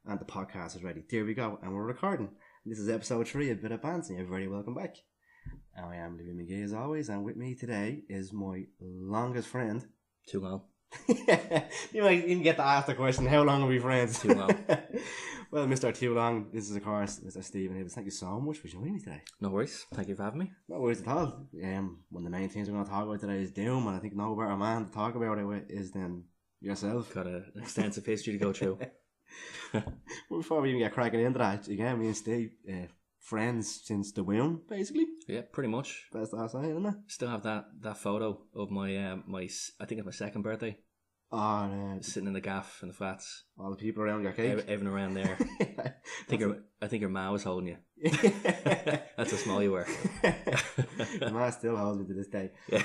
And the podcast is ready. There we go. And we're recording. This is episode 3 of Bitta Bants, and you're very welcome back. I am Louie McGee as always, and with me today is my longest friend. Too long. You might even get to ask the question, how long are we friends? Too long. Well, Mr. Too Long, this is of course Mr. Stephen Hibbs. Thank you so much for joining me today. No worries. Thank you for having me. No worries at all. One of the main things we're going to talk about today is Doom, and I think no better man to talk about it with is than yourself. Got an extensive history to go through. Before we even get cracking into that, again, me and Steve, friends since the womb, basically. Yeah, pretty much. Best I say, isn't it? Still have that photo of my I think it's my second birthday. Oh, sitting in the gaff in the flats. All the people around your cake. Everyone around there. I think your ma was holding you. That's how small you were. My ma still holds me to this day. Yeah.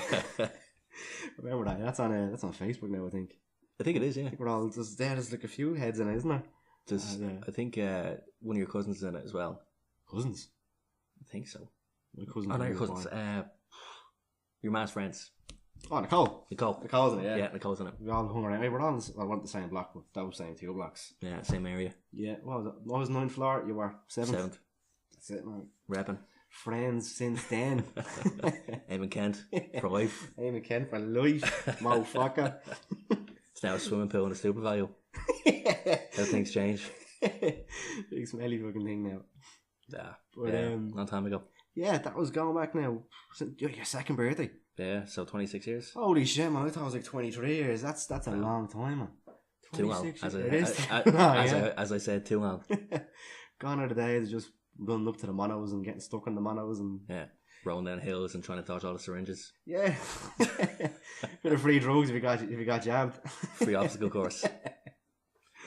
Remember that? That's on Facebook now, I think. I think it is, yeah. I think we're all there's like a few heads in it, isn't there? I think one of your cousins is in it as well. Cousins? I think so. My cousin. Oh, not your cousins. Your ma's friends. Oh, Nicole. Nicole's in it, yeah. Yeah, Nicole's in it. We all hung around. We're on the same block, but that was the same 2 blocks. Yeah, same area. Yeah, what was 9th floor? You were 7th? That's it, man. Repping. Friends since then. Eamon Kent for life. Eamon Kent for life. Motherfucker. It's now a swimming pool and a super value. How things change. Big smelly fucking thing now. Yeah, but, long time ago. Yeah, that was going back now. Your second birthday. Yeah, so 26 years. Holy shit, man! I thought it was like 23 years. That's a long time, man. Too long. As I said, too long. Gone are the days just running up to the monos and getting stuck on the monos and rolling down hills and trying to dodge all the syringes. Yeah, bit of free drugs if you got jabbed. Free obstacle course.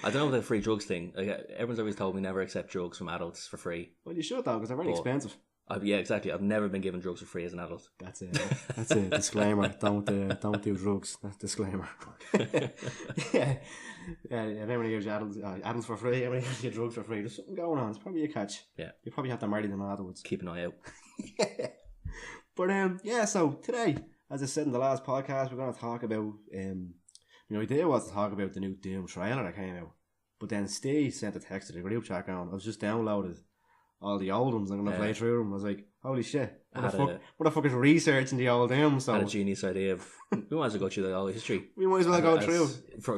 I don't know about the free drugs thing. Like, everyone's always told me never accept drugs from adults for free. Well, you should though, because they're very expensive. Yeah, exactly. I've never been given drugs for free as an adult. That's it. That's it. Disclaimer. Don't do drugs. That's disclaimer. yeah. If anyone gives you adults for free, everyone gives you drugs for free. There's something going on. It's probably a catch. Yeah. You probably have to marry them afterwards. Keep an eye out. But so today, as I said in the last podcast, we're going to talk about the idea was to talk about the new Doom trailer that came out. But then Steve sent a text to the group chat going, I've just downloaded all the old ones. I'm going to play through them. I was like, holy shit. What the fuck is researching the old Doom? So I had a genius idea of, we might as well go through all the history. We might as well go through.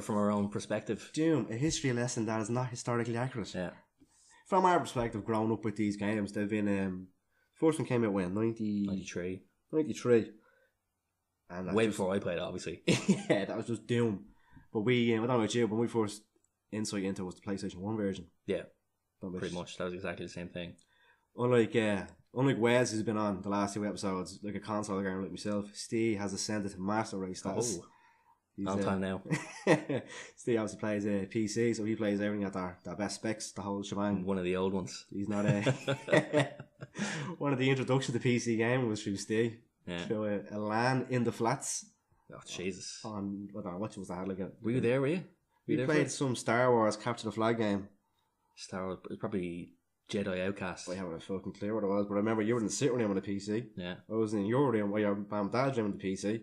From our own perspective. Doom, a history lesson that is not historically accurate. Yeah. From our perspective, growing up with these games, they've been, first one came out when? 93. And way before I played it, obviously. Yeah, that was just Doom. But I don't know about you, but when we first insight into it was the PlayStation 1 version. Yeah, pretty much. That was exactly the same thing. Unlike Wes, who's been on the last 2 episodes, like a console gamer like myself, Steve has ascended to Master Race status. Long time now. Steve obviously plays a PC, so he plays everything at their best specs, the whole shebang. One of the old ones. He's not one of the introductions to PC gaming was through Steve. Yeah. Through a LAN in the flats. Oh, Jesus. I don't know, what was that? Were you there, were you? We played some Star Wars Capture the Flag game. Star Wars, it was probably Jedi Outcast. I haven't a fucking clue what it was, but I remember you were in the sitting room on the PC. Yeah. I was in your room, or your dad's room on the PC.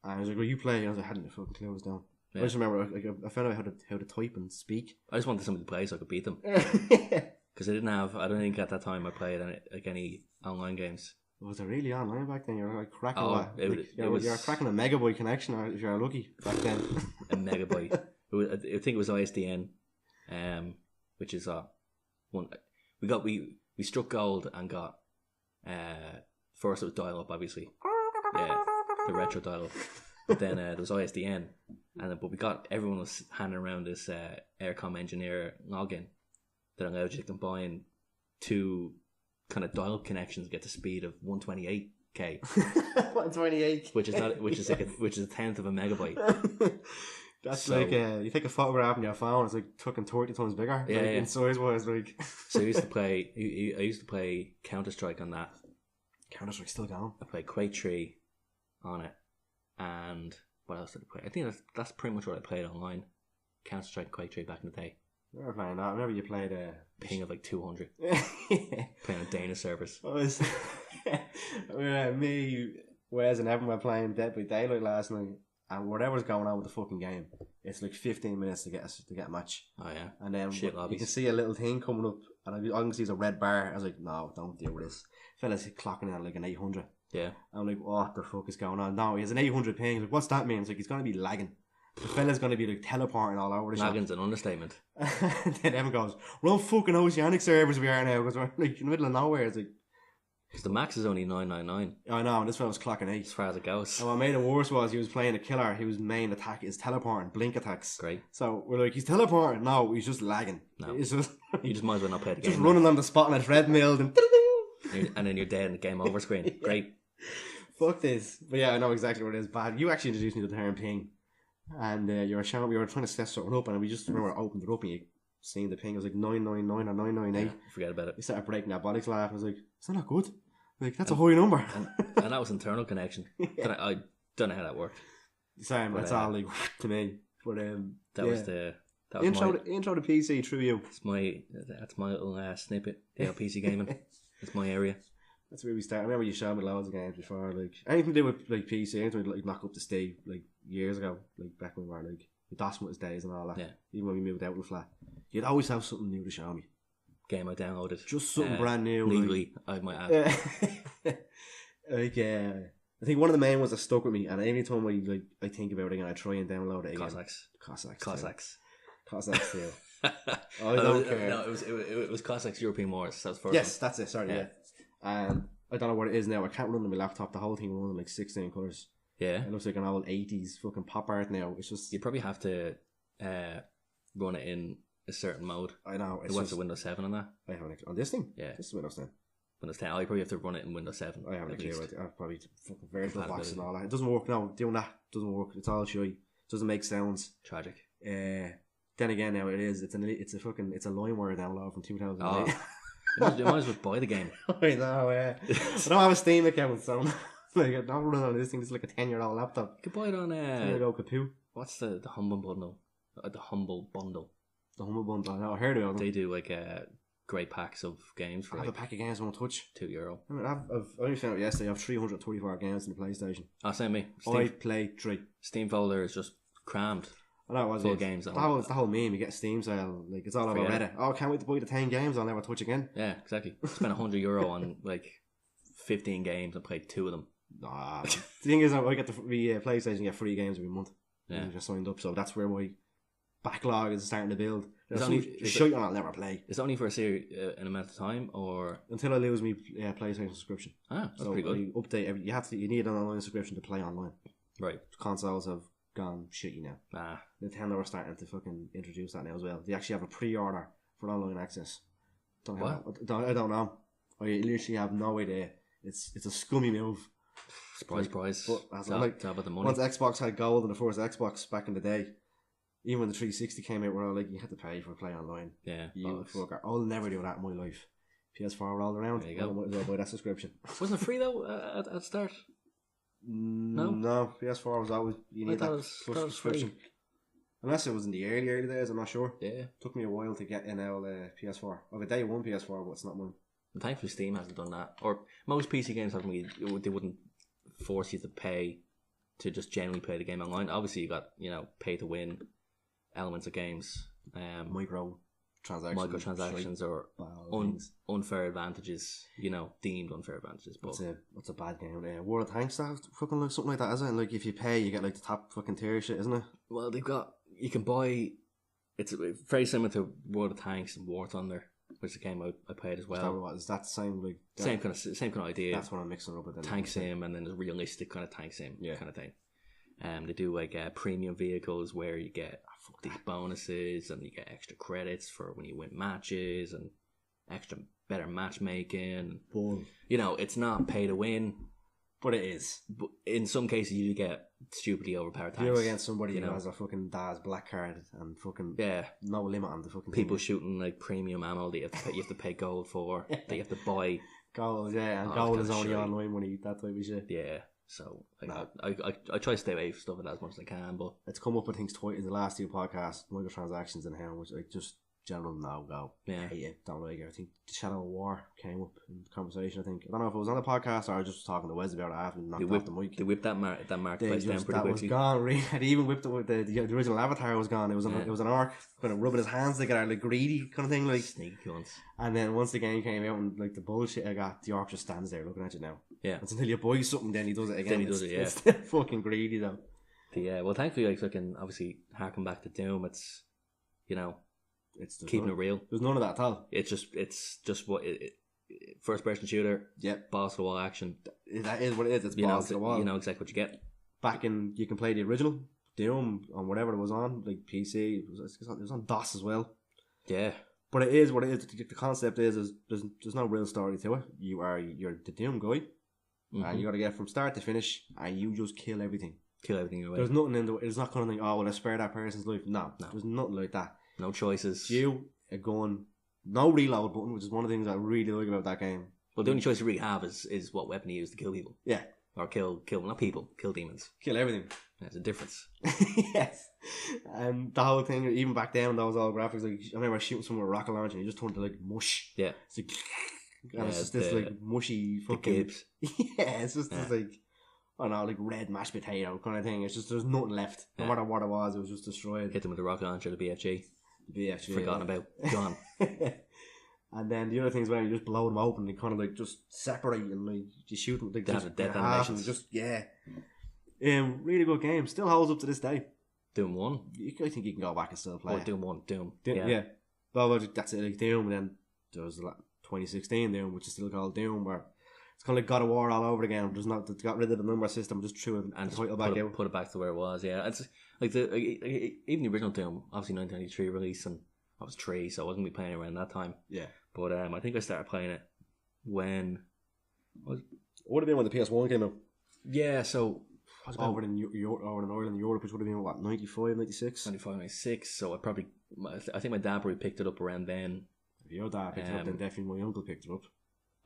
And I was like, well, you play. And I was like, I hadn't a fucking clue what was down. Yeah. I just remember, I found out how to type and speak. I just wanted somebody to play so I could beat them. Because I don't think at that time I played any online games. Was it really online back then? You were like cracking you were cracking a megabyte connection, or if you were lucky back then. A megabyte. I think it was ISDN, which is one. We struck gold and got first it was dial up, obviously. Yeah, the retro dial up. But then there was ISDN, but everyone was handing around this Aircom engineer login that allowed you to combine 2 kind of dial-up connections, get the speed of 128k. 128, which is a tenth of a megabyte. That's so, like you take a photograph on your phone, it's like fucking 30 times bigger. Yeah, in size wise, like. So I used to play Counter-Strike on that. Counter-Strike still going. I played Quake 3 on it, and what else did I play? I think that's pretty much what I played online. Counter-Strike and Quake 3 back in the day. Never playing that. I remember you played a ping of like 200. Playing on Dana servers. Me, Wes and Evan were playing Dead by Daylight last night, and whatever's going on with the fucking game, it's like 15 minutes to get a match. Oh yeah. And then Shit you lobbies. can see a little thing coming up, and I can see it's a red bar. I was like, no, don't deal with this. Fella's clocking in at like an 800. Yeah. I'm like, what the fuck is going on? No, he has an 800 ping. Like, what's that mean? It's like, he's going to be lagging. The fella's going to be like teleporting all over the shop. Lagging's an understatement. And then Evan goes, we're on fucking Oceanic servers we are now, because we're like in the middle of nowhere. It's like, Because the max is only 999 I know, and this fella was clocking 8. as far as it goes. And what made it worse was he was playing a killer. His main attack is teleporting, blink attacks. Great. So we're like, he's teleporting. No, he's just lagging. No. It's just, You just might as well not play the game. just running on the spot on a treadmill. And then you're dead in the game over screen. Great. Fuck this. But yeah, I know exactly what it is. Bad. You actually introduced me to the term ping. And you were showing, we were trying to set something up, and we just remember I opened it up and you seen the ping. It was like 999 or 998. Yeah, forget about it. We started breaking our bodies laugh. I was like, is that not good? Like, that's a high number. And that was internal connection. Yeah. I don't know how that worked. Same, that's all like to me. But That was the intro to PC through you. that's my little snippet. The PC gaming. It's my area. That's where we start. I remember you showed me loads of games before, like anything to do with like PC, anything to like knock up the Ste like years ago, like back when we were like the DOSMUT's days and all that. Yeah. Even when we moved out of the flat, you'd always have something new to show me. Game I downloaded. Just something brand new. Legally, I might add. I think one of the main ones that stuck with me, and any time I think about it again, I try and download it again. Cossacks too. I don't care. No, it was Cossacks European Wars. That was first. Yes, that's it. Sorry, yeah. I don't know what it is now. I can't run on my laptop. The whole thing runs in like 16 colours. Yeah. It looks like an old 80s fucking pop art now. It's just... You probably have to run it in a certain mode. I know. It's what's the Windows 7 on that? I haven't... On this thing? Yeah. This is Windows 10. Windows 10. Oh, you probably have to run it in Windows 7. I haven't a clue. I've probably fucking virtual box and all that. It doesn't work. No, doing that doesn't work. It's all shy. It doesn't make sounds. Tragic. Then again, now it is. It's a LimeWire download from 2008. Oh. You might as well buy the game. I know, yeah. I don't have a Steam account, so like, I'm not running on this thing. It's like a 10-year-old laptop. You could buy it on 10-year-old Kapoo. What's the Humble Bundle? The Humble Bundle. The Humble Bundle. I know, I heard about them. They do like great packs of games for I have a pack of games I won't touch. €2. I mean, I've only found out yesterday. I have 324 games in the PlayStation. Oh, same me. I played 3. Steam folder is just crammed. I know, it was full games. The whole meme. You get a Steam sale. Like, it's all over Reddit. Oh, I can't wait to buy the 10 games I'll never touch again. Yeah, exactly. Spent €100 on like 15 games and played 2 of them. Nah. The thing is, I get the PlayStation, get free games every month. Yeah. I just signed up, so that's where my backlog is starting to build. It's only shit I'll never play. It's only for an amount of time, or until I lose my PlayStation subscription. Ah, that's so pretty good. I update you need an online subscription to play online. Right. Consoles have gone shitty now. Nintendo are starting to fucking introduce that now as well. They actually have a pre-order for online access. I don't know. I literally have no idea. It's a scummy move. Surprise. But top of the money. Once Xbox had gold in the first Xbox back in the day, even when the 360 came out, we're all like, you had to pay for play online. Yeah. You fucker. I'll never do that in my life. PS4 rolled around. There you go. I might as well buy that subscription. Wasn't it free though at start? No, PS4 was always, you need that subscription. Free. Unless it was in the early days, I'm not sure. Yeah. Took me a while to get an PS4. I have a day one PS4, but it's not mine. And thankfully Steam hasn't done that. Or most PC games haven't really, they wouldn't force you to pay to just generally play the game online. Obviously you got, pay to win elements of games. Microtransactions or unfair advantages, deemed unfair advantages. But what's a bad game? World of Tanks, that fucking like something like that, isn't it? Like if you pay, you get like the top fucking tier shit, isn't it? Well, you can buy. It's very similar to World of Tanks and War Thunder, which is a game I played as well. Is that the same like same kind of idea? That's what I'm mixing up with. Tank sim and then a realistic kind of tank sim kind of thing. They do like premium vehicles where you get these bonuses and you get extra credits for when you win matches and extra better matchmaking. Bull. It's not pay to win, but it is. But in some cases, you get stupidly overpowered tanks. You're against somebody who has a fucking Daz black card and fucking no limit on the fucking people shooting like premium ammo that you have to pay gold for. That you have to buy gold. Yeah, and gold is only online money. That type of shit. Yeah. So I try to stay away from stuff like that as much as I can, but it's come up I think twice in the last 2 podcasts, microtransactions and how much like just general no-go. Yeah. Hate it, don't like it. I think the Shadow of War came up in the conversation, I think. I don't know if it was on the podcast or I was just talking to Wes about it after and knocked off the mic. They whipped that marketplace down pretty that quickly. Was gone, really. They even whipped it with the original Avatar was gone. It was an orc kind of rubbing his hands together, like greedy kind of thing, like sneaky cunts. And then once the game came out and like the bullshit I got, the orc just stands there looking at you now. Yeah. Until you buy something, then he does it again. Then he does it, yeah. It's still fucking greedy though. Yeah, well, thankfully, like, fucking obviously harken back to Doom. It's, you know, keeping it real. There's none of that at all. It's just what first person shooter. Yep. Balls to the wall action. That is what it is. It's balls to the wall. You know exactly what you get. Back in, you can play the original Doom on whatever it was on, like PC. It was on DOS as well. Yeah. But it is what it is. The concept is there's no real story to it. You're the Doom guy, and you got to get from start to finish, and you just kill everything. Kill everything away. There's nothing in the. It's not kind of like, oh, well, I spare that person's life. No, there's nothing like that. No choices. It's you, a gun, no reload button, which is one of the things I really like about that game. Well, the only choice you really have is what weapon you use to kill people. Yeah. Or kill not people, kill demons. Kill everything. There's a difference. Yes. And the whole thing, even back then, those old graphics, like, I remember shooting someone with a rocket launcher and you just turned to like mush. Yeah. It's like, and it's just this like mushy fucking. Gibbs. Yeah, it's just this like, I don't know, like red mashed potato kind of thing. It's just, there's nothing left. No matter what it was just destroyed. Hit them with the rocket launcher, the BFG. Forgotten about. Gone. And then the other things when you just blow them open, they kind of like just separate and like you shoot them like just death half animations. and just really good game. Still holds up to this day. Doom 1. I think you can go back and still play. Oh, Doom 1. Doom. Yeah. Well, that's it. Like Doom, and then there was 2016 Doom, which is still called Doom, where it's kind of like God of War all over again. There's not, they got rid of the number system, just threw it and the title back out. Put it back to where it was. Yeah, it's like even the original Doom, obviously 1993 release, and I was 3, so I wasn't really playing around that time. Yeah. But I think I started playing it when it would have been when the PS1 came out. Yeah, so over in Ireland, Europe, which would have been what, 95, 96? 95, 96. So I think my dad probably picked it up around then. If your dad picked it up, then definitely my uncle picked it up.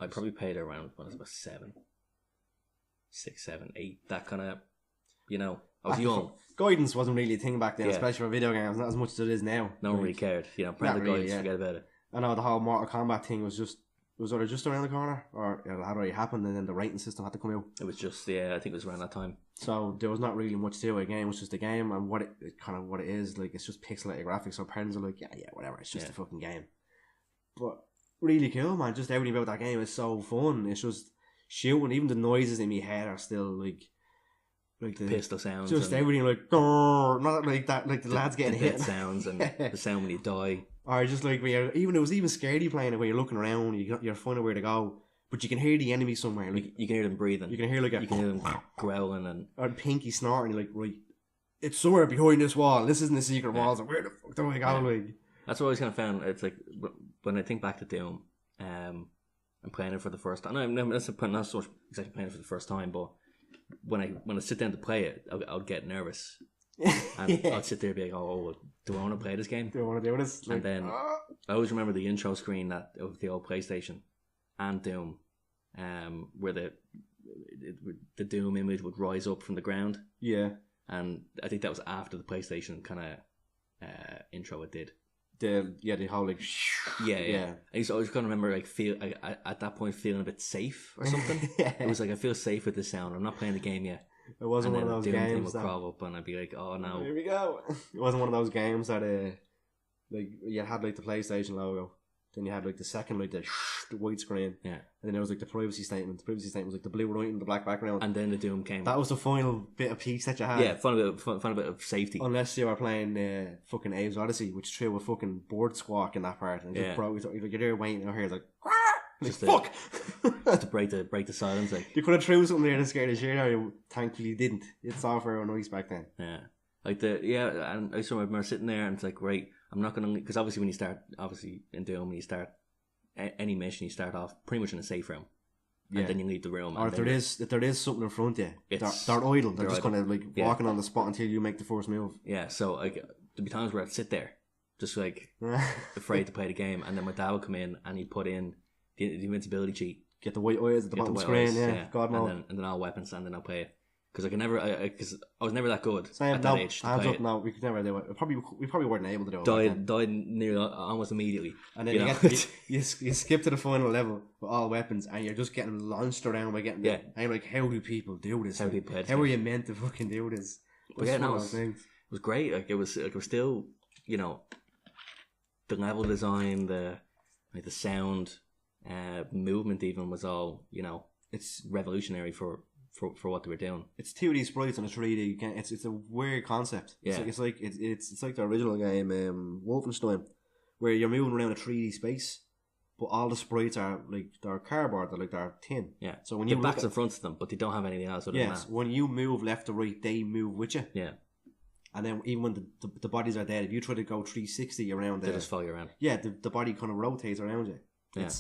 I probably played it around when I was about 6, 7, 8. That kind of, you know, I was young. Guidance wasn't really a thing back then, especially for video games. Not as much as it is now. No one really cared. You know, parental guidance, forget about it. I know the whole Mortal Kombat thing was either just around the corner or it had already happened, and then the rating system had to come out. It was just, I think it was around that time. So there was not really much to it. A game, it was just a game, and what it is, like, it's just pixelated graphics. So parents are like, yeah, whatever, it's just a fucking game. But really cool, man. Just everything about that game is so fun. It's just shooting. Even the noises in my head are still like the pistol sounds. Just everything like, not like that, like the lads getting hit. Sounds and the sound when you die. Or just like it was even scary playing it where you're looking around, you're finding where to go, but you can hear the enemy somewhere. Like you can hear them breathing. You can hear you can hear them growling and or Pinky snorting. You're like, right, it's somewhere behind this wall. This isn't the secret wall. So where the fuck do I go? Like that's what I always kind of found. It's like when I think back to Doom, I'm playing it for the first time. No, not so much exactly playing it for the first time, but when I sit down to play it, I'll get nervous. And I'd sit there and be like, oh, do I want to play this game? Do I want to do this? Like, and then I always remember the intro screen of the old PlayStation and Doom, where the Doom image would rise up from the ground. Yeah. And I think that was after the PlayStation kind of intro it did. The whole like yeah. I used to always kind of remember at that point feeling a bit safe or something. It was like I feel safe with the sound. I'm not playing the game yet. It wasn't one of those games that would crawl up and I'd be like, oh no, here we go. It wasn't one of those games that like you had like the PlayStation logo, then you had like the second like the white screen, and then there was like the privacy statement. The privacy statement was like the blue writing and the black background, and then the Doom came. That was the final bit of peace that you had. Yeah, fun a bit of safety. Unless you were playing fucking Abe's Odyssey, which threw a fucking board squawk in that part, and just broke. You're there waiting, and here it's like. Just fuck! Just to break the silence. Like you could have threw something there to scare the shit out of you. Thankfully, you didn't. It's software on ice back then. Yeah, like and I just remember sitting there and it's like, right, I'm not gonna, because obviously when you start, in Doom, when you start any mission, you start off pretty much in a safe room, and then you leave the room. Or if there is something in front of you, they're idle. They're just kind of like walking on the spot until you make the first move. Yeah, so like there'd be times where I'd sit there, just like afraid to play the game, and then my dad would come in and he'd put in the invincibility cheat. Get the white eyes at the bottom of the screen, God mode. And then all weapons, and then I'll play it. because I can never, because I was never that good Same, at that age. Hands up, no, we could never do it. We probably weren't able to do it. Died nearly almost immediately. And then you skip to the final level with all weapons, and you're just getting launched around by getting. And you're like, how do people do this? How are you meant to fucking do this? But yeah, no, it was great. Like it was still, you know, the level design, the sound, movement even was all, you know, it's revolutionary for what they were doing. It's 2D sprites on a 3D. It's a weird concept. Yeah. It's like the original game Wolfenstein, where you're moving around a 3D space, but all the sprites are like they're cardboard, they're tin. Yeah. So when you backs in front of them, but they don't have anything else other than that. When you move left to right, they move with you. Yeah. And then even when the bodies are dead, if you try to go 360 around, they just follow you around. Yeah, the body kind of rotates around you. Yeah.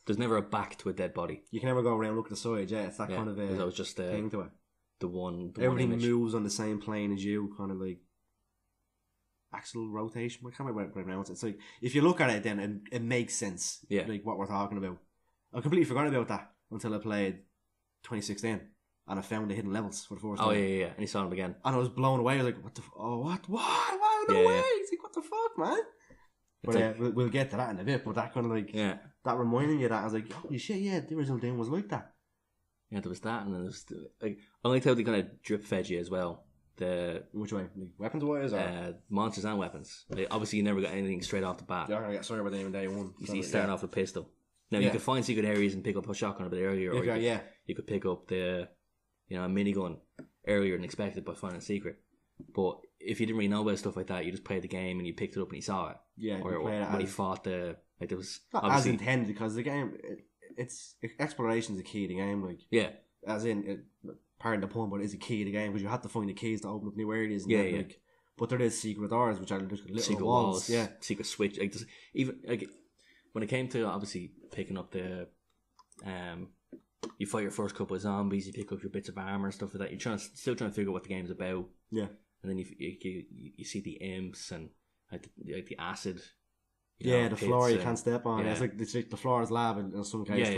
There's never a back to a dead body. You can never go around look at the side. Yeah, it's that kind of was just thing to it. Everything moves on the same plane as you, kind of like axial rotation. I can't remember what it pronounce. It's like if you look at it, then it makes sense. Yeah, like what we're talking about. I completely forgot about that until I played 2016 and I found the hidden levels for the first time. Oh yeah, and you saw them again, and I was blown away. I was like, "What the? What? No way!" It's like, "What the fuck, man?" But we'll get to that in a bit. But that kind of like that reminding you of that, I was like, "Holy shit! Yeah, the original Doom was like that." Yeah, there was that, and then there was like I liked how they kind of drip fed you as well. Which way? Like weapons wise, or monsters and weapons. Like, obviously, you never got anything straight off the bat. Yeah, I get sorry about them in day one. You starting off with a pistol. Now you could find secret areas and pick up a shotgun a bit earlier, or you could pick up a minigun earlier than expected by finding a secret. But if you didn't really know about stuff like that, you just played the game and you picked it up and you saw it. Yeah, or when you fought there was not as intended, because the game it's exploration is the key to the game. Like as in pardon the pun, but it's a key to the game because you have to find the keys to open up new areas. And like, but there is secret doors which are just little secret walls. Secret switch. Like, even like when it came to obviously picking up the you fight your first couple of zombies, you pick up your bits of armor and stuff like that. You're still trying to figure out what the game's about. Yeah, and then you see the imps and like the acid. The floor you can't step on. Yeah. It's like the floor is lava in some cases.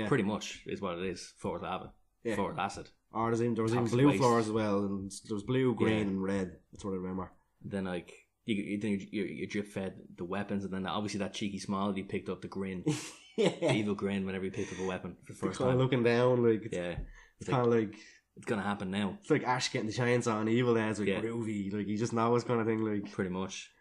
Pretty much is what it is. Floor is lava. Yeah. Floor is acid. Or there was even blue floors as well, and there was blue, green, and red. That's what I remember. Then like you drip fed the weapons, and then obviously that cheeky smile you picked up the grin, the evil grin whenever you picked up a weapon for the first time. Looking down, like it's kind of like it's gonna happen now. It's like Ash getting the chainsaw on Evil Dead's like groovy, like he just knows kind of thing. Like pretty much,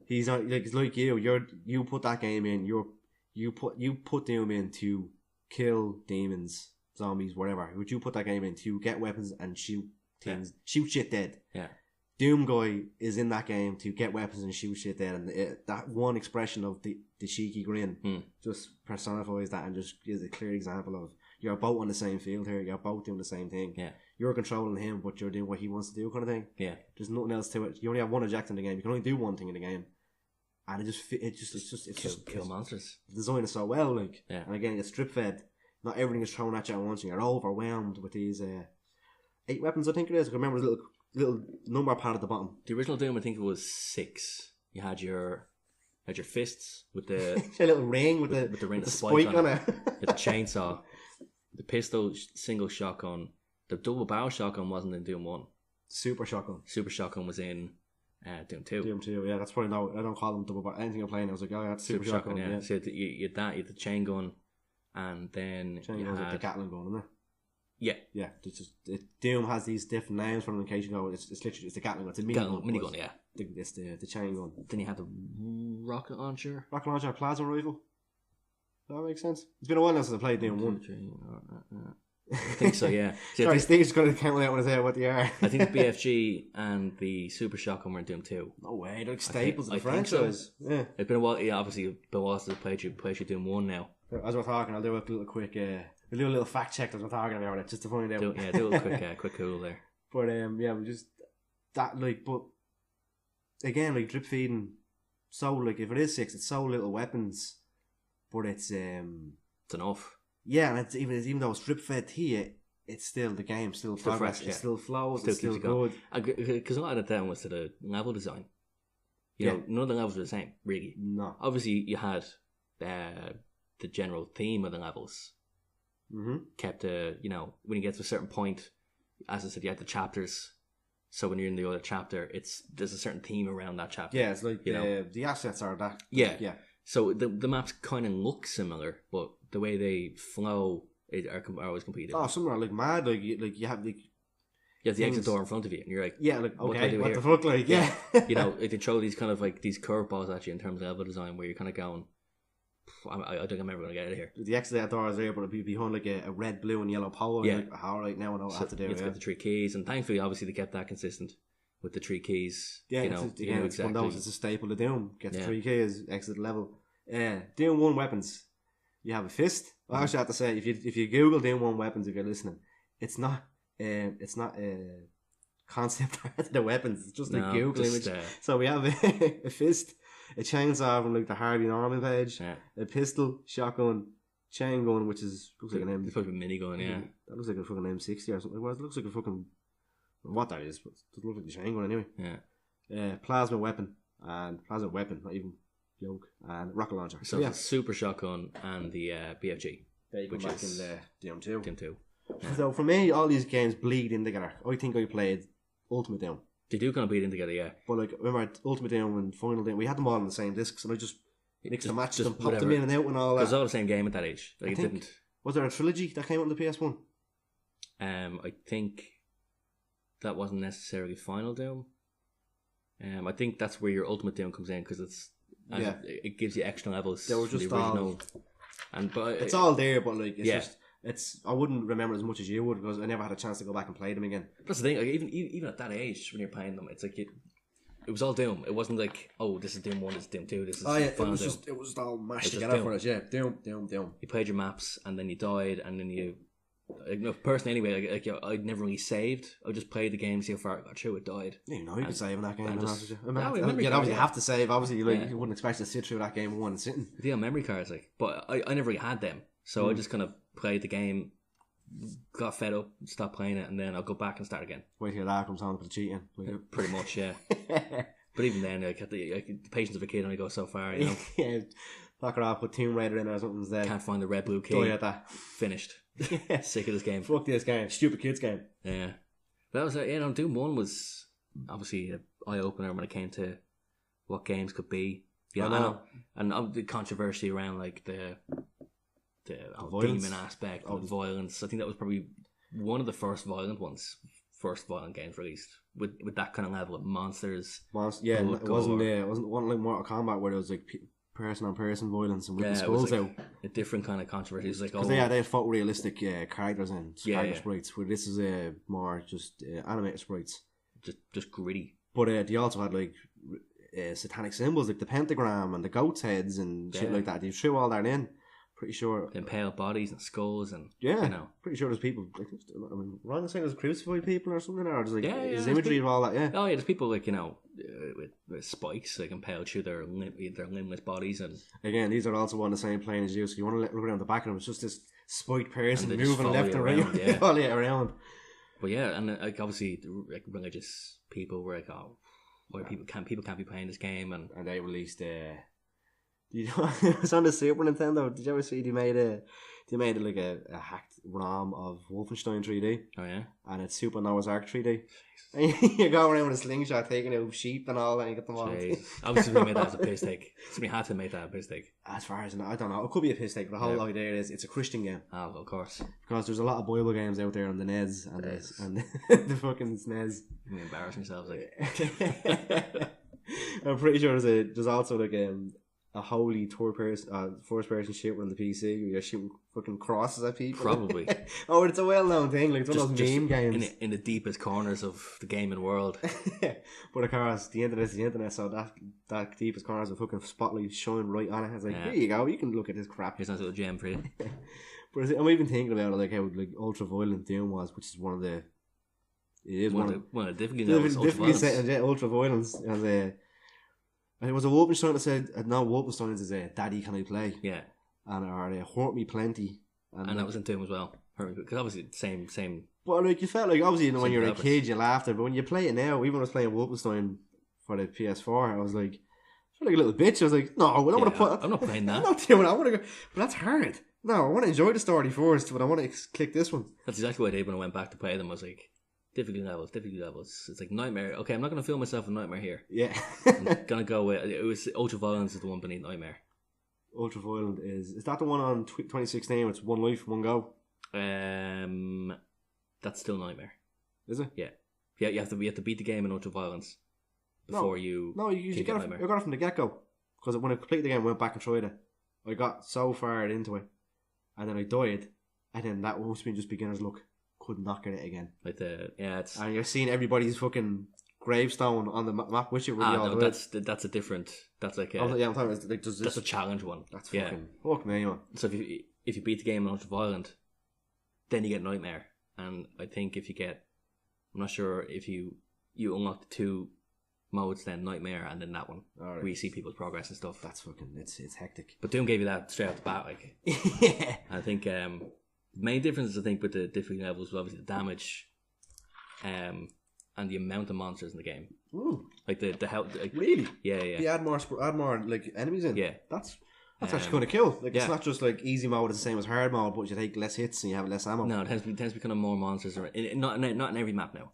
he's not like it's like you put that game in. You put Doom in to kill demons, zombies, whatever. Would you put that game in to get weapons and shoot things, shoot shit dead? Yeah. Doom Guy is in that game to get weapons and shoot shit dead, and that one expression of the cheeky grin just personifies that and just is a clear example of you're both on the same field here. You're both doing the same thing. Yeah. You're controlling him, but you're doing what he wants to do, kind of thing. Yeah. There's nothing else to it. You only have one objective in the game. You can only do one thing in the game, and it's just kill monsters. Designed so well, like. Yeah. And again, it's strip fed. Not everything is thrown at you at once, and you're overwhelmed with these 8 weapons. I think it is. I remember the little number pad at the bottom. The original Doom, I think it was 6. You had your fists with the a little ring with the ring, with the spike on it. The chainsaw, the pistol, single shotgun. The double barrel shotgun wasn't in Doom 1. Super shotgun was in Doom 2. Doom 2, yeah. That's probably no. I don't call them double barrel. Anything I'm playing, I was like, oh, that's super shotgun. Yeah. So you had that. You had the chain gun, and then you had like the Gatling gun, isn't it? Yeah. Doom has these different names for them in case you know it's literally the Gatling gun. It's a minigun. Yeah. It's the chain gun. Then you had the rocket launcher, plasma rifle. Does that make sense? It's been a while now since I played Doom 1. I think so, yeah. Sorry, Steve's going to count out when I say what they are. I think the BFG and the Super Shotgun were in Doom 2. No way, they're like staples of the franchise. So. Yeah. It's been a while, obviously, it's been a while since I played you Doom 1 now. As we're talking, I'll do a little quick, we'll do a little fact check as we're talking about it, just to find out. Do a little quick Google there. But, we just, that, like, but, again, like, drip feeding, so, like, if it is 6, it's so little weapons, but it's enough. Yeah, and it's even though it's drip fed to you, it's still the game, still progress, fresh, it still flows, it's still good. Because a lot of that down was to the level design. You know, none of the levels were the same, really. No. Obviously, you had the general theme of the levels. Mm-hmm. Kept when you get to a certain point, as I said, you had the chapters. So when you're in the other chapter, there's a certain theme around that chapter. Yeah, it's like the assets are that. Yeah. Yeah. So the maps kind of look similar, but the way they flow are always completely different. Oh, some are like mad. Like you have like. You have the exit door in front of you, and you're like, yeah, like okay, what here? the fuck, like yeah. You know, they throw these kind of like these curveballs at you in terms of level design, where you're kind of going, I think I'm never going to get out of here. The exit door is there, but it'd be behind like a red, blue, and yellow pole. Yeah. Like, all right, now I know what I have to do. You have to get the 3 keys, and thankfully, obviously, they kept that consistent with the 3 keys. Yeah, you know, it's one of those. It's a staple of Doom. Get the 3 keys, exit level. Doom 1 weapons. You have a fist. I actually have to say, if you Google Doom 1 weapons, if you're listening, it's not concept art of the weapons. It's just a Google image. So we have a fist, a chainsaw from like the Harvey Norman page, a pistol, shotgun, chain gun, which looks like an M. It's like a minigun, yeah. That looks like a fucking M60 or something. Well, it looks like a fucking what that is, but it doesn't look like the chain gun anyway. Yeah. Plasma weapon, not even joke, and rocket launcher. So it's a super shotgun and the BFG, which is in Doom 2. Doom 2. Yeah. So for me, all these games bleed in together. I think I played Ultimate Doom. They do kind of bleed in together, yeah. But like, remember Ultimate Doom and Final Doom, we had them all on the same discs, and I just mixed and matched them, popped them in and out and all that. It was all the same game at that age. Like, Was there a trilogy that came out on the PS1? I think that wasn't necessarily Final Doom. I think that's where your Ultimate Doom comes in, because it gives you extra levels. They were just the original. It's all there, but like I wouldn't remember as much as you would, because I never had a chance to go back and play them again. That's the thing. Like, even at that age, when you're playing them, it's like it was all Doom. It wasn't like, oh, this is Doom 1, this is Doom 2, this is Final Doom. It was all mashed together for us. Yeah, Doom. You played your maps, and then you died, and then you. Personally, anyway, I'd never really saved. I just played the game, see how far I got through it, died. Yeah, you could save in that game. You have to save. Obviously, you wouldn't expect to sit through that game in one sitting. Yeah, memory cards, but I never really had them, so I just kind of played the game, got fed up, stopped playing it, and then I'll go back and start again. Wait till that comes on for the cheating. Pretty much, yeah. But even then, the patience of a kid only goes so far, you know. Yeah, lock her off, put Tomb Raider in or something. Can't find the red blue key. Die at that. Finished. Sick of this game. Fuck this game. Stupid kids game. Yeah. But that was Doom 1 was obviously an eye opener when it came to what games could be. Yeah, I know. And the controversy around like the demon aspect of violence. I think that was probably one of the first violent games released with that kind of level of monsters. Yeah, it wasn't like Mortal Kombat where there was like person on person violence and ripping skulls out. A different kind of controversy. It's like, they had photorealistic characters and sprites, where this is more just animated sprites, just gritty. But they also had like satanic symbols like the pentagram and the goat's heads and shit like that. They threw all that in. Pretty sure the impaled bodies and skulls and pretty sure there's people. Wrong saying there's crucified people or something, or there's like there's imagery of all that. Yeah. Oh yeah, there's people like with spikes like impaled through their limbless bodies, and again these are also on the same plane as you. So you want to look around the back of them. It's just this spiked person moving left and right, all around. But yeah, and like obviously like religious people were like, oh, why people can't be playing this game, and they released it was on the Super Nintendo. Did you ever see they made like a hacked ROM of Wolfenstein 3D? Oh yeah, and it's Super Noah's Ark 3D. And you go around with a slingshot taking out sheep and all that, and you get them all. Obviously, we made that as a piss take. Somebody had to make that a piss take. As far as I don't know, it could be a piss take, but the whole idea is it's a Christian game. Oh, of course. Because there's a lot of Bible games out there on the NES and the fucking SNES. We embarrass ourselves like. I'm pretty sure there's also like a holy first person shooter on the PC where you're shooting fucking crosses at people. Probably. Oh, it's a well known thing. Like it's one of those meme games. In the deepest corners of the gaming world. But of course, the internet's the internet, so that deepest corners of fucking spotlight showing right on it. It's like, here you go, you can look at this crap. Here's a little gem for you. But I'm even thinking about it, like how like ultra violent Doom was, which is one of the. It is one of the difficult ultra violence. And it was a Wolfenstein that said, no, Wolfenstein is a daddy can I play? Yeah. And or hurt me plenty. And that was in Doom as well. Because obviously same. But like you felt like obviously when you were a kid you laughed at it, but when you play it now, even when I was playing Wolfenstein for the PS4, I was like, I felt like a little bitch. I was like, no, I don't want to put. I'm not playing that. I'm not doing it. I want to go. But that's hard. No, I want to enjoy the story first, but I want to click this one. That's exactly what I did when I went back to play them. I was like, Difficulty levels. It's like Nightmare. Okay, I'm not gonna film myself a Nightmare here. Yeah. I'm gonna go with it. Was Ultra Violence is the one beneath Nightmare. Ultra Violent is that the one on 2016? It's one life, one go. That's still Nightmare. Is it? Yeah. Yeah, you have to beat the game in Ultra Violence before you. No, you got it from the get go. Because when I completed the game, I went back and tried it. I got so far into it, and then I died, and then that must have been just beginner's luck. Could not get it again. Like it's and you're seeing everybody's fucking gravestone on the map, which it really all that's a different. That's like I'm talking about like that's a challenge one. That's fucking fuck me, man. So if you beat the game in Ultra Violent, then you get Nightmare, and I think if you get, I'm not sure if you unlock the 2 modes, then Nightmare and then that one, where you see people's progress and stuff. That's fucking it's hectic. But Doom gave you that straight off the bat, like. Yeah. I think the main difference, I think, with the different levels was obviously the damage, and the amount of monsters in the game. Ooh. Like the health. Like, really? Yeah. You add more like enemies in. Yeah. That's actually kind of cool. Like it's not just like easy mode is the same as hard mode, but you take less hits and you have less ammo. No, it tends to be kind of more monsters. Not in every map now.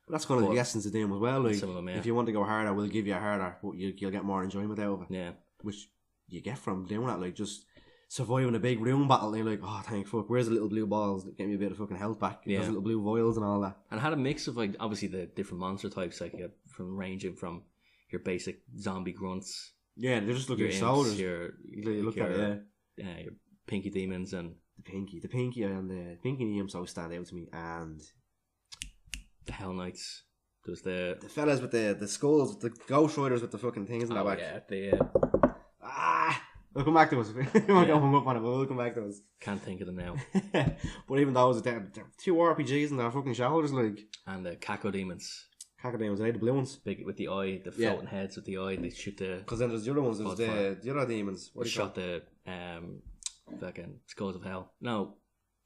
But that's kind of the essence of Doom as well. Like, some of them, yeah. If you want to go harder, we'll give you a harder, but you'll get more enjoyment out of it. Yeah. Which you get from doing that, like just surviving a big room battle. And you're like, oh, thank fuck, where's the little blue balls that get me a bit of fucking health back? Those little blue vials and all that. And it had a mix of like obviously the different monster types, like ranging from your basic zombie grunts. Yeah, they just look like soldiers. You look at it, your pinky demons and the pinky and the pinky names always stand out to me, and the Hell Knights. There's the fellas with the skulls, the Ghost Riders with the fucking things in their back. Yeah, we'll come back to us. We won't go hung up on it, but we'll come back to us. Can't think of them now. But even those, they're 2 RPGs in their fucking shoulders, like. And the Caco Demons. Caco Demons, are they the blue ones? Big with the eye, the floating heads with the eye, and they shoot the. Because then there's the other ones. There's the other demons. What do you shot the fucking Skulls of Hell. No,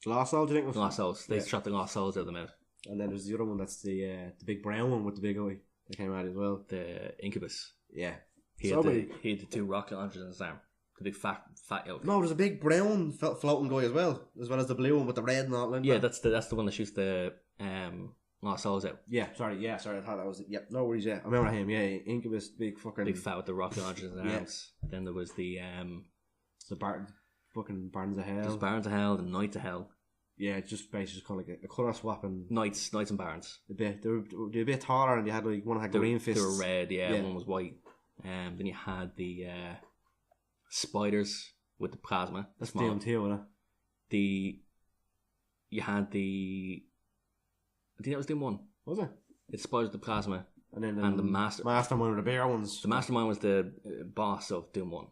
Lost Souls. Do you think? Lost Souls. They shot the Lost Souls out of them out. And then there's the other one that's the big brown one with the big eye that came out as well. The Incubus. Yeah. He had the 2 rocket launchers in his arm. The big fat elk. No, there's a big brown floating guy as well as the blue one with the red and all. Yeah, that's the one that shoots the Lost Souls out. Yeah, sorry, I thought that was it. Yep, no worries. Yeah, I remember him. Yeah, Incubus, big fat with the rocket launchers in his arms. Then there was the fucking Barons of Hell. There's Barons of Hell, the Knights of Hell. Yeah, it's just basically kind of like a colour swapping. Knights and Barons. They were a bit taller, and you had like one had green fists. They were red, one was white. Then you had the spiders with the plasma. That's Doom 2, isn't it? You had the. I think that was Doom 1. Was it? It's spiders with the plasma. And then the mastermind were the bigger ones. The mastermind was the boss of Doom 1.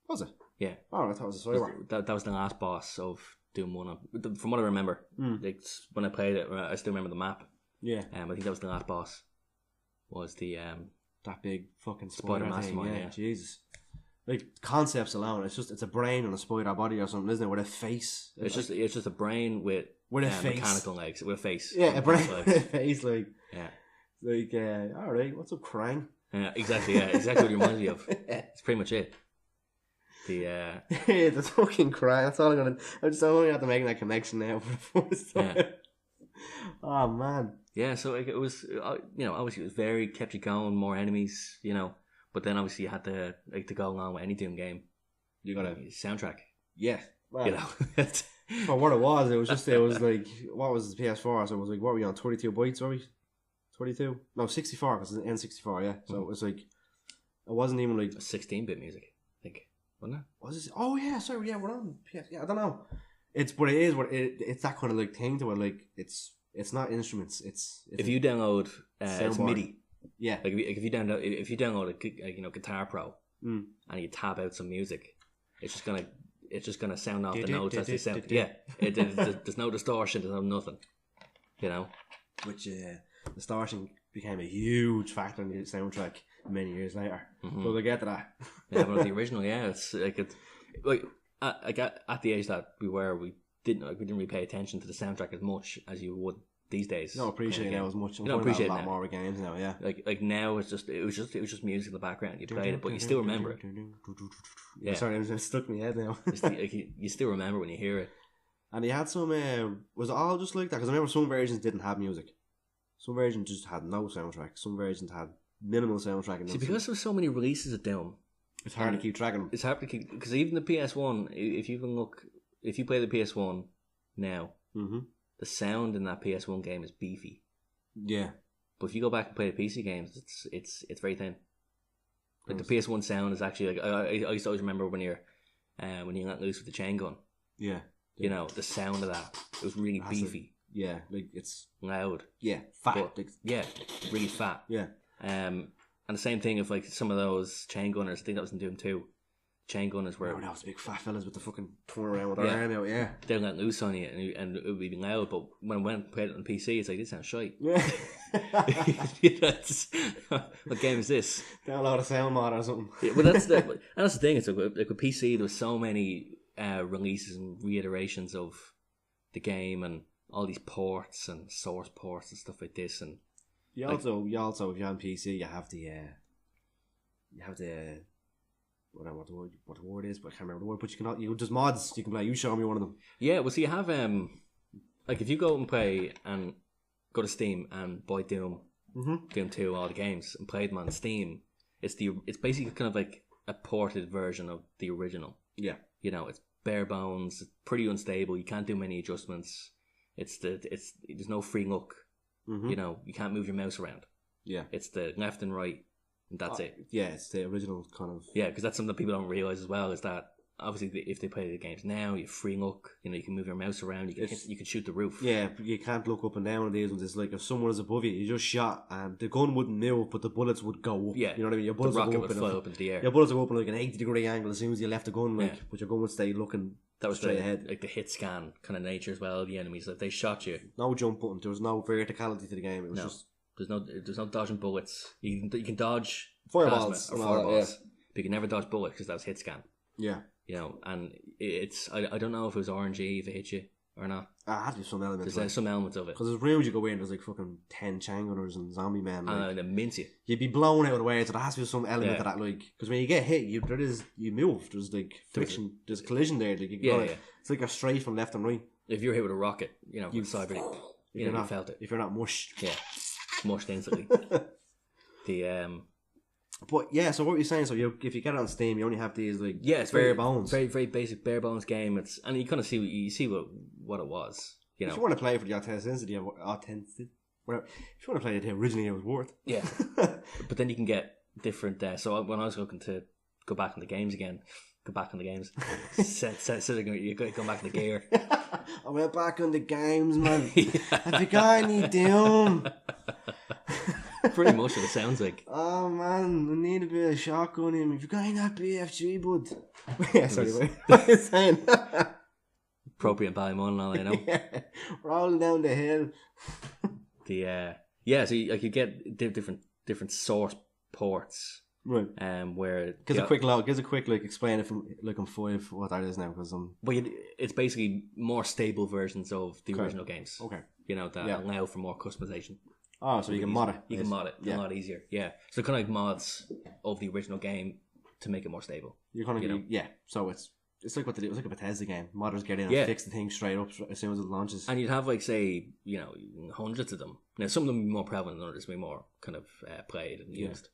Was it? Yeah. Oh, I thought it was a cyber. That was the last boss of Doom 1. From what I remember, like, when I played it, I still remember the map. Yeah. I think that was the last boss. Was the that big fucking spider mastermind? Yeah, Jesus. Like concepts alone, it's a brain on a spider body or something, isn't it? With a face. It's just a brain with a face. Mechanical legs, with a face. Yeah, a brain with a face, like. Yeah. Like, all right, what's up, Krang? Yeah, exactly. Yeah, exactly what it reminds me of. It's pretty much it. Yeah, the fucking Krang. That's all I just only have to make that connection now for the first time. Yeah. Oh man. Yeah, so like, it was, obviously it was kept you going, more enemies, but then obviously you had to go along with any Doom game. You got a soundtrack. Yeah. Well, for what it was like, what was the PS4? So it was like, what were we on, 32 bytes, were we? 22? No, 64, because it's an N64, yeah. So it was like, it wasn't even like 16-bit music, I think, wasn't it? Was it? Oh yeah, sorry, yeah, we're on PS. Yeah, I don't know. It's that kind of like thing to it. Like it's not instruments. It's if you download it's MIDI. Yeah. Like if you download a Guitar Pro and you tab out some music, it's just gonna sound off the notes as they sound. Yeah. There's no distortion. There's no nothing. Which distortion became a huge factor in the soundtrack many years later. Mm-hmm. But we'll get to that. Yeah, but the original, it's like at the age that we didn't really pay attention to the soundtrack as much as you would these days. You don't appreciate it now as much. You don't appreciate it a lot more with games now. Yeah, like now it was just music in the background. You played it, but you still remember it. Yeah, sorry, it stuck in my head now. You still remember when you hear it. And he had some. Was it all just like that? Because I remember some versions didn't have music. Some versions just had no soundtrack. Some versions had minimal soundtrack. And See, because there's so many releases of Doom, it's hard to keep track of them. It's hard to keep, because even the PS1, if you play the PS1 now, the sound in that PS1 game is beefy. Yeah. But if you go back and play the PC games, it's very thin. Like the PS1 sound is actually like I used to always remember when you let loose with the chain gun. Yeah. You know, the sound of that, it was really beefy. Yeah, like it's loud. Yeah, fat. But, like, yeah, really fat. Yeah. And the same thing of like some of those chain gunners. I think that was in Doom 2. Chain gunners were. Oh, that was big fat fellas with the fucking turn around with their arm out. Yeah. They'll let loose on you, and it would be loud. But when I went and played it on PC, it's like, this sounds shite. Yeah. What game is this? Download a sound mod or something. Yeah, well, that's the thing. It's like with PC, there was so many releases and reiterations of the game, and all these ports and source ports and stuff like this. And you also, if you're on PC, you have the I don't know what the word is, but I can't remember the word. But you just mods you can play. You show me one of them. Yeah, well, so you have like if you go and play and go to Steam and buy Doom, Doom 2, all the games, and play them on Steam, it's basically kind of like a ported version of the original. Yeah, you know, it's bare bones, it's pretty unstable. You can't do many adjustments. There's no free look. You know, you can't move your mouse around. Yeah, it's the left and right. And that's it. Yeah, it's the original kind of. Yeah, because that's something that people don't realise as well, is that obviously if they play the games now, you have free look, you know, you can move your mouse around, you can shoot the roof. Yeah, but you can't look up and down on these ones. It's like if someone is above you, you just shot and the gun wouldn't move, but the bullets would go up. Yeah. You know what I mean? Your bullets the rocket would fly up into the air. Your bullets would go up like an 80-degree angle as soon as you left the gun, but your gun would stay looking straight ahead. Like the hit scan kind of nature as well of the enemies. Like they shot you. No jump button. There was no verticality to the game. It was just... There's no dodging bullets. You can dodge fireballs or fireballs, but you can never dodge bullets because that was hit scan. Yeah, you know, and I don't know if it was RNG if it hit you or not. It had to be some elements. There's some elements of it because there's rooms you go in. There's like fucking 10 chain gunners and zombie men, and they mince you. You'd be blown out of the way. So there has to be some element of that, like because when you get hit, you move. There's like friction. There's collision there. Like it's like a straight from left and right. If you're hit with a rocket, you know, you felt it. If you're not mushed, mushed instantly. But yeah, so what you're saying? So if you get it on Steam, you only have these like it's bare bones, very very basic bare bones game. And you kind of see what it was. You know, if you want to play for the authenticity, if you want to play it originally, it was worth. Yeah, but then you can get different. So when I was looking to go back on the games again. Go back on the games. You got to come back in the gear. I went back on the games, man. Have you got any Doom? Pretty much what it sounds like. Oh man, I need a bit of shotgun in me. Have you got any that BFG, bud? Yeah, sorry, what are you saying? Appropriate Ballymun and all, you know. Yeah, rolling down the hill. So you get different source ports. Right. Where gives a quick explain it from looking 5 what that is now because it's basically more stable versions of the original games. Okay. You know that allow for more customization. Oh, so you can mod it. You can mod it a lot easier. Yeah. So kind of like mods of the original game to make it more stable. You're kind of So it's like what they do. It's like a Bethesda game. Modders get in and fix the thing straight up as soon as it launches. And you'd have like say hundreds of them. Now some of them would be more prevalent than others, be more kind of played and used.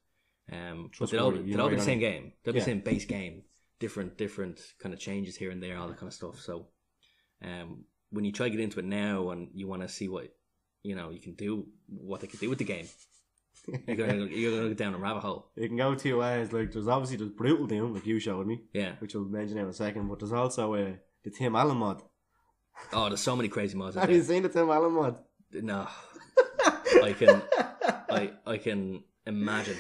But they'll be the same game. They'll be the same base game. Different kind of changes here and there, all that kind of stuff. So, when you try to get into it now and you want to see what you can do, what they can do with the game, you're gonna go down a rabbit hole. You can go 2 ways. Like there's brutal Doom, like you showed me. Yeah. Which we'll mention in a second. But there's also the Tim Allen mod. Oh, there's so many crazy mods. Have you seen the Tim Allen mod? No. I can imagine.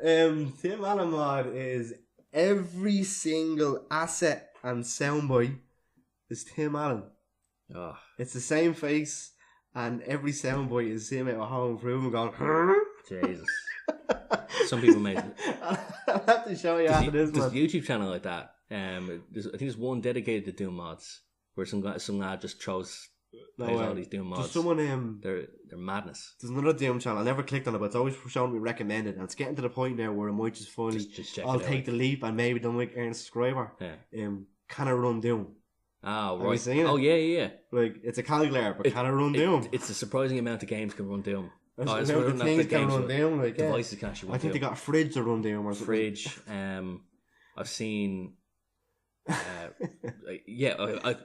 Tim Allen mod is every single asset and soundbite is Tim Allen. Oh. It's the same face, and every soundbite is him at a home improvement going. Jesus. Some people made it. I'll have to show you after this. There's a YouTube channel like that. I think there's one dedicated to Doom mods where some lad just plays all these Doom mods. There's someone they're madness. There's another Doom channel. I never clicked on it, but it's always showing me recommended, and it's getting to the point now where I might just finally I'll take the leap and maybe they'll make earn a subscriber. Yeah. Can I run Doom? Oh, right. Have you seen it? Oh, yeah. Like it's a calculator, but can I run Doom? It's a surprising amount of games can run Doom. that's the what things the can games run with down. Like, devices can actually I run think they down. got a fridge to run down or something. Fridge. I've seen. I'm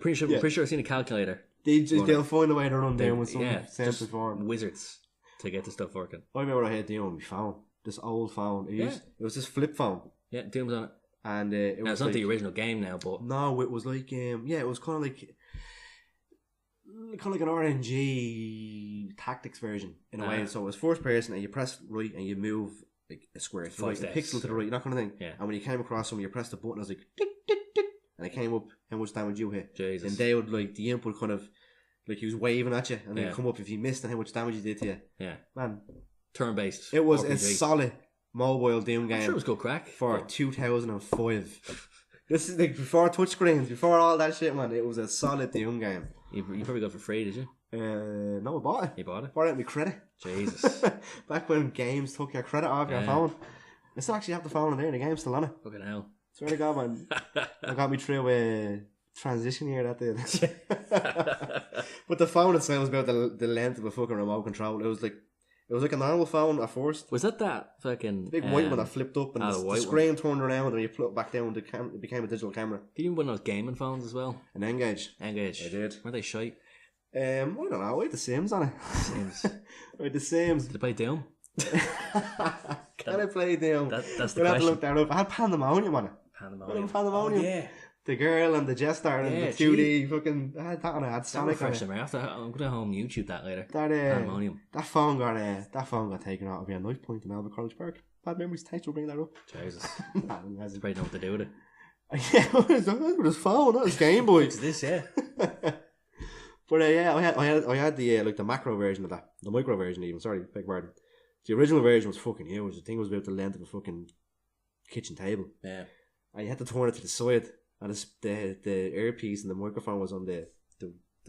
pretty sure I've seen a calculator. They'll find a way to run down with some sense of form. Wizards to get the stuff working. I remember I had Doom on my phone. This old phone. It was this flip phone. Yeah, Doom's on it. And it's not the original game now, but no, it was like it was kind of like an RNG tactics version in a way. So it was first person, and you press right and you move like a square, so like a pixel to the right, that kind of thing. Yeah. And when you came across them, you pressed the button. It was like tick tick tick, and it came up how much damage you hit. Jesus. And they would like the input kind of like he was waving at you, and then come up if you missed and how much damage you did to you. Yeah, man, turn based. It was RPG. A solid mobile Doom game. I'm sure it was good crack for 2005. This is like before touchscreens, before all that shit, man. It was a solid Doom game. You probably got it for free, did you? No, I bought it. You bought it? Bought it with my credit. Jesus. Back when games took your credit off your phone. I still actually have the phone in there, and the game's still on it. Fucking hell. Swear to God, man. I got me through a transition here, that did. But the phone itself was about the length of a fucking remote control. It was like a normal phone at first. Was that fucking big white one that flipped up and the screen turned around and you put it back down, it became a digital camera. Did you have one of those gaming phones as well? An Engage. I did. Were they shite? I don't know, I had the Sims on it. Sims. I had the Sims. Did I play Doom? Can I play Doom? That's the question. We'll have to look that up. I had Pandemonium on it. Pandemonium. Oh, yeah. The girl and the Jester and the 2D fucking. I had that on it. I had Sonic on it. I'm going to home YouTube that later. Pandemonium. That phone got taken out of your knife point in Albert College Park. Bad memories. Thanks for bringing that up. Jesus. That's probably know what to do with it. Yeah, with his phone, not his Game Boy. It's this, yeah. But I had the like the macro version of that, the micro version even. Sorry, beg pardon. The original version was fucking huge. The thing was about the length of a fucking kitchen table. Yeah. And you had to turn it to the side, and the earpiece and the microphone was on the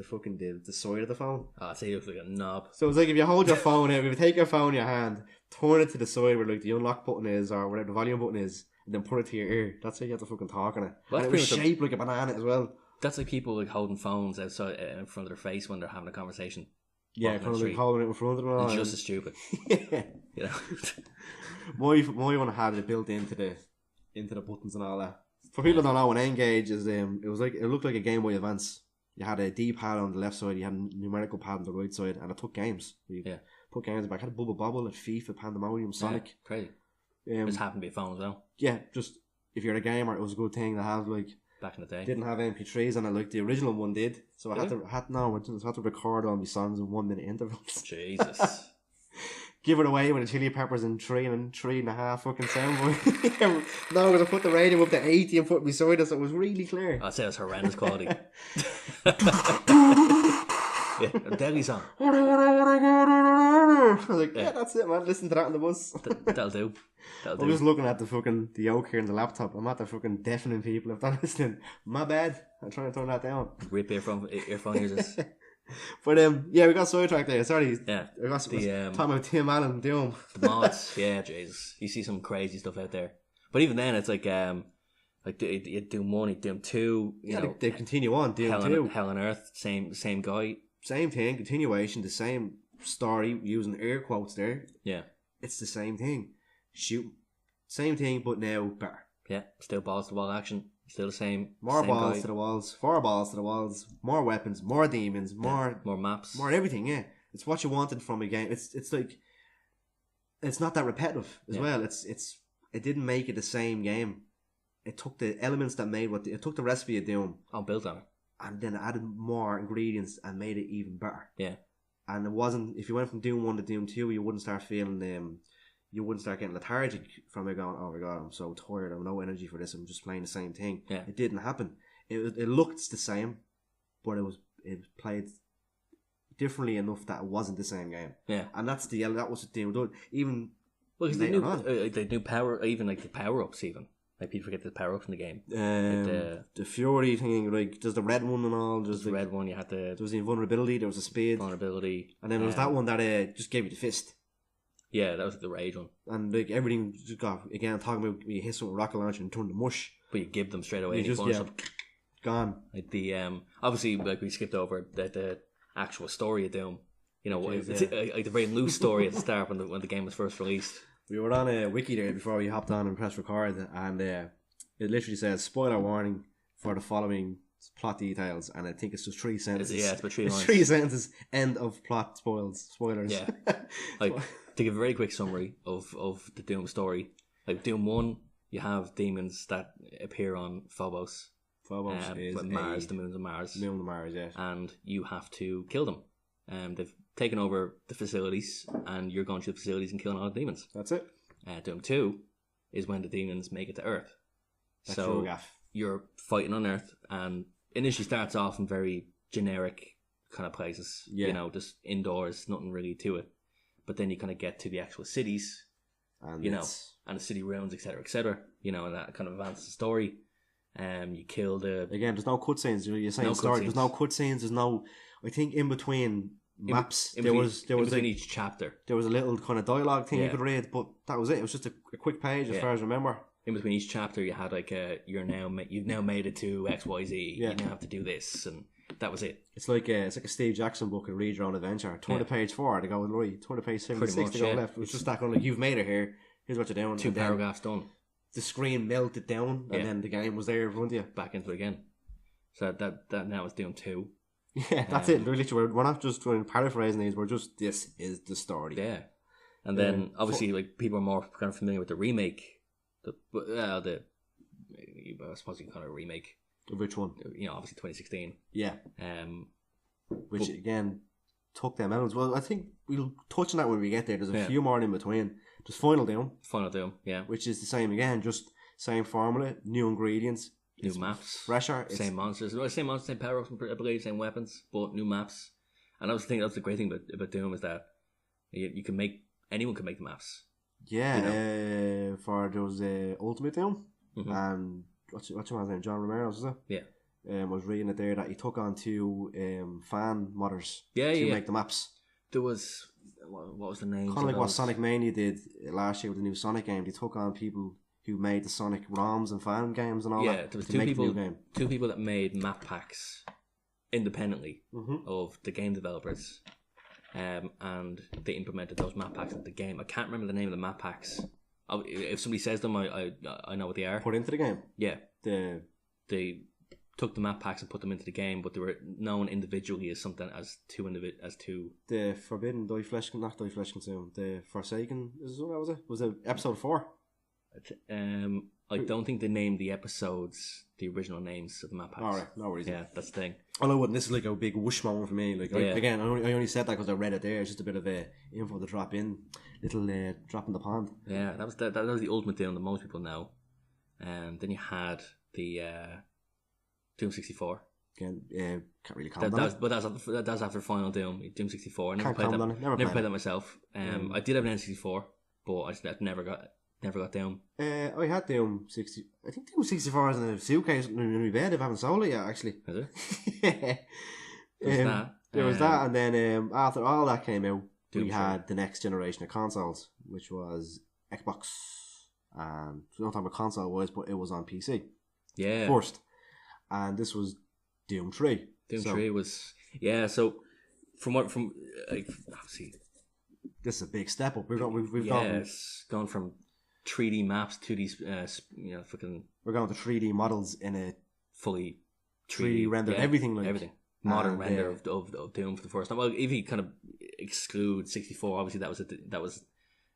fucking the side of the phone. Oh, so you look like a knob. So it was like if you hold your phone out, if you take your phone in your hand, turn it to the side where like the unlock button is or whatever the volume button is, and then put it to your ear. That's how you have to fucking talk on it. Well, and it was shaped like a banana as well. That's like people like holding phones outside in front of their face when they're having a conversation. Yeah, kind of like holding it in front of them. It's just as stupid. Yeah. You know. my one had it built into the buttons and all that. For people that don't know, an Engage is it looked like a Game Boy Advance. You had a D-pad on the left side, you had a numerical pad on the right side, and it took games. Put games back. It had Bubble Bobble, FIFA, Pandemonium, Sonic. Yeah, crazy. Just happened to be a phone as well. Yeah, just if you're a gamer, it was a good thing to have. Like back in the day, didn't have MP3s on it like the original one did. So I had to record all my songs in 1 minute intervals. Jesus. Give it away with the Chili Peppers in 3.5 fucking soundboard. No, I'm gonna put the radio up to 80 and put it beside us. So it was really clear. I'd say it was horrendous quality. Yeah, a deadly song. I was like, yeah, that's it, man. Listen to that on the bus. That'll do. I'm just looking at the yoke here in the laptop. I'm at the fucking deafening people if they're listening. My bad. I'm trying to turn that down. Rip earphone users. But we got sidetracked there. Sorry. Yeah. I got talking about Tim Allen Doom. The mods. Yeah, Jesus. You see some crazy stuff out there. But even then, it's like you Doom 1, you Doom 2. You know, they continue on. Doom 2. Hell on Earth. Same guy. Same thing. Continuation. The same story. Using air quotes there. Yeah. It's the same thing. Shoot. Same thing, but now better. Yeah. Still balls to wall action. Still the same. More same balls guy. to the walls. 4 balls to the walls. More weapons. More demons. More maps. More everything. Yeah. It's what you wanted from a game. It's like it's not that repetitive as well. It didn't make it the same game. It took the elements that made it took the recipe of Doom. Built on it. And then added more ingredients and made it even better. Yeah. And it wasn't, if you went from Doom 1 to Doom 2, you wouldn't start feeling, you wouldn't start getting lethargic from it going, oh my God, I'm so tired, I have no energy for this, I'm just playing the same thing. Yeah. It didn't happen. It looked the same, but it played differently enough that it wasn't the same game. Yeah. And that was what Doom did. Even, well, because they knew power, even like the power-ups even. Like people forget the power ups in the game. The Fury thing, like there's the red one and all. There's the red one. You had there was the invulnerability. There was the speed. Vulnerability. And then there was that one that just gave you the fist. Yeah, that was the rage one. And like everything just got again talking about you hit something with a rocket launcher and turn to mush. But you give them straight away. You just gone. Like the obviously like we skipped over the actual story of Doom You know, It is, it's like a very loose story at the start when the game was first released. We were on a wiki there before we hopped on and pressed record, and it literally says spoiler warning for the following plot details, and I think it's just 3 sentences. It's about 3 lines. 3 sentences. End of plot spoilers. Yeah. Like, to give a very quick summary of the Doom story, like Doom 1, you have demons that appear on Phobos. Phobos is Mars, the moons of Mars. Moon of Mars, yes. And you have to kill them. They've taken over the facilities, and you're going to the facilities and killing all the demons. That's it. Doom 2 is when the demons make it to Earth. That's so gaff. You're fighting on Earth, and initially starts off in very generic kind of places. Yeah. You know, just indoors, nothing really to it. But then you kind of get to the actual cities, And you know, and the city ruins, etc., you know, and that kind of advances the story. You kill the... Again, there's no cutscenes. You're saying No story. cutscenes. There's no cutscenes. There's no... I think in between maps, in there between, was in between each chapter. There was a little kind of dialogue thing you Yeah. could read, but that was it. It was just a quick page as Yeah. far as I remember. In between each chapter, you had like you've now made it to XYZ. Yeah. You now have to do this, and that was it. It's like a Steve Jackson book, and read your own adventure. Turn to page 4 to go right. Turn to page 76 much, to go yeah. left. It was just that kind of like, you've made it here. Here's what you're doing. 2 And then paragraphs done. the screen melted down, and Yeah. then the game was there in front of you. Back into it again. So that now is Doom 2. Yeah, that's it. We're not just trying paraphrasing these. We're just, this is the story. Yeah. And then obviously like people are more kind of familiar with the remake. I suppose you can call it a remake. Which one? You know, obviously 2016. Yeah. Which but- again took them elements. Well, I think we'll touch on that when we get there. There's a Yeah. few more in between. There's Final Doom, Final Doom, yeah. which is the same again, just same formula, new ingredients, New it's maps. fresher. It's, Same monsters. Well, same monsters, same power ups, I believe, same weapons, but new maps. And that was the great thing about Doom is that you can anyone can make the maps. yeah, you know? for those Ultimate Doom, Mhm. and what's your man's name? John Romero, was it? Yeah. I was reading it there that he took on 2 fan modders Yeah, to yeah. make the maps. There was what was the name? Kind of like what Sonic Mania did last year with the new Sonic game. They took on people who made the Sonic ROMs and fan games and all Yeah, that there was to 2 make people. the new game. 2 people that made map packs independently Mm-hmm. of the game developers, and they implemented those map packs into the game. I can't remember the name of the map packs. If somebody says them, I know what they are. Put into the game. Yeah, The they took the map packs and put them into the game, but they were known individually as something as two. the Forbidden not Die Flesh Consume. The Forsaken was it? Was it episode 4? I don't think they named the episodes the original names of the map packs. Alright, no worries. Yeah, that's the thing. Oh, I wouldn't. This is like a big whoosh moment for me. Like Yeah. again, I only said that because I read it there. It's just a bit of info to drop in, little drop in the pond. Yeah, that was the ultimate Doom that most people know. And then you had the Doom 64. Again, can't really comment on it. But that's after Final Doom 64. I never Can't played comment that. on it. Never Never played played that myself. I did have an N64, but I never got Doom. I had Doom 60. I think Doom 64 is in a suitcase in my bed. I haven't sold it yet, actually. Is it? Yeah. There was that. There was that, and then after all that came out, we Doom had the next generation of consoles, which was Xbox. And I don't know what console was, but it was on PC Yeah. first. And this was Doom 3. Doom So 3 was so from obviously this is a big step up. We've gone from 3D maps to these fucking we're going to 3D models in a fully 3D render, everything modern And, render of Doom for the first time. Well, if you kind of exclude 64, obviously that was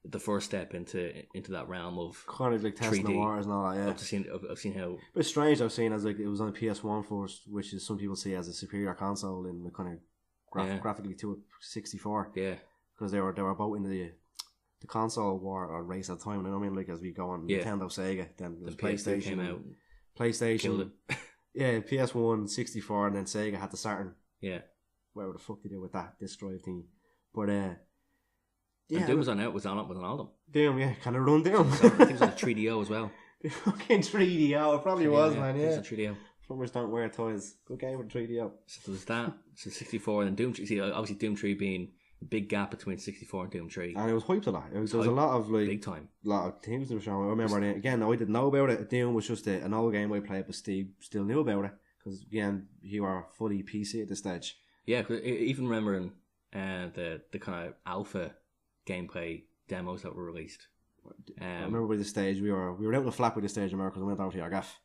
the first step into that realm of kind of like testing 3D. the waters and all that. Yeah, I've seen how. But it's strange. I've seen as like it was on PS1 first, which is some people see as a superior console in the kind of graphically to a 64. Yeah, because they were both in the console war or race at the time. You know what I mean? Like as we go on Nintendo, Sega, then it was PlayStation came out, PlayStation, killed it. yeah, PS1, 64, and then Sega had the Saturn. Yeah, whatever the fuck they did with that disc drive thing, but and Doom was on all of them. Doom, yeah, kind of run Doom. So, I think it was on a 3DO as well. Fucking 3DO, it probably was, man. It Yeah, was on 3DO. Plumbers don't wear toys. Good game with 3DO. So there was that. So 64 and then Doom 3. See, obviously Doom 3 being a big gap between 64 and Doom 3. And it was hyped a lot. There was a lot of like big time. lot of things that were showing. I remember again. I didn't know about it. Doom was just an old game I played, but Steve still knew about it because again, you were fully PC at this stage. Yeah, 'cause even remembering the kind of alpha gameplay demos that were released. I remember by this stage we were out in the flat by this stage, America. We went down to your gaff.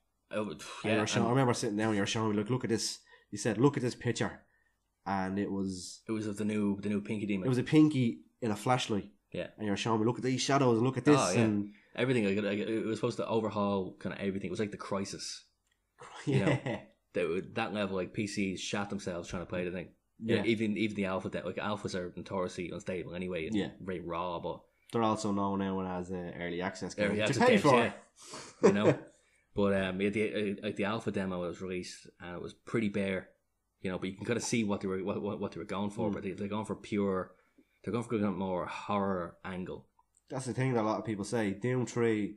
Yeah, I remember sitting down. You were showing me, look at this. You said, look at this picture, and it was of the new Pinky Demon. It was a Pinky in a flashlight. Yeah, and you were showing me, look at these shadows, look at this, and everything. It was supposed to overhaul kind of everything. It was like the Crisis. Yeah, that level, like PCs shat themselves trying to play the thing. Yeah, even the alpha, like alphas are notoriously unstable anyway, and very raw, but they're also known now as early access games. Early access games, you know. But the alpha demo was released and it was pretty bare, you know. But you can kind of see what they were going for. But they're going for a more horror angle. That's the thing that a lot of people say. Doom 3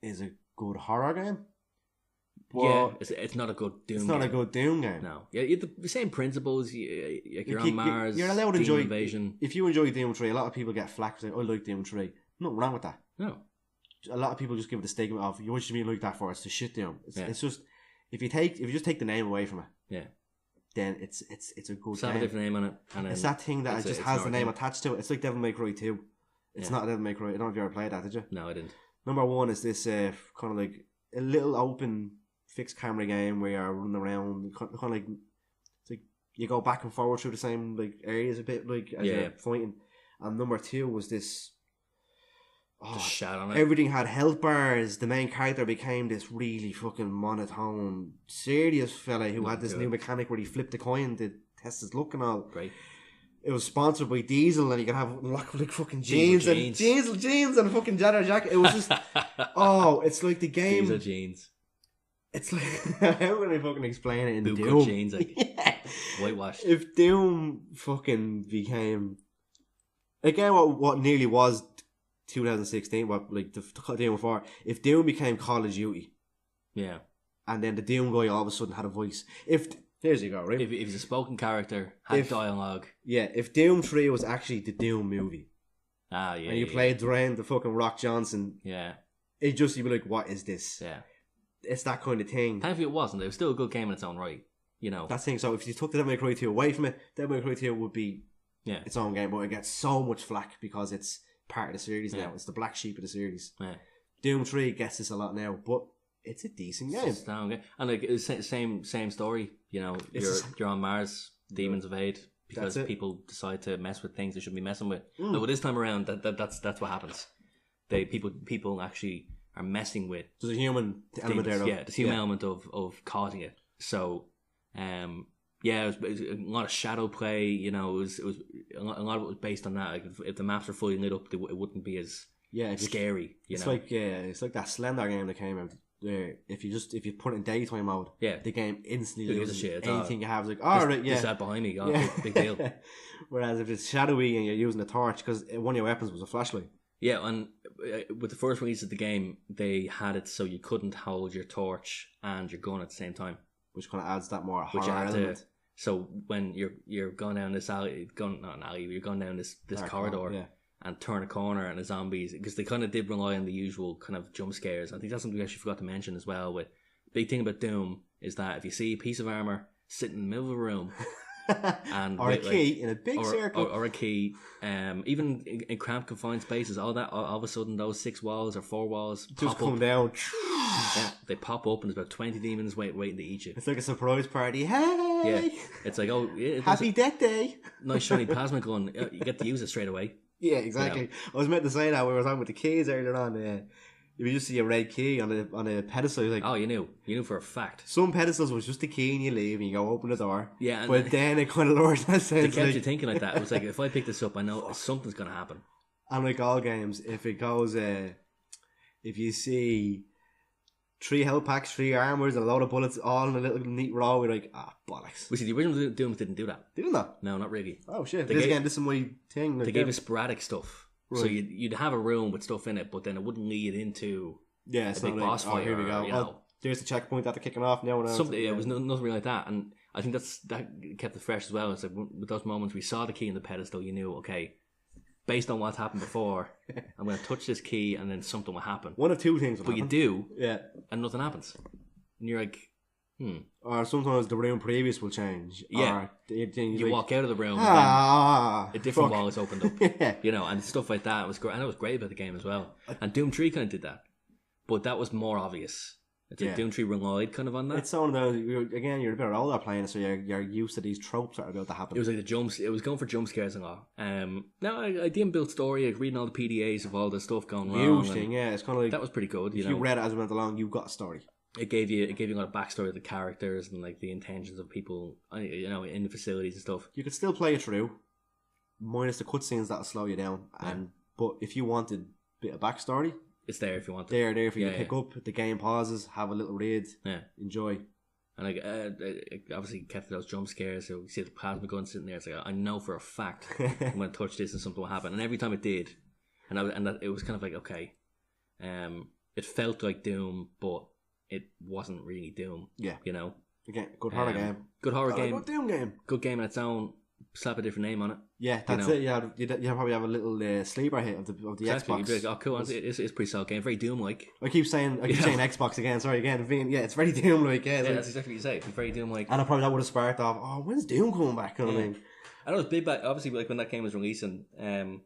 is a good horror game. Well, it's not a good Doom. It's not a good Doom game. No, you have the same principles. You're on Mars. You're allowed to enjoy invasion. If you enjoy Doom 3, a lot of people get flack saying, "I like Doom 3." Nothing wrong with that. No, a lot of people just give it the stigma of, "What do you mean like that for?" It's the shit Doom. It's just if you just take the name away from it, then it's a good game. Have a different name on it. And it's that thing that just has the name attached to it. It's like Devil May Cry 2. It's not Devil May Cry. I don't know if you ever played that, did you? No, I didn't. Number 1 is this kind of like a little open fixed camera game where you're running around, kind of like it's like you go back and forward through the same like areas a bit like as you're fighting. And number 2 was this. Just shot on it. Everything had health bars. The main character became this really fucking monotone, serious fella who had this new mechanic where he flipped a coin to test his luck and all. Great. It was sponsored by Diesel, and you could have like fucking jeans and a fucking Jedi jacket. It was just it's like the game. Diesel jeans. It's like how can I fucking explain it in Boot Doom? Jeans, like whitewashed. If Doom fucking became again what nearly was 2016, what like the Doom 4, if Doom became Call of Duty, and then the Doom guy all of a sudden had a voice. There's you go, right? If he's a spoken character, had dialogue. Yeah, if Doom 3 was actually the Doom movie. And you played Dwayne the fucking Rock Johnson. Yeah. You'd be like, what is this? Yeah. It's that kind of thing. Thankfully it wasn't. It was still a good game in its own right. You know. That thing, so if you took the Devil May Cry 2 away from it, Devil May Cry 2 would be its own game, but it gets so much flack because it's part of the series now. It's the black sheep of the series. Yeah. Doom 3 gets this a lot now, but it's a decent game. It's down game. And like it's same story. You know, you're on Mars, demons evade because people decide to mess with things they shouldn't be messing with. But this time around, that's what happens. People actually are messing with. There's a human element there. Yeah, there's a human element of causing it. So, it was a lot of shadow play. You know, it was a lot of it was based on that. Like if the maps were fully lit up, it wouldn't be as scary. It's like that Slender game that came out. If you put it in daytime mode, the game instantly loses anything you have. It's like, just that behind me, big deal. Whereas if it's shadowy and you're using a torch, because one of your weapons was a flashlight. Yeah, and with the first release of the game, they had it so you couldn't hold your torch and your gun at the same time, which kind of adds that more horror element. So when you're going down this alley, you're going down this corridor. And turn a corner and the zombies, because they kind of did rely on the usual kind of jump scares. I think that's something we actually forgot to mention as well. With big thing about Doom is that if you see a piece of armor sitting in the middle of a room, and or a key in a big circle, or a key, even in cramped confined spaces, all of a sudden those 6 walls or 4 walls just come down. They pop up and there's about 20 demons waiting to eat you. It's like a surprise party. Hey, yeah, it's like happy death day. Nice shiny plasma gun. You get to use it straight away. Yeah, exactly. You know. I was meant to say that we were talking with the keys earlier on. If you just see a red key on a pedestal, you're like, you knew for a fact. Some pedestals was just a key and you leave and you go open the door. Yeah, but then it kind of lowers that sense. They kept you thinking like that. It was like, if I pick this up, I know something's going to happen. And like all games, if it goes, if you see 3 health packs, 3 armors, a load of bullets, all in a little neat row, you're like, bollocks. We see the original Doom didn't do that. Didn't they? No, not really. Oh shit! This is my thing. They gave us sporadic stuff, right. So you'd have a room with stuff in it, but then it wouldn't lead into it's a big boss fight. Here we go. You know, there's the checkpoint that they're kicking off now. Something. It was nothing really like that, and I think that kept it fresh as well. It's like with those moments we saw the key in the pedestal, you knew, okay, based on what's happened before, I'm going to touch this key and then something will happen. One of 2 things will happen. You do, and nothing happens. And you're like, Or sometimes the room previous will change. Yeah. Or You like, walk out of the room ah, and then a different fuck. wall is opened up. Yeah. You know, and stuff like that. It was great. And it was great about the game as well. And Doom 3 kind of did that. But that was more obvious. It's like Doom 3 relied kind of on that. It's one of those, again, you're a bit older playing, so you're used to these tropes that are about to happen. It was like it was going for jump scares and all. No, I didn't build story, like reading all the PDAs of all the stuff going wrong. Huge thing, yeah. It's kind of like, that was pretty good. If you read it as it went along, you got a story. It gave you a lot of backstory of the characters and like the intentions of people, you know, in the facilities and stuff. You could still play it through, minus the cutscenes that'll slow you down. But if you wanted a bit of backstory, it's there if you want to. There for you to pick up. The game pauses, have a little read, enjoy. And like, obviously kept those jump scares. So you see the plasma gun sitting there. It's like, I know for a fact I'm going to touch this and something will happen. And every time it did, it was kind of like, okay, it felt like Doom, but it wasn't really Doom. Yeah, you know. Again, good horror game. Good horror game. Good Doom game. Good game on its own. Slap a different name on it. Yeah, that's it. You'd probably have a little sleeper hit of the Xbox. Like, oh, cool. It's a pretty solid game. Very Doom-like. I keep saying Xbox again. Sorry again. It's very Doom-like. Yeah, that's exactly what you say. It's very Doom-like. And I probably that would have sparked off. Oh, when's Doom coming back? You know what I mean? I know it was big back. Obviously, like when that game was releasing, and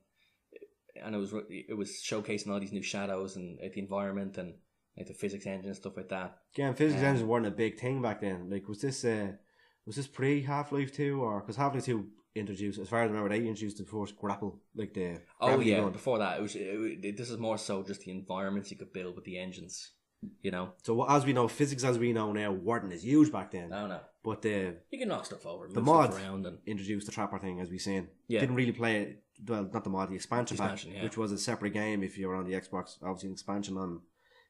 it was showcasing all these new shadows and the environment and like the physics engine and stuff like that. Yeah, physics engines weren't a big thing back then. Like, was this pre Half-Life 2 or because Half-Life 2 introduced, as far as I remember, they introduced the first grapple, like the gun. Before that this is more so just the environments you could build with the engines, you know. So as we know, physics as we know now weren't as huge back then. No. But you can knock stuff over, the mod around and introduced the trapper thing, as we seen. Didn't really play it. Well, not the mod, the expansion pack, which was a separate game if you were on the Xbox. Obviously, an expansion on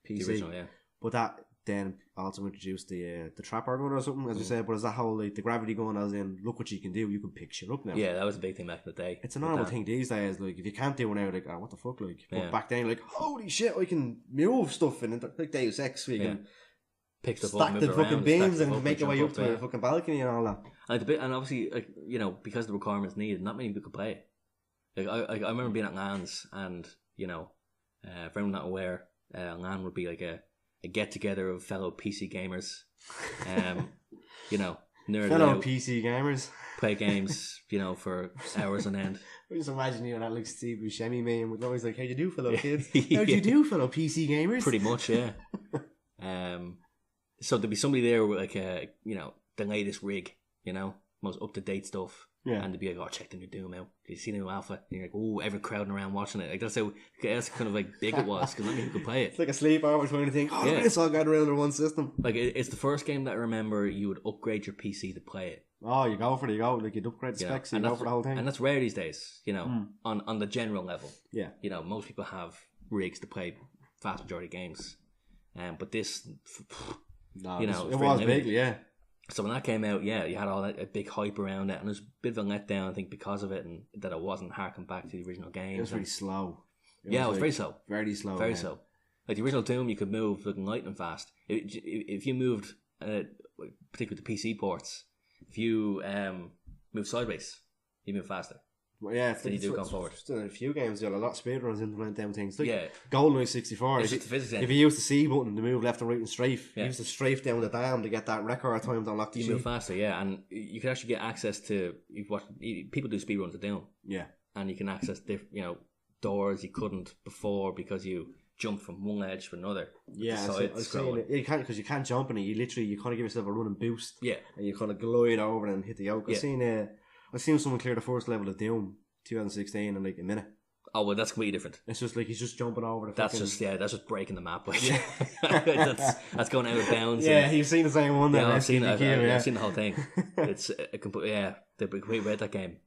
PC. The original, But that then also introduced the trapper gun or something, as we said. But as that whole like the gravity gun, as in look what you can do, you can pick shit up now. Yeah, that was a big thing back in the day. It's a normal thing these days. Like if you can't do it now, like what the fuck, like. But back then, like holy shit, I can move stuff in like Deus Ex, where you can pick stuff stack up, the fucking around, beams and make your way up to a fucking balcony and all that. And obviously, like you know, because the requirements needed, not many people could play it. Like I remember being at LANs, and you know, for anyone not aware, LAN would be like a get together of fellow PC gamers, you know, nerd fellow out, PC gamers, play games, you know, for hours on end. I just imagine you know that like Steve Buscemi meme with always like, "How you do, fellow kids? How do you do, fellow PC gamers?" Pretty much, yeah. So there'd be somebody there with like you know, the latest rig, you know, most up to date stuff. Yeah. And they'd be like, oh, check the new Doom out. Did you see the new Alpha? And you're like, oh, everyone crowding around watching it. Like that's kind of like big it was because not many people could play it. It's like a sleepover trying to think, oh, look at this all gathered around in one system. Like it's the first game that I remember you would upgrade your PC to play it. Oh, you go for it, like you'd upgrade the specs, you go for the whole thing. And that's rare these days, you know, on the general level. Yeah. You know, most people have rigs to play vast majority of games. But this, you know, it was big, yeah. So when that came out, you had all that a big hype around it, and it was a bit of a letdown, I think, because of it, and that it wasn't harking back to the original games. It was very slow. It was very slow. Very slow. Very slow. Like the original Doom, you could move looking lightning fast. If you moved, particularly the PC ports, if you move sideways, you move faster. Well, yeah, than you do going forward. Still in a few games, there are a lot of speedruns implement them things. Like yeah. GoldenEye 64. It's just the physics if you use the C button to move left and right and strafe, you use the strafe down the dam to get that record time to unlock the You move faster, yeah, and you can actually get access to what people do speedruns of Doom. Yeah, and you can access doors you couldn't before because you jump from one edge to another. Yeah, I've seen it. You can't because you can't jump in it. You kind of give yourself a running boost. Yeah, and you kind of glide over and hit the yoke. I've seen someone clear the first level of Doom 2016 in like a minute. Oh well, that's completely different. It's just like he's just jumping over the. That's just breaking the map. Like that's going out of bounds. Yeah, you've seen the same one. Yeah, I've seen it. I've seen the whole thing. It's a complete. Yeah, they completely read that game.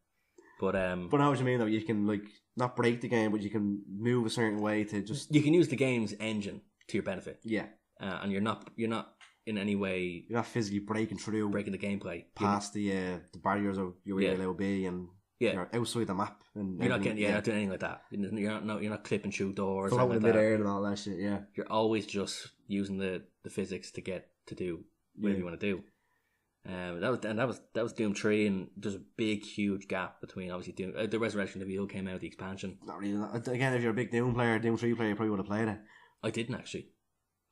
But I know what you mean though. You can like not break the game, but you can move a certain way to just. You can use the game's engine to your benefit. Yeah, and you're not in any way. You're not physically breaking the gameplay past the barriers of your LLB and. Yeah, you're outside the map, and you're not getting. You're not doing anything like that. You're not clipping through doors. Floating in midair and all that shit. Yeah, you're always just using the physics to get to do whatever you want to do. That was Doom 3, and there's a big, huge gap between obviously Doom. The Resurrection of Evil came out, the expansion. Not really. Again, if you're a big Doom player, Doom 3 player, you probably would have played it. I didn't actually.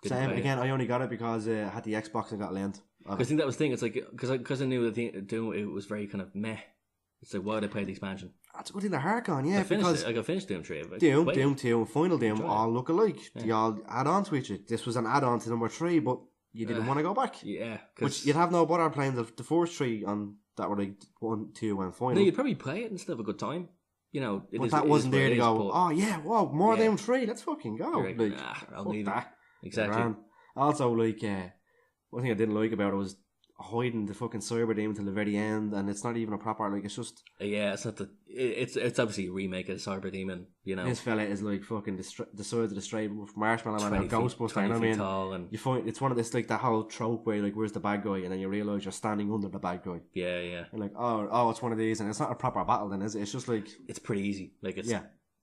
Same again. I only got it because I had the Xbox and got lent. I think that was the thing. It's like because I knew that Doom it was very kind of meh. It's like, why would I play the expansion? That's a good thing to hark on, yeah. I finished Doom 3. Doom 2 and Final Doom all look alike. They all add on to each other. This was an add on to number 3, but you didn't want to go back. Yeah. Which you'd have no bother playing the first 3 on that were like 1, 2 and Final. No, you'd probably play it and still have a good time. You know, but that wasn't there to go, oh yeah, whoa, more Doom 3, let's fucking go. Like, I'll need that. Exactly. Also, like, one thing I didn't like about it was hiding the fucking cyber demon till the very end, and it's not even a proper, like, it's just it's not it's obviously a remake of Cyber Demon, you know. This fella is like fucking the size of the straight Marshmallow Man or Ghostbuster, you know what I mean? Tall, and you find it's one of this, like, that whole trope where, like, where's the bad guy, and then you realise you're standing under the bad guy. Yeah. And like, oh, it's one of these, and it's not a proper battle then, is it? It's just like, it's pretty easy. Like, it's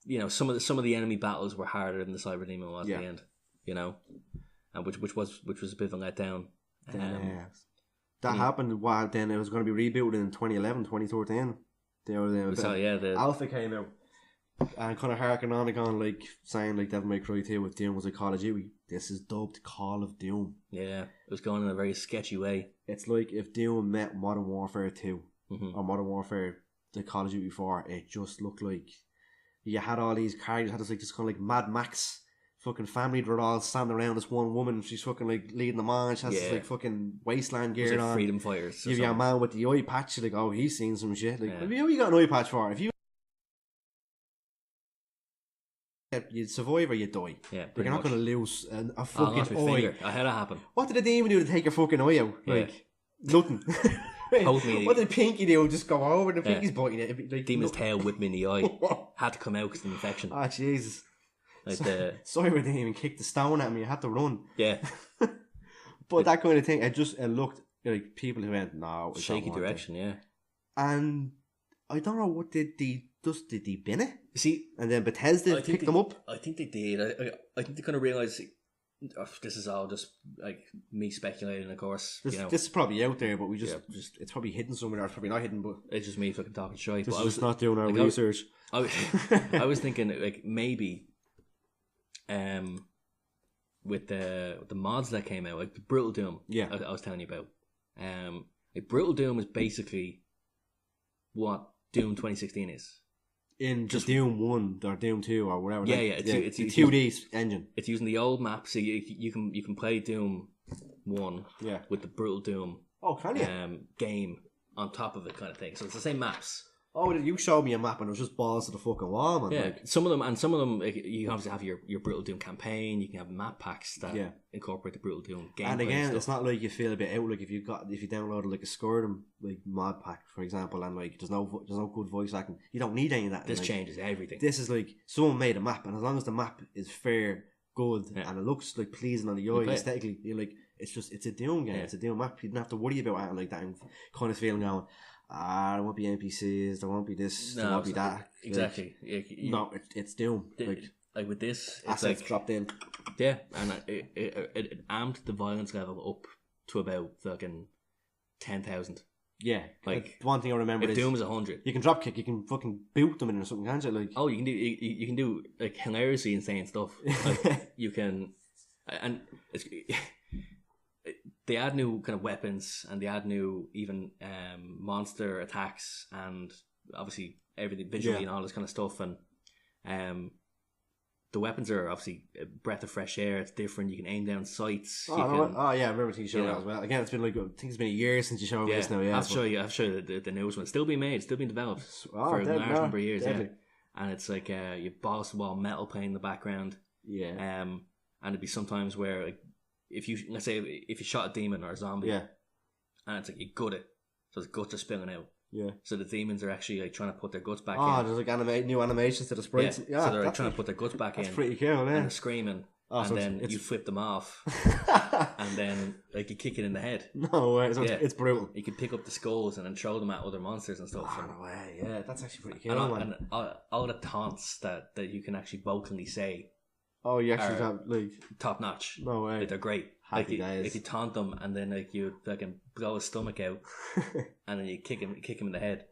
you know, some of the enemy battles were harder than the Cyber Demon was at the end, you know, and which was a bit of a letdown. That happened while then it was going to be rebooted in 2011, 2013. The Alpha came out and kind of harking on again, like saying like Devil May Cry 2 with Doom was a Call of Duty. This is dubbed Call of Doom. Yeah, it was going in a very sketchy way. It's like if Doom met Modern Warfare 2 or Modern Warfare the Call of Duty 4. It just looked like you had all these characters, had this kind of like Mad Max fucking family. They're all standing around this one woman. She's fucking like leading them on. She has this like fucking wasteland gear on. Freedom fighters. You've got a man with the eye patch. You're like, oh, he's seen some shit. Like, what have you got an eye patch for? If you survive or you die. Yeah, you're not going to lose a fucking eye. I had it happen. What did the demon do to take your fucking eye out? Like, nothing. What did Pinky do? Just go over the Pinky's biting it. Like, Demon's tail whipped me in the eye. Had to come out because of the infection. Oh, Jesus. Like sorry, we didn't even kick the stone at me. I had to run. Yeah. But that kind of thing, it looked like people who went, no, shaky direction, yeah. And I don't know what did they bin it? See, and then Bethesda picked them up. I think they did. I think they kind of realised this is all just like me speculating. Of course, this is probably out there, but we just it's probably hidden somewhere. It's probably not hidden, but it's just me fucking talking shit. But I was not doing our research. I was thinking like maybe. With the mods that came out, like the Brutal Doom, I was telling you about. Like Brutal Doom is basically what Doom 2016 is. In just Doom 1 or Doom 2 or whatever. It's a 2D engine. It's using the old map, so you can play Doom 1 with the Brutal Doom. Oh, can you? Game on top of it, kind of thing. So it's the same maps. Oh, you showed me a map and it was just balls to the fucking wall, man. Yeah, like, some of them, like, you obviously have your Brutal Doom campaign. You can have map packs that incorporate the Brutal Doom game. And again, it's not like you feel a bit out. Like if you downloaded like a Scourdom like mod pack, for example, and like there's no good voice acting, you don't need any of that. This like, changes everything. This is like someone made a map, and as long as the map is fair, good, and it looks like pleasing on the eye aesthetically, you're like, it's a Doom game. It's a Doom map. You don't have to worry about anything like that and kind of feeling going, there won't be NPCs, there won't be this, there won't be that. Exactly. Like, no, it's Doom. Like with this, it's assets like, dropped in. Yeah, and it amped the violence level up to about fucking 10,000. Yeah, like one thing I remember is Doom is 100. You can drop kick, you can fucking boot them in or something, can't you? Like, oh, you can do like hilariously insane stuff. Like you can, and it's. They add new kind of weapons, and they add new even monster attacks, and obviously everything visually and all this kind of stuff. And the weapons are obviously a breath of fresh air. It's different. You can aim down sights. I remember you showed that as well. Again, it's been like, I think it's been a year since you showed me this now. Yeah, I'll show you the newest one. Still being made, still being developed for a large number of years. Definitely. Yeah, and it's like you balls to wall metal playing in the background. Yeah, and it'd be sometimes where like, if you shot a demon or a zombie, and it's like you gut it, so his guts are spilling out. Yeah. So the demons are actually like trying to put their guts back in. Oh, there's like new animations to the sprites. Yeah. So they're like trying to put their guts back in. That's pretty cool, yeah. And they're screaming. Oh, and so then you flip them off, and then like you kick it in the head. No way, so it's brutal. You can pick up the skulls and then throw them at other monsters and stuff. Oh, no way, yeah, that's actually pretty cool. And all the taunts that you can actually vocally say. Oh, you actually have like top notch. No way, like, they're great. Happy days. Like you taunt them and then like you fucking blow his stomach out, and then you kick him in the head.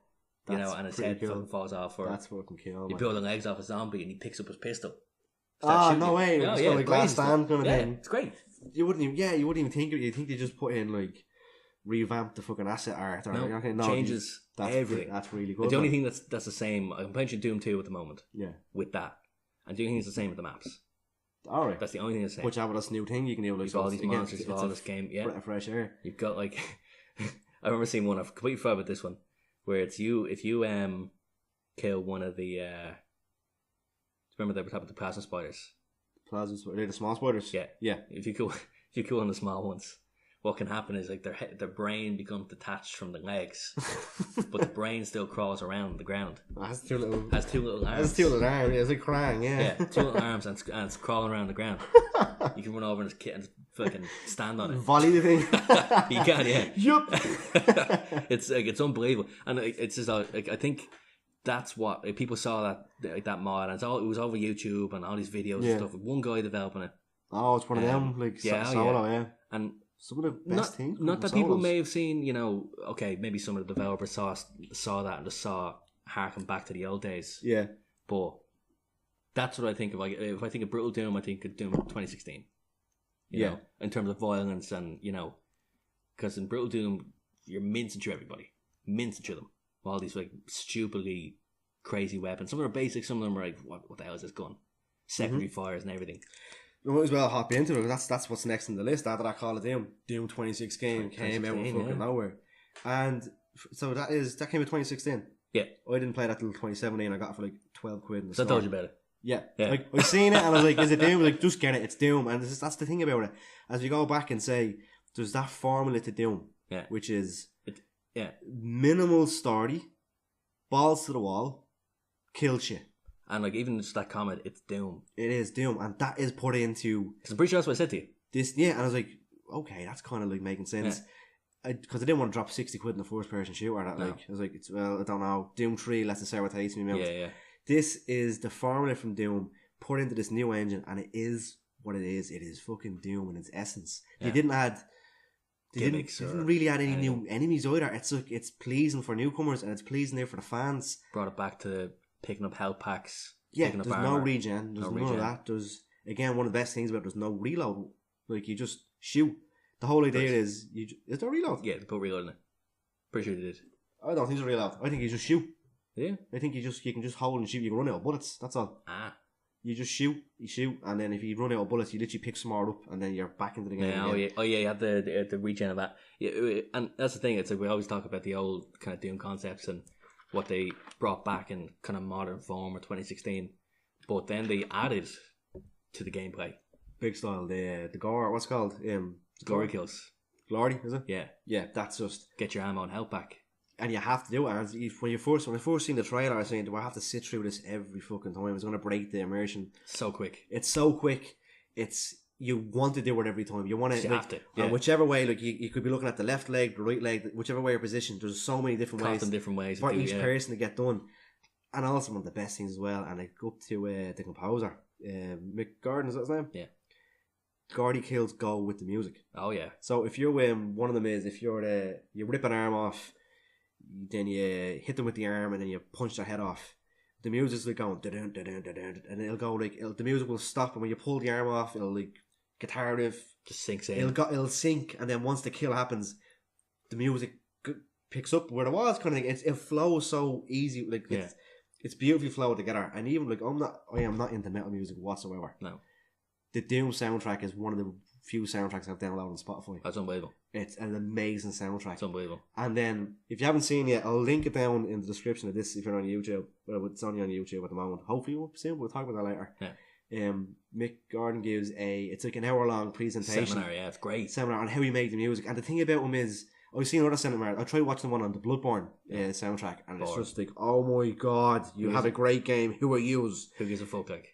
That's, you know, and his head fucking falls off. Or that's fucking cool. You pull the legs off a zombie and he picks up his pistol. No way! Yeah, like Last Stand kind of thing. It's great. You wouldn't even think it. You think they just put in like revamp the fucking asset art or no, changes everything. That's really good. The only thing that's the same. I'm playing Doom 2 at the moment. Yeah. With that, and the only thing that's the same with the maps. All right. That's the only thing that's the same. Which that's a new thing you can do. Like you've got all these monsters, you've got all this game. Yeah. Breath of fresh air. You've got like, I remember seeing one. I've completely forgot about this one, where it's you if you kill one of the. Remember they were talking about the plasma spiders. They're the small spiders. Yeah. Yeah. If you kill one of the small ones, what can happen is like their brain becomes detached from the legs, but the brain still crawls around the ground. Has two little arms. Yeah, it's like crying. Yeah. 2 little arms and it's crawling around the ground. You can run over and fucking stand on it. Volley the thing. You can, yeah. Yup. It's unbelievable, and it's just like I think. That's what people saw that mod, and it was over YouTube and all these videos and stuff. With one guy developing it. Oh, it's one of them, like solo, yeah. And some of the best things. Not that people may have seen, okay, maybe some of the developers saw that and just harken back to the old days. Yeah, but that's what I think of. If I think of Brutal Doom, I think of Doom 2016. You know, in terms of violence and because in Brutal Doom you're mincing through everybody, mincing through them. All these like stupidly crazy weapons. Some of them are basic, some of them are like, what the hell is this gun? Secondary fires and everything. We might as well hop into it. That's what's next on the list after that Call of Doom 2016 came out of fucking nowhere, and so that came in 2016. Yeah, I didn't play that till 2017. I got it for like £12 in the store. I told you about it. Yeah. Like I seen it and I was like, is it Doom? I was like, just get it. It's Doom, and that's the thing about it. As we go back and say, there's that formula to Doom, which is. Minimal story, balls to the wall, kill shit. And like even just that comment, it's Doom. It is Doom, and that is put into. Because I'm pretty sure that's what I said to you. This, and I was like, okay, that's kind of like making sense. Because I didn't want to drop £60 in a first person shooter. That like I was like, I don't know, Doom 3 lets the sour taste in my mouth. Yeah. This is the formula from Doom put into this new engine, and it is what it is. It is fucking Doom in its essence. They didn't add. They didn't really add any new enemies either. It's like it's pleasing for newcomers and it's pleasing there for the fans. Brought it back to picking up health packs. Yeah, there's no regen. There's none of that. There's again one of the best things about it, there's no reload. Like you just shoot. The whole idea is is there reload? Yeah, they put reload in it. Pretty sure they did. I don't think there's reload. I think you just shoot. Yeah. I think you can just hold and shoot. You can run out of bullets. That's all. You just shoot, and then if you run out of bullets, you literally pick some more up, and then you're back into the game. Yeah, you have the regen of that. Yeah, and that's the thing. It's like we always talk about the old kind of Doom concepts and what they brought back in kind of modern form or 2016, but then they added to the gameplay. Big style, the gore. What's it called? Glory kills. Glory, is it? Yeah. That's just get your ammo and health back. And you have to do it. And when I first seen the trailer, I was saying, do I have to sit through this every fucking time? It's going to break the immersion. So quick. It's so quick. You want to do it every time. You want to. You have to. Yeah. Whichever way, like you could be looking at the left leg, the right leg, whichever way you're positioned. There's so many different ways for each person to get done. And also one of the best things as well. And I go up to the composer, Mick Gordon, is that his name? Yeah. Gordy kills go with the music. Oh yeah. So if you're one of them is if you're you rip an arm off. Then you hit them with the arm and then you punch their head off. The music's like going dun, dun, dun, dun, dun, and it'll go like the music will stop, and when you pull the arm off, it'll like guitar riff just sinks in. It'll sync, and then once the kill happens, the music picks up where it was kind of thing. It flows so easy, like it's beautifully flowed together. And even like I am not into metal music whatsoever. No, the Doom soundtrack is one of the few soundtracks I've downloaded on Spotify. That's unbelievable. It's an amazing soundtrack. It's unbelievable. And then, if you haven't seen it, I'll link it down in the description of this if you're on YouTube. Well, it's only on YouTube at the moment. Hopefully, we'll talk about that later. Yeah. Mick Gordon gives it's like an hour-long presentation. Seminar, yeah, it's great. Seminar on how he made the music. And the thing about him is, I've seen other seminars. I tried watching one on the Bloodborne soundtrack, and it's just like, oh my god, you have a great game. Who are yous? Who gives a fuck, like?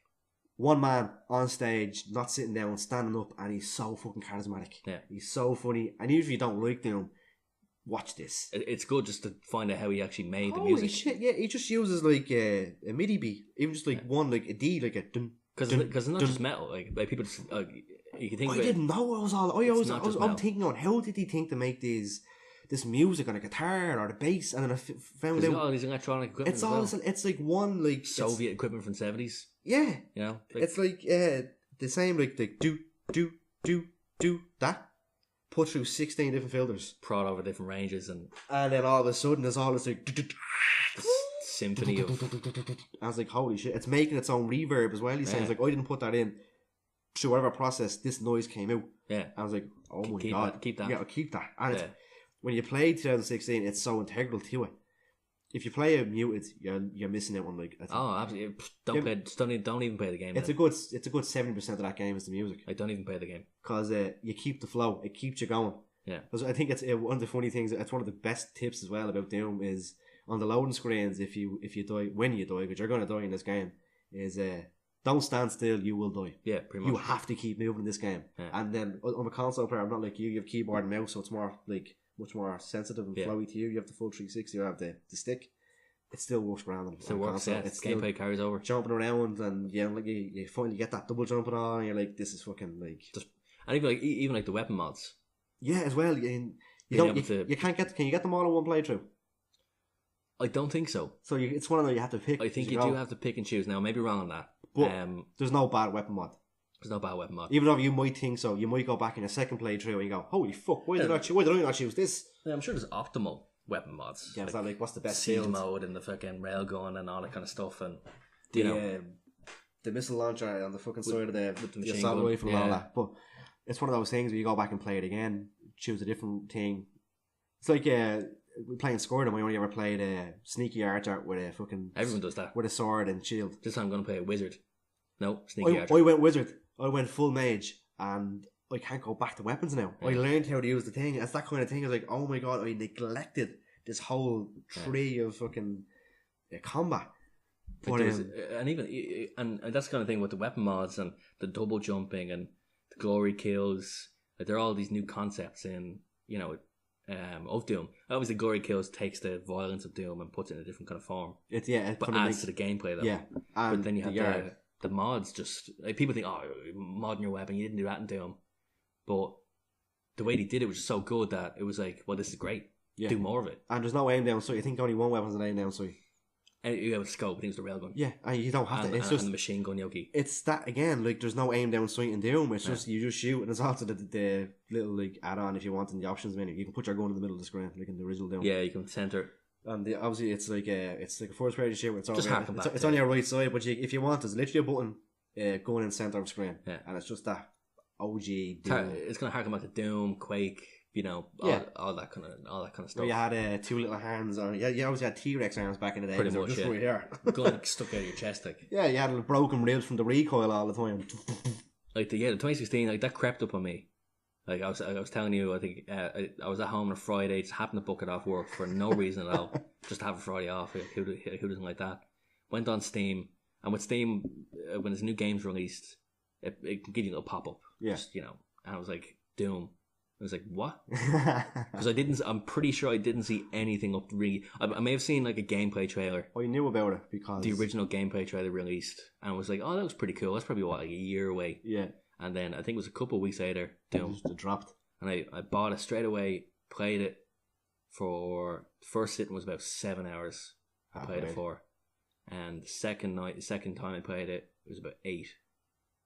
One man on stage, not sitting down, standing up, and he's so fucking charismatic. Yeah. He's so funny. And even if you don't like Doom, watch this. It's good just to find out how he actually made the Holy music. Shit, yeah, he just uses like a MIDI beat, even just like one, like a D, like a dun. Because it's not just metal. Like people just, you can think I didn't know it was all. I'm thinking on how did he think to make this music on a guitar or the bass, and then I found out all these electronic equipment. It's all it's like one like Soviet equipment from the 70s. Yeah, you know, it's like the same like the do. do that, put through 16 different filters, prod over different ranges, and then all of a sudden there's all this like symphony of. I was like, holy shit! It's making its own reverb as well. He's saying, like, I didn't put that in. Through whatever process, this noise came out. Yeah, I was like, oh my god, keep that. Yeah, I'll keep that. And when you play 2016, it's so integral to it. If you play it muted, you're missing out on like. Absolutely. Don't even play the game. It's a good 70% of that game is the music. I don't even play the game because you keep the flow. It keeps you going. Yeah. Because I think it's one of the funny things. It's one of the best tips as well about Doom is on the loading screens. If you die when you die, because you're going to die in this game, is don't stand still. You will die. Yeah, pretty much. You have to keep moving in this game. Yeah. And then I'm a console player. I'm not like you. You have keyboard and mouse, so it's more like much more sensitive and flowy to you. You have the full 360. You have the stick. It still works grand. It still works. Yeah, it's gameplay carries over. Jumping around and like you finally get that double jumping on. And you're like, this is fucking like. And even like the weapon mods. Yeah, as well. You can't get. Can you get them all in one playthrough? I don't think so. So it's one of those you have to pick. I think you do have to pick and choose. Now, I may be wrong on that. But there's no bad weapon mod. There's no bad weapon mod. Even though you might think so, you might go back in a second playthrough and you go, "Holy fuck! Why did I not choose this?" Yeah, I'm sure there's optimal weapon mods. Yeah, it's like what's the best siege mode and the fucking railgun and all that kind of stuff, and the missile launcher on the fucking side of the assault gun. Rifle and all that. But it's one of those things where you go back and play it again, choose a different thing. It's like playing Scoredom. I only ever played Sneaky Archer with a fucking. Everyone does that with a sword and shield. This time I'm going to play a wizard. No, Sneaky Archer. I went wizard. I went full mage, and I can't go back to weapons now. Yeah. I learned how to use the thing. It's that kind of thing. I was like, oh my god, I neglected this whole tree of fucking combat. But and that's the kind of thing with the weapon mods and the double jumping and the glory kills. Like, there are all these new concepts in of Doom. Obviously, glory kills takes the violence of Doom and puts it in a different kind of form. But adds to the gameplay though. Yeah, but then you have the mods. Just like, people think, oh, modding your weapon, you didn't do that in Doom, but the way they did it was just so good that it was like, well, this is great. Yeah. Do more of it. And there's no aim down sight. I think only one weapon's an aim down sight. And you have a scope. I think it's the railgun. Yeah, and you don't have to. It's just the machine gun yogi. It's that again. Like, there's no aim down sight in Doom. It's just you just shoot, and there's also the little like add-on if you want in the options menu. You can put your gun in the middle of the screen, like in the original Doom. Yeah, you can center. And obviously it's like a first person shooter. It's just it's on your right side, but if you want, there's literally a button going in the center of the screen. Yeah, and it's just that OG Doom. It's gonna harken back to Doom, Quake. All that kind of stuff. Where you had two little hands on. Yeah, you always had T-Rex arms back in the day. Pretty much, just right here. Gun stuck out of your chest, like. Yeah, you had little broken ribs from the recoil all the time. Like the 2016, like that crept up on me. Like I was telling you, I think I was at home on a Friday, just happened to book it off work for no reason at all, just to have a Friday off. Like, who doesn't like that? Went on Steam, and with Steam, when there's new games released, it can give you a little pop up. Yeah. Just, and I was like, Doom. I was like, what? Because I'm pretty sure I didn't see anything up really. I may have seen like a gameplay trailer. Oh, you knew about it because the original gameplay trailer released, and I was like, oh, that was pretty cool. That's probably like a year away. Yeah. And then I think it was a couple of weeks later, Doom. It dropped. And I bought it straight away, played it for the first sitting was about 7 hours. I played it for. And the second time I played it, it was about 8.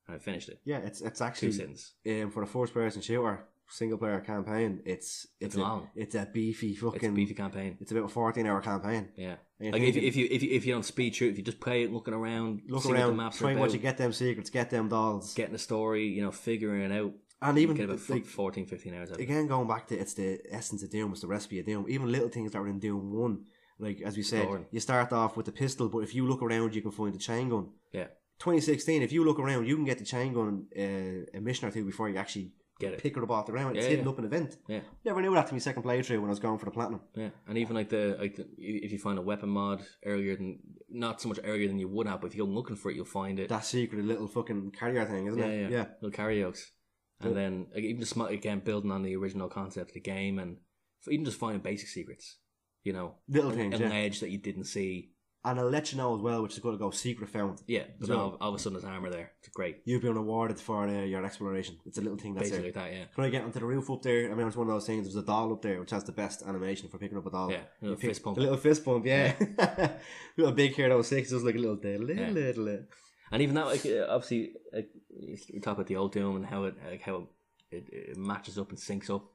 And I finished it. Yeah, it's actually 2 sittings. For the first person shooter single player campaign, it's long. It's a beefy fucking. It's a beefy campaign. It's about a 14-hour campaign. Yeah. Like if you don't speed through, if you just play it, looking around, the maps, trying what you get them secrets, get them dolls, getting the story, figuring it out. And even get about 14, 15 hours out. Again, going back to it's the essence of Doom, it's the recipe of Doom. Even little things that were in Doom 1, like as we said, you start off with the pistol, but if you look around, you can find the chain gun. Yeah. 2016, if you look around, you can get the chain gun a mission or two before you actually pick it up off the ground. It's hidden up in an event. Yeah. Never knew that to my second playthrough when I was going for the platinum. Yeah, and even like if you find a weapon mod not so much earlier than you would have, but if you go looking for it, you'll find it. That secret little fucking carrier thing, isn't it? Yeah. Little carryokes. And then even just again building on the original concept of the game, and even just finding basic secrets, little things, an edge that you didn't see. And I'll let you know as well, which is going to go secret found. Yeah, but all of a sudden there's armour there. It's great. You've been awarded for your exploration. It's a little thing that's basically there. Like that, yeah. Can I get onto the roof up there? I mean, it's one of those things. There's a doll up there which has the best animation for picking up a doll. Yeah, a little fist pump. A little fist pump, yeah. Little Big Hero 6 does like a little And even that, like, obviously, we talk about the old Doom and how it it matches up and syncs up.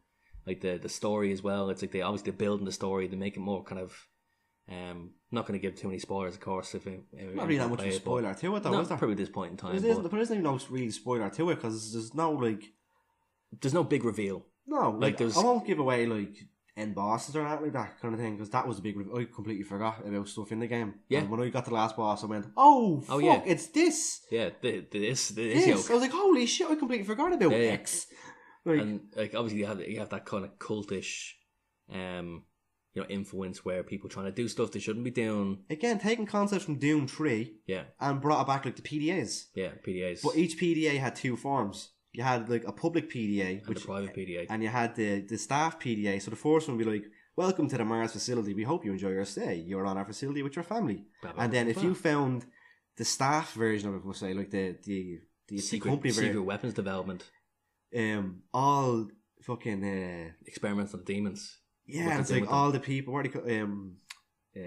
Like the story as well. It's like they obviously building the story. They make it more kind of. Not going to give too many spoilers, of course. If not really that much of a spoiler to it, though. Is there? Probably at this point in time. There isn't even no really spoiler to it because there's no like. There's no big reveal. No, like I won't give away like end bosses or anything like that kind of thing because that was a big. I completely forgot about stuff in the game. Yeah. And when I got to the last boss, I went, "Oh, fuck, yeah, it's this." Yeah, this. I was like, "Holy shit! I completely forgot about X." Like, and like obviously you have that kind of cultish, influence where people trying to do stuff they shouldn't be doing. Again, taking concepts from Doom 3, and brought it back like the PDAs. Yeah, PDAs. But each PDA had two forms. You had like a public PDA, and a private PDA, and you had the staff PDA. So the first one would be like, "Welcome to the Mars facility. We hope you enjoy your stay. You're on our facility with your family." Blah, blah, and then if you found the staff version of it, we'll say like the company version, secret weapons development, all fucking experiments on the demons. Yeah, it's like all the people. What do you call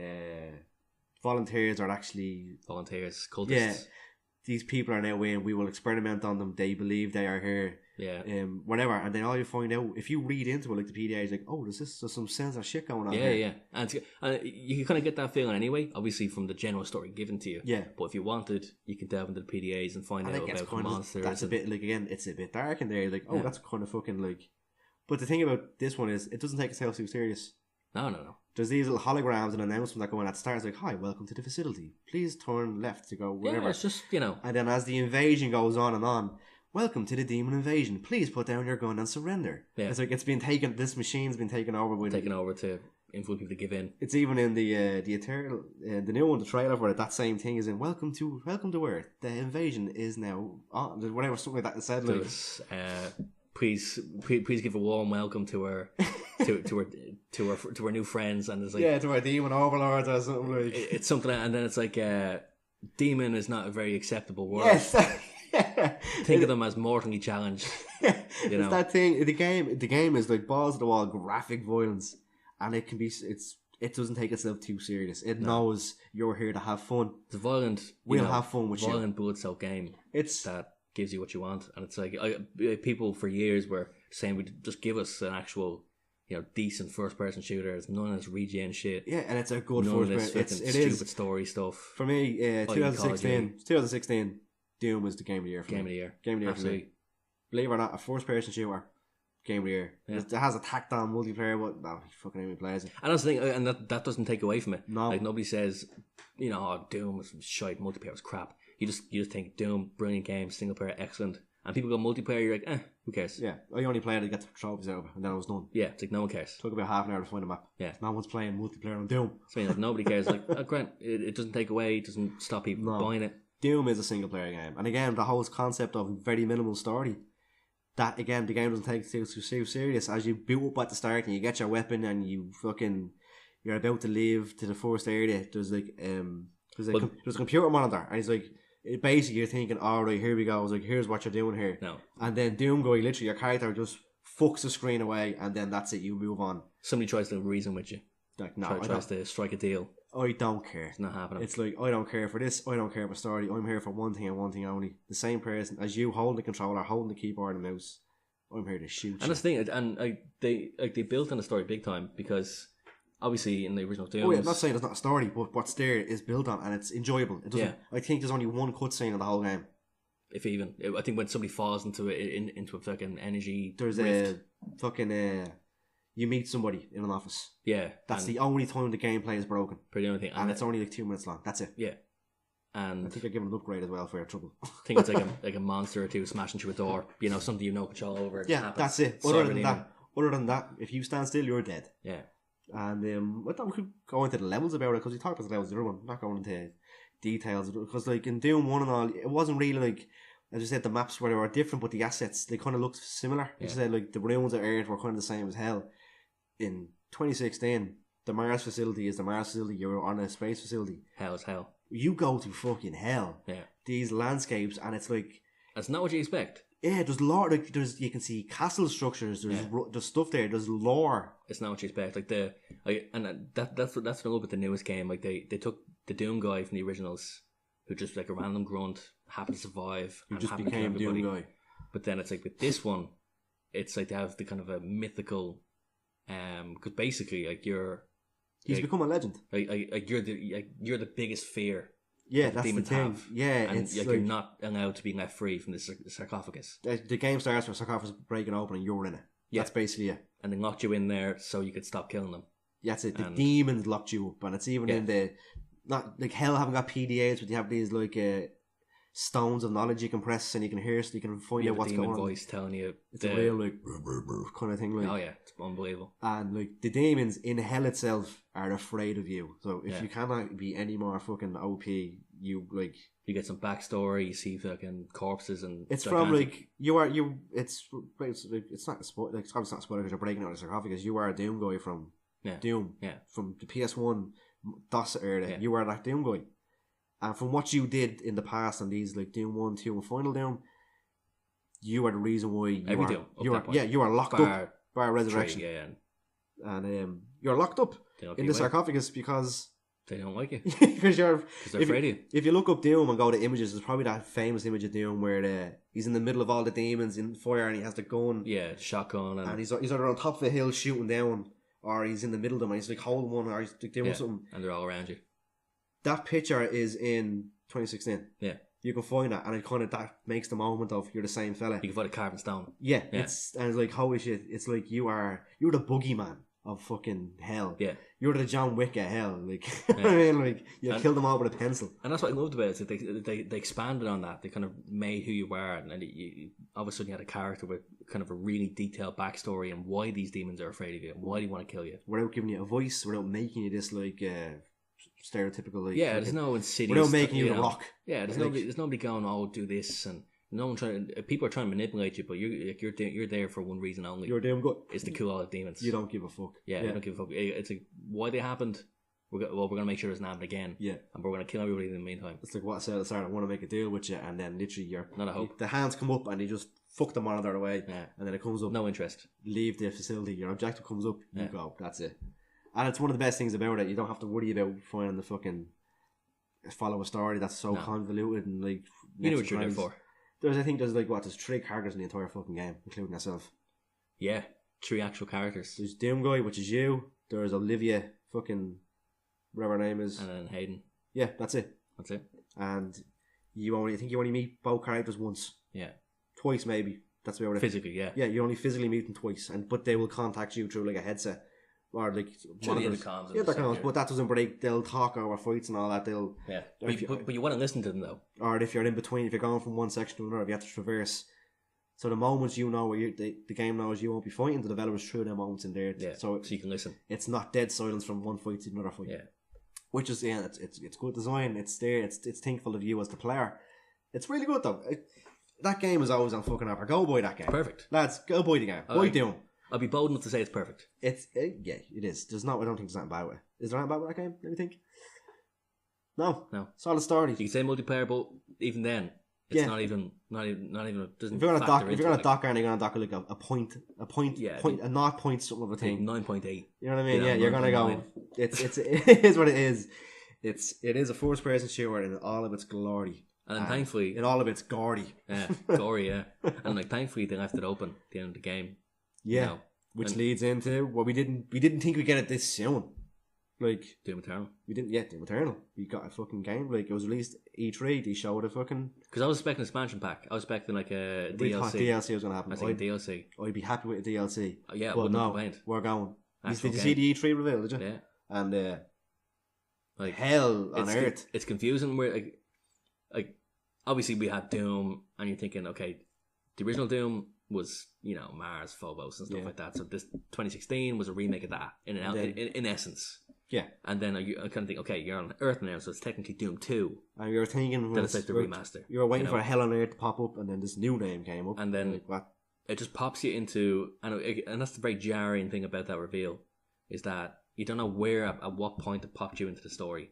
volunteers are actually volunteers, cultists. Yeah, these people are now in. We will experiment on them. They believe they are here. Yeah. Whatever, and then all you find out if you read into it, like the PDA is like, oh, there's some sense of shit going on. Yeah, here. yeah, and you kind of get that feeling anyway. Obviously, from the general story given to you. Yeah. But if you wanted, you could delve into the PDAs and find out about monsters. That's a bit like again, it's a bit dark in there. Like, oh, that's kind of fucking like. But the thing about this one is, it doesn't take itself too serious. No. There's these little holograms and announcements that go on at the start. It's like, hi, welcome to the facility. Please turn left to go wherever. Yeah, it's just, And then as the invasion goes on, welcome to the demon invasion. Please put down your gun and surrender. Yeah. It's like this machine's been taken over. Taken over to influence people to give in. It's even in the Eternal, the new one, the trailer where that same thing is in. Welcome to Earth. The invasion is now on. Whatever, something like that. It said like. Please give a warm welcome to our new friends, and it's like to our demon overlords or something like it's something, and then it's like demon is not a very acceptable word. Yes, think of them as mortally challenged. It's that thing. The game is like balls to the wall graphic violence, and it can be it doesn't take itself too serious. It knows you're here to have fun. It's a violent. We'll have fun with violent bullet soaked game. It's that gives you what you want, and it's like people for years were saying, "We just give us an actual, decent first person shooter. It's none of this regen shit." Yeah, and it's a good first person. It stupid is story stuff. For me, 2016, Doom was the game of the year. Game of the year for me. Believe it or not, a first person shooter. Game of the year. Yeah. It has a tacked on multiplayer, but no, fucking anybody plays it. And that's the thing, and that doesn't take away from it. No, like nobody says, Doom was shite, multiplayer was crap. You just think Doom, brilliant game, single player, excellent. And people go multiplayer, you're like, who cares? Yeah, I only played it to get the trophies out of it, and then I was done. Yeah, it's like no one cares. Took about half an hour to find a map. Yeah, no one's playing multiplayer on Doom. So like nobody cares. Like, Grant, it doesn't take away, it doesn't stop people buying it. Doom is a single player game, and again, the whole concept of very minimal story. That again, the game doesn't take it too serious. As you boot up at the start and you get your weapon and you're about to leave to the first area. There's a computer monitor, and he's like, basically you're thinking, all right, here we go. I was like, here's what you're doing here. No. And then Doom guy, literally your character just fucks the screen away, and then that's it. You move on. Somebody tries to reason with you. Like, no, tries to strike a deal. I don't care. It's not happening. It's like, I don't care for this. I don't care for story. I'm here for one thing and one thing only. The same person as you, holding the controller, holding the keyboard and mouse. I'm here to shoot. And that's the thing, and they built on the story big time, because obviously in the original Doom. Oh yeah, I'm not saying it's not a story, but what's there is built on, and it's enjoyable. It doesn't. Yeah. I think there's only one cutscene in the whole game. If even, I think when somebody falls into a fucking energy. There's rift. a fucking. You meet somebody in an office. Yeah, that's the only time the gameplay is broken. Pretty only thing, and it's only like 2 minutes long. That's it. Yeah. And I think I give it an upgrade as well for your trouble. I think it's like a monster or two smashing through a door. Something you know control over. Yeah, that's it. Other than that, if you stand still, you're dead. Yeah. And I thought we could go into the levels about it, because we talked about the levels of the other one. Not going into details, because like in Doom 1 and all, it wasn't really like, as I said, the maps where they were different, but the assets, they kind of looked similar. Yeah. As I said, like the ruins of Earth were kind of the same as hell. In 2016, the Mars facility is the Mars facility. You're on a space facility. Hell is hell. You go to fucking hell. Yeah. These landscapes, and it's like, that's not what you expect. Yeah, there's lore. Like you can see castle structures. There's stuff there. There's lore. It's not what you expect. That's what I love with the newest game. Like they took the Doom guy from the originals, who just like a random grunt, happened to survive. Who just became Doom guy. But then it's like with this one, it's like they have the kind of a mythical, because basically like he's like, become a legend. Like you're the biggest fear. Yeah, that that's the demons thing. have. Yeah, and it's like, like you're not allowed to be left free from the sarcophagus. the game starts with sarcophagus breaking open and you're in it. Yeah. That's basically it. And they locked you in there so you could stop killing them. That's it. The demons locked you up, and it's even in the not like hell haven't got PDAs, but you have these like stones of knowledge you can press and you can hear, so you can find out what's going on. Voice telling you it's a real like kind of thing. Like, oh yeah, it's unbelievable. And like the demons in hell itself are afraid of you. So if you cannot be any more fucking OP, you like you get some backstory. You see fucking corpses and it's gigantic. from like It's not a spoiler. Like, it's obviously not a spoiler because you're breaking out of the sarcophagus. You are a Doom guy from Doom. Yeah, from the PS1 DOS era. Yeah. You are that Doom guy. And from what you did in the past on these like Doom 1, 2 and Final Doom, you are the reason why you are locked up by Resurrection. 3, and you're locked up in the sarcophagus because they don't like you. Because they're afraid of you. If you look up Doom and go to images, there's probably that famous image of Doom where he's in the middle of all the demons in fire and he has the gun. Yeah, shotgun. And he's either on top of a hill shooting down, or he's in the middle of them and he's like holding one, or he's like doing something. And they're all around you. That picture is in 2016. Yeah. You can find that, and it kind of that makes the moment of you're the same fella. You can find a carving stone. Yeah. It's like holy shit. It's like you're the boogeyman of fucking hell. Yeah. You're the John Wick of hell. Like I mean, like you kill them all with a pencil. And that's what I loved about it. Is that they expanded on that. They kind of made who you were, and you all of a sudden you had a character with kind of a really detailed backstory and why these demons are afraid of you, and why they want to kill you, without giving you a voice, without making you this like stereotypical like there's no insidious without making you the Rock. Yeah, there's nobody going, oh, do this, and no one people are trying to manipulate you, but you're there for one reason only. You're damn good. It's to kill all the demons. You don't give a fuck. Yeah, you don't give a fuck. It's like why they happened. We're gonna make sure it doesn't happen again. Yeah, and we're gonna kill everybody in the meantime. It's like what I said at the start. I want to make a deal with you, and then literally you're not a hope. The hands come up and they just fuck them on their way. Yeah, and then it comes up. No interest. Leave the facility. Your objective comes up. You go. That's it. And it's one of the best things about it. You don't have to worry about finding the fucking follow a story that's so convoluted and like you know what you're there for. There's 3 characters in the entire fucking game, including yourself. Yeah, 3 actual characters. There's Doom Guy, which is you. There's Olivia, fucking whatever her name is, and then Hayden. Yeah, that's it. And I think you only meet both characters once. Yeah, twice maybe. That's about it. Physically, yeah. Yeah, you only physically meet them twice, but they will contact you through like a headset. Or like one of the comms. Yeah, they're comms, but that doesn't break. They'll talk over fights and all that. They'll but you want to listen to them though. Or if you're in between, if you're going from one section to another, if you have to traverse. So the moments you know where the game knows you won't be fighting, the developers threw them moments in there. Yeah, so you can listen. It's not dead silence from one fight to another fight. Yeah, which is it's good design. It's there. It's thankful of you as the player. It's really good though. That game is always on fucking offer. Go buy that game. Perfect, lads. Go buy the game. Buy Doom. I'll be bold enough to say it's perfect. Yeah, it is. I don't think there's anything bad with it. Is there anything bad with that game? Let me think. No. Solid story. You can say multiplayer, but even then, it's not even. It doesn't. If you're gonna dock and you're gonna dock like a point, a not point something of a thing. 9.8. You know what I mean? Yeah, you're gonna go. It is what it is. It is a first person shooter in all of its glory. And thankfully, in all of its gory. Yeah, gory. Yeah, and like thankfully they left it open at the end of the game. Yeah, which leads into what we didn't think we'd get it this soon. Like Doom Eternal. We didn't yet Doom Eternal. We got a fucking game. Like it was released E3. They showed a fucking. Because I was expecting an expansion pack. I was expecting like a DLC. We thought DLC was gonna happen. I think DLC. I'd be happy with a DLC. Yeah, but no, we're going. Did you see the E3 reveal? Did you? Yeah. And like hell on earth. It's confusing. Where like obviously we had Doom, and you're thinking, okay, the original Doom was, Mars, Phobos and stuff like that. So this 2016 was a remake of that in essence. Yeah. And then you kind of think, okay, you're on Earth now, so it's technically Doom 2. And you're thinking that it's like the remaster. You were waiting for Hell on Earth to pop up, and then this new name came up. And then it just pops you into, and that's the very jarring thing about that reveal, is that you don't know where, at what point it popped you into the story.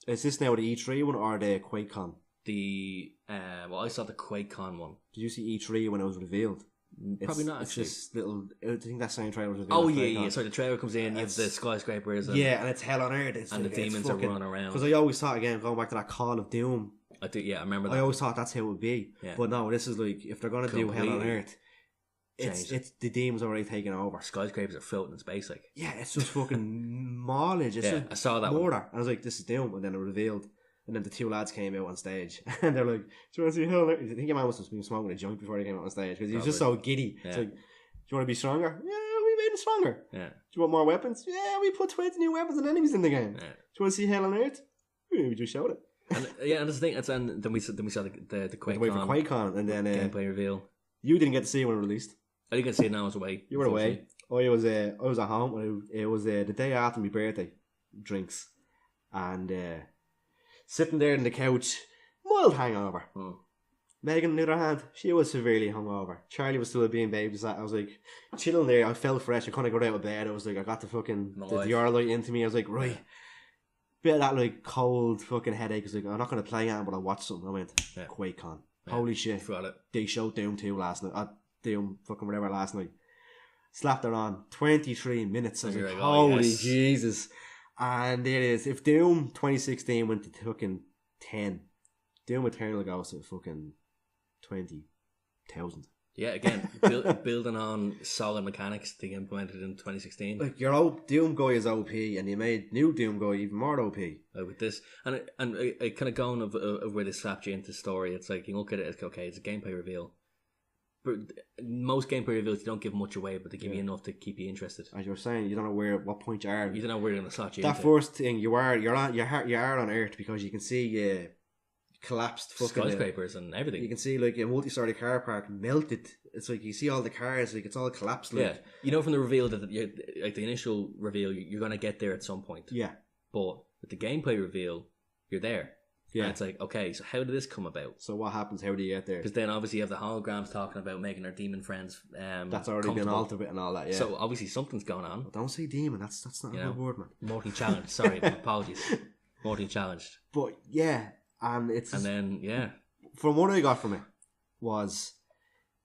Is this now the E3 one or the QuakeCon? I saw the QuakeCon one. Did you see E3 when it was revealed? Probably not. It's just little. I think that same trailer was revealed. Oh yeah. So the trailer comes in. You have the skyscrapers. And it's Hell on Earth. And the demons are running around. Because I always thought, again, going back to that Call of Doom. I remember that. I always thought that's how it would be. Yeah. But no, this is like if they're gonna do Hell on Earth, changed. the demons already taken over. Skyscrapers are floating in space, like. Yeah, it's just fucking mileage. It's just I saw that murder. one. I was like, this is Doom, and then it revealed. And then the two lads came out on stage, and they're like, "Do you want to see Hell?" I think your man must have been smoking a joint before they came out on stage because he was just so giddy. Yeah. It's like, "Do you want to be stronger? Yeah, we made him stronger. Yeah. Do you want more weapons? Yeah, we put 20 new weapons and enemies in the game. Yeah. Do you want to see Hell on Earth? We just showed it." And and that's the thing. And then we saw the Quake Wait for QuakeCon, and then gameplay reveal. you didn't get to see it when it released. I didn't get to see it now. I was away. You were away. I was at home. It was the day after my birthday. Drinks and sitting there on the couch, mild hangover. Megan, on the other hand, she was severely hungover. Charlie was still being babysat. I was like chilling there. I felt fresh. I couldn't get out of bed. I was like, I got the fucking the Yarlight into me. I was like, right. Bit of that like cold fucking headache. I was like, I'm not going to play it, but I'll watch something. I went, QuakeCon. Yeah. Holy shit. Forgot it. They showed Doom 2 last night. Doom fucking whatever last night. Slapped her on. 23 minutes. I was like, holy Jesus. And it is. If Doom 2016 went to fucking 10, Doom Eternal goes to fucking 20,000. Yeah, again, building on solid mechanics they implemented in 2016. Like your old Doom guy is OP, and you made new Doom guy even more OP. With this, and I kind of going of where they slapped you into the story. It's like you look at it, it's okay, it's a gameplay reveal. But most gameplay reveals you don't give much away, but they give you enough to keep you interested. As you were saying, you don't know what point you are. You don't know where they're going to slot you. That first thing you're on Earth because you can see collapsed fucking skyscrapers and everything. You can see like a multi-story car park melted. It's like you see all the cars, like it's all collapsed. Like. Yeah, you know from the reveal that like the initial reveal, you're going to get there at some point. Yeah, but with the gameplay reveal, you're there. Yeah, and it's like, okay, so how did this come about? So what happens? How do you get there? Because then obviously you have the holograms talking about making their demon friends. That's already been altered and all that. Yeah. So obviously something's going on. Well, don't say demon. That's not a good word, man. Mortally challenged. Sorry, apologies. Mortally challenged. But yeah, and then from what I got from it was,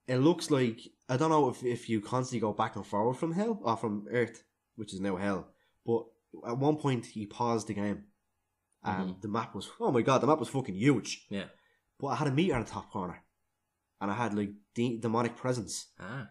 it looks like I don't know if you constantly go back and forward from hell or from Earth, which is now hell. But at one point he paused the game. And the map was, oh my god, the map was fucking huge. Yeah. But I had a meter in the top corner. And I had like demonic presence. I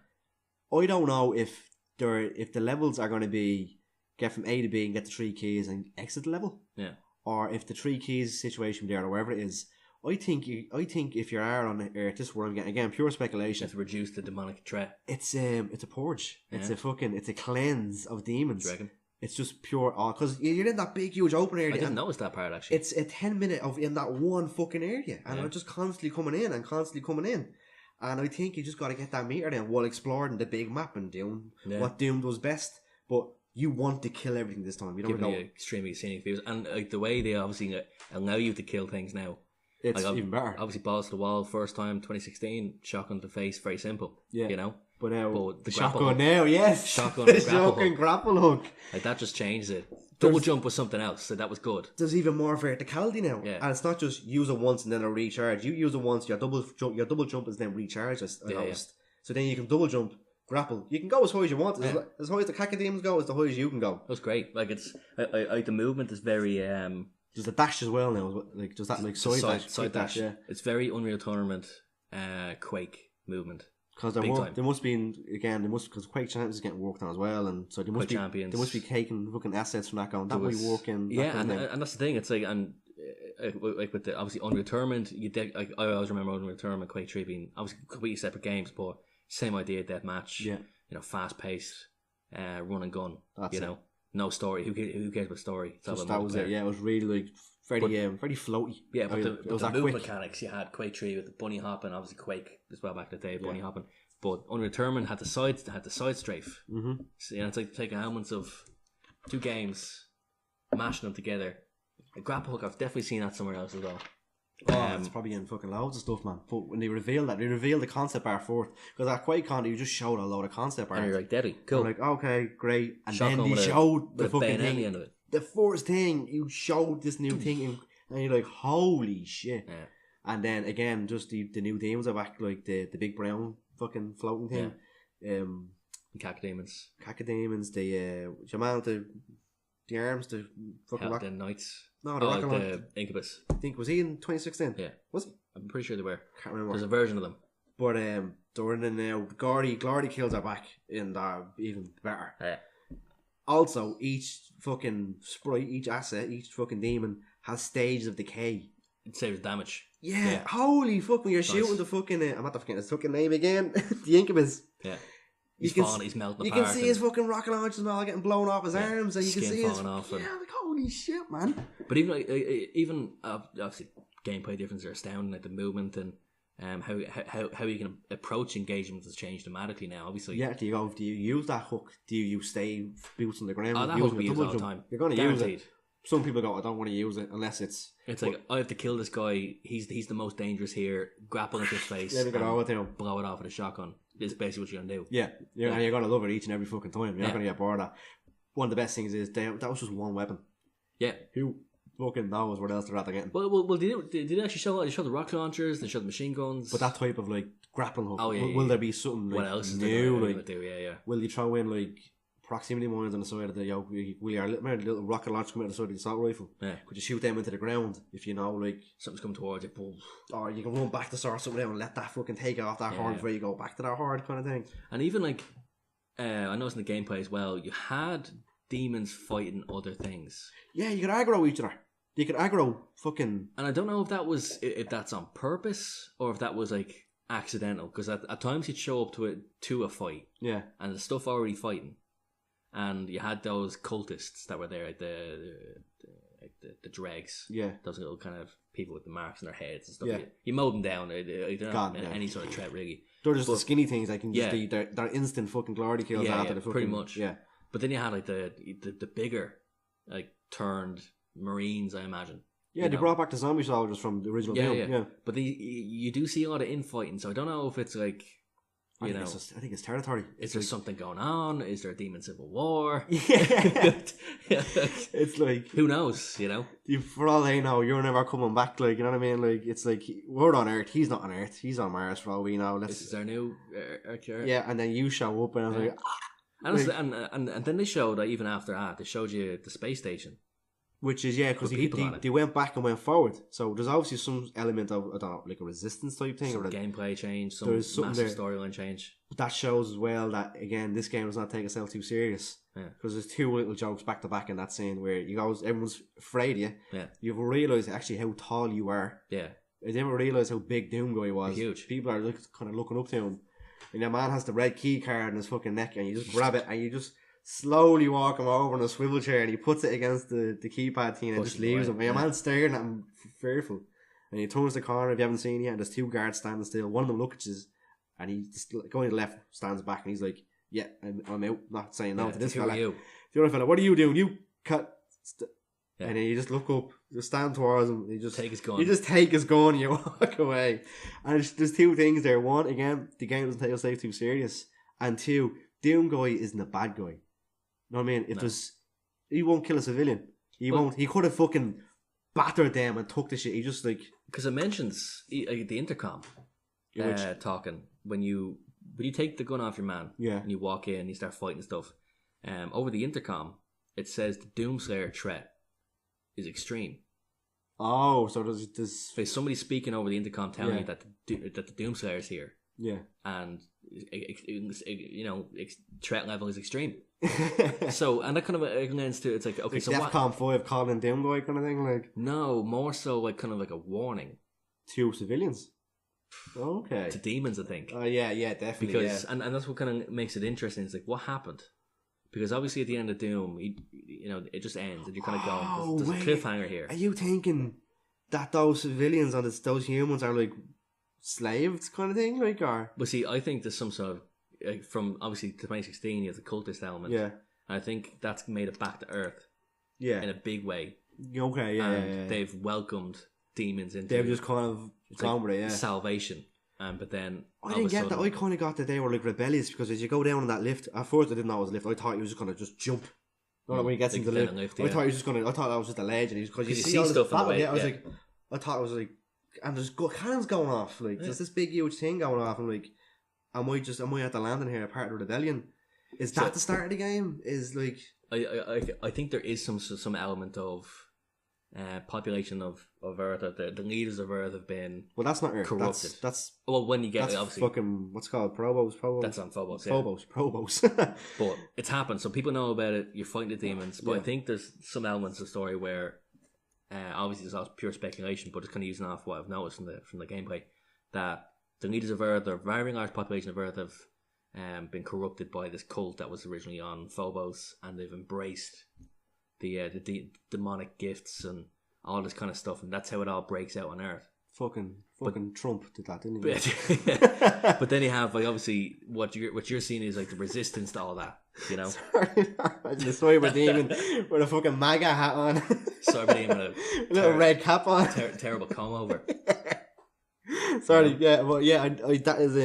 don't know if the levels are going to be get from A to B and get the 3 keys and exit the level. Yeah. Or if the 3 keys situation there or wherever it is. I think if you are on Earth, this is where I'm getting, again, pure speculation. It's reduce the demonic threat. It's a purge. Yeah. It's a cleanse of demons. Do you reckon? It's just pure because you're in that big huge open area. I didn't notice that part actually. It's a 10-minute of in that one fucking area, and they're just constantly coming in. And I think you just got to get that meter then while exploring the big map and doing what Doom does best. But you want to kill everything this time. You don't know. Extremely scenic views, and like the way they obviously allow you to kill things now. It's like, even better. Obviously, balls to the wall, first time 2016, shotgun to face, very simple. Yeah, you know. But now, the shotgun now, yes. Shotgun grapple hook. Like, that just changed it. Double jump was something else, so that was good. There's even more verticality now. Yeah. And it's not just use it once and then a recharge. You use it once, your double jump is then recharged almost. So then you can double jump, grapple. You can go as high as you want. As high as the cacodemons go, as the high as you can go. That's great. Like, it's the movement is very... There's a dash as well now. Like, does that like side dash? Yeah. It's very Unreal Tournament Quake movement. Because there must be because Quake Champions is getting worked on as well, and so they must be taking fucking assets from that going. That way working. Yeah, and that's the thing. It's like like with the obviously Unreal Tournament, I always remember Unreal Tournament, Quake 3 being obviously completely separate games, but same idea, deathmatch. Yeah, you know, fast paced, run and gun. That's it. No story. Who cares about story? That was it. Yeah, it was really like very floaty. Yeah, but the move mechanics you had Quake 3 with the bunny hopping, obviously Quake as well back in the day, bunny hopping. But Unreal Tournament had the side strafe. Mm-hmm. So, you know, it's like taking elements of 2 games, mashing them together. A grapple hook, I've definitely seen that somewhere else as well. It's probably in fucking loads of stuff, man. But when they revealed the concept art for it, because at QuakeCon you just showed a load of concept art. And you're like, deadly, cool. I'm like, okay, great. And then they showed the fucking thing. The end of it. The first thing you showed this new thing, and you're like, holy shit. Yeah. And then again, just the new demons are back, like the big brown fucking floating thing. Yeah. Cacodemons, the arms, the fucking the knights. No, the Incubus. I think was he in 2016? Yeah, was he? I'm pretty sure they were. Can't remember. There's a version of them. But They're in it now. Glory kills are back in there, even better. Yeah. Also, each fucking sprite, each asset, each fucking demon has stages of decay. It saves damage. Yeah, holy fuck, when you're shooting the fucking... I'm not forgetting his fucking name again. The Incubus. Yeah. He's falling, he's melting apart. You can see his fucking rocket launches and all getting blown off his arms, and you can see his... off. Yeah, like, holy shit, man. But even obviously, gameplay differences are astounding, like the movement and how you can approach engagements has changed dramatically now, obviously. Yeah, do you use that hook? Do you stay boots on the ground? Oh, that hook we use all the time. You're going to use it. Some people go, I don't want to use it unless it's... It's like, I have to kill this guy, he's the most dangerous here, grapple into his face, and blow it off with a shotgun. This is basically what you're going to do. Yeah, and you're going to love it each and every fucking time. You're not going to get bored of that. One of the best things is, that was just one weapon. Yeah. Who fucking knows what else they're after getting? Well, did they actually show the rocket launchers, they showed the machine guns? But that type of, like, grappling hook, will there be something, like, what else is new? Like, do? Yeah. Will you throw in, like... proximity mines on the side of the yoke. Will your little rocket launch come out of the side of the assault rifle? Yeah. Could you shoot them into the ground if you know, like... something's coming towards you, boom. Or you can run back to sort something out and let that fucking take off that horde before you go back to that horde kind of thing. And even, like, I noticed in the gameplay as well, you had demons fighting other things. Yeah, you could aggro each other. You could aggro fucking... And I don't know if that's on purpose or if that was, like, accidental. Because at times you'd show up to a fight. Yeah. And the stuff already fighting. And you had those cultists that were there, like the dregs. Yeah. Those little kind of people with the marks on their heads and stuff. Yeah. You mowed them down. They're not any sort of threat, really. They're just the skinny things. They can just be... They're instant fucking glory kills after the fucking... pretty much. Yeah. But then you had, like, the bigger, like, turned Marines, I imagine. Yeah, they brought back the zombie soldiers from the original game. Yeah. But you do see a lot of infighting, so I don't know if it's, like... I think it's territory. Is there something going on? Is there a demon civil war? Yeah. It's like... who knows, For all they know, you're never coming back, like, you know what I mean? Like, it's like, we're on Earth, he's not on Earth, he's on Mars for all we know. This is our new Earth. Yeah, and then you show up and I was like... And then they showed, even after that, they showed you the space station. Which is, because they went back and went forward. So there's obviously some element of, I don't know, like a resistance type thing. Some gameplay change, some massive storyline change. But that shows as well that, again, this game does not take itself too serious. Because there's two little jokes back to back in that scene where everyone's afraid of you. Yeah. You've realised actually how tall you are. Yeah. I didn't realise how big Doom Guy was. Huge. People are kind of looking up to him. And your man has the red key card in his fucking neck and you just grab it and you just... slowly walk him over in a swivel chair and he puts it against the keypad thing and just leaves him. And your man's staring at him fearful. And he turns the corner if you haven't seen it and there's two guards standing still. One of them looks at you and he just going to the left stands back and he's like, yeah, I'm out, not saying no to this fella. The other fella, what are you doing? You cut. And then you just look up, just stand towards him. You just take his gun. You just take his gun and you walk away. And there's two things there. One, again, the game doesn't take itself too serious. And two, Doom Guy isn't a bad guy. You know what I mean? He won't kill a civilian. He won't. He could have fucking battered them and took the shit. He just like... because it mentions the intercom talking when you take the gun off your man and you walk in and you start fighting stuff. Over the intercom, it says the Doomslayer threat is extreme. Oh, so there's somebody speaking over the intercom telling you that the Doomslayer is here. Yeah, and threat level is extreme. So, and that kind of lends to, it's like, okay, so DEFCON 5 calling Doom Guy kind of thing, like? No, more so like kind of like a warning to civilians. Okay, to demons, I think. Oh yeah, definitely. Because and that's what kind of makes it interesting. It's like, what happened? Because obviously at the end of Doom, it just ends, and you're kind of going, there's a cliffhanger here. Are you thinking that those civilians and those humans are like slaves kind of thing, like? Or but see, I think there's some sort of, like, from obviously 2016, you have the cultist element. Yeah, and I think that's made it back to Earth. Yeah, in a big way. Okay, and they've welcomed demons into. They've just kind of gone with it, yeah. Salvation. But then I didn't get that. I kind of got that they were like rebellious because as you go down on that lift, at first I didn't know it was a lift. I thought he was just gonna just jump. When he gets into the lift, I thought he was just gonna. I thought that was just a ledge, and because you see all stuff battle, in the way. I was like, I thought it was like, and there's cannons going off, like there's this big huge thing going off. I'm like, am I at the landing here, part of the rebellion? Is that the start of the game? Is like, I think there is some element of population of Earth, the leaders of Earth have been Well, that's not Earth. corrupted. That's well, when you get that's obviously fucking what's it called Probos. that's on Phobos. Yeah. Probos. But it's happened, so people know about it. You're fighting the demons, but I think there's some elements of the story where obviously there's all pure speculation, but it's kind of using off what I've noticed from the gameplay that the leaders of Earth, or a very large population of Earth, have been corrupted by this cult that was originally on Phobos, and they've embraced the demonic gifts and all this kind of stuff, and that's how it all breaks out on Earth. Fucking Trump did that, didn't he? But then you have like obviously what you're seeing is like the resistance to all that, you know. Sorry, the Cyber Demon with a fucking MAGA hat on. Cyber Demon with a little red cap on. Terrible comb over. Sorry, yeah, well, yeah, I that is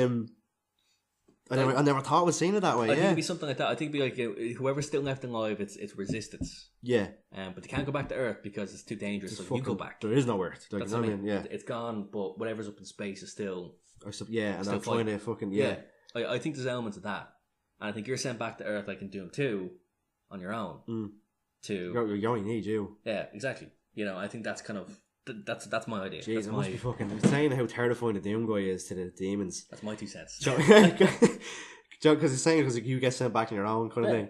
I never thought I was seeing it that way. I think it'd be something like that. I think it'd be like whoever's still left alive, it's resistance. Yeah. But they can't go back to Earth because it's too dangerous. So you go back. There is no Earth. That's what I mean. Yeah. It's gone, but whatever's up in space is still. Yeah, and I'm trying to fucking I think there's elements of that, and I think you're sent back to Earth like in Doom 2 on your own. You only need you. Yeah, exactly. You know, I think that's kind of. That's my idea. Jeez, it must be fucking. I'm saying how terrifying the Doom guy is to the demons. That's my 2 cents. Because it's saying because you get sent back on your own kind of thing.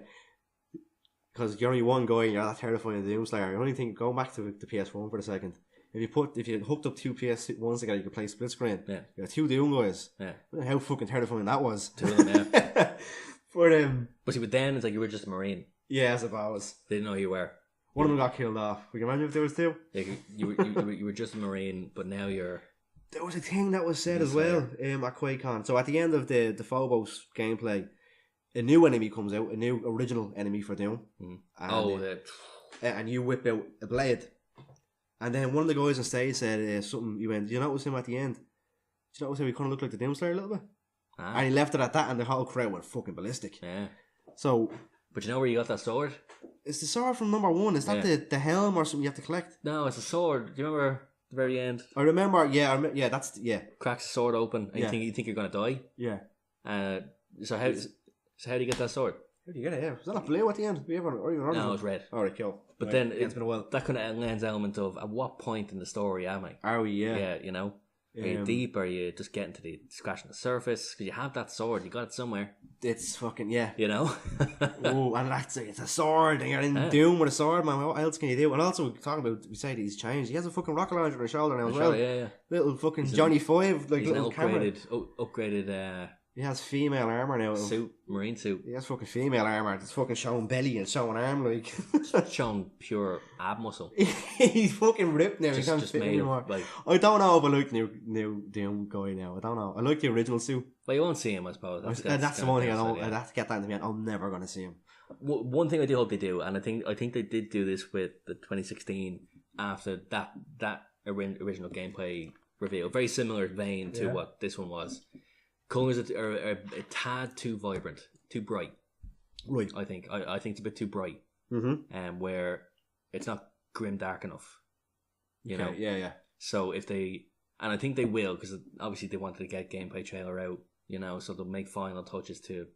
Because you're only one guy, and you're that terrifying the Doom Slayer. I only think going back to the PS1 for a second. If you hooked up 2 PS1s together, you could play split screen. Yeah, you got 2 Doom guys. Yeah, how fucking terrifying that was. 2 of them, yeah. But see, but then it's like you were just a Marine. Yeah, I suppose. They didn't know who you were. One of them got killed off. Can you imagine if there was 2? Yeah, you were just a Marine, but now you're. There was a thing that was said as well at QuakeCon. So at the end of the Phobos gameplay, a new enemy comes out, a new original enemy for Doom. And you whip out a blade. And then one of the guys on stage said something. He went, "Do you notice him at the end? Do you notice how he kind of looked like the Doom Slayer a little bit?" And he left it at that, and the whole crowd went fucking ballistic. Yeah. So. But you know where you got that sword? It's the sword from number 1. Is that the helm or something you have to collect? No, it's a sword. Do you remember the very end? I remember. Cracks the sword open, and you think you're gonna die. Yeah. So how do you get that sword? How do you get it? Yeah. Was that not blue at the end? No, it was red. Alright, cool. But then it's been a while. That kind of lends element of at what point in the story am I? Are we? Yeah. Yeah, you know. Are you deep? Are you just getting to scratching the surface? Because you have that sword, you got it somewhere. It's fucking you know. Oh, and it's a sword, and you're in Doom with a sword, man. What else can you do? And also talking about, we say he's changed. He has a fucking rocket launcher on his shoulder now as well. Yeah. Little fucking Johnny 5, like little camera. Upgraded. He has female armour now. Marine suit. He has fucking female armour. It's fucking showing belly and showing arm, like. Showing pure ab muscle. He's fucking ripped now. He can't fit anymore. I don't know if I like new Doom guy now. I don't know. I like the original suit. Well, you won't see him, I suppose. That's the one thing I don't. I'd have to get that in the end. I'm never going to see him. One thing I do hope they do, and I think they did do this with the 2016 after that original gameplay reveal. Very similar vein to what this one was. Colours are a tad too vibrant, too bright. Right. I think it's a bit too bright. Mm-hmm. Where it's not grim dark enough. You know. Yeah. So if they, and I think they will, because obviously they wanted to get gameplay trailer out. You know, so they'll make final touches to.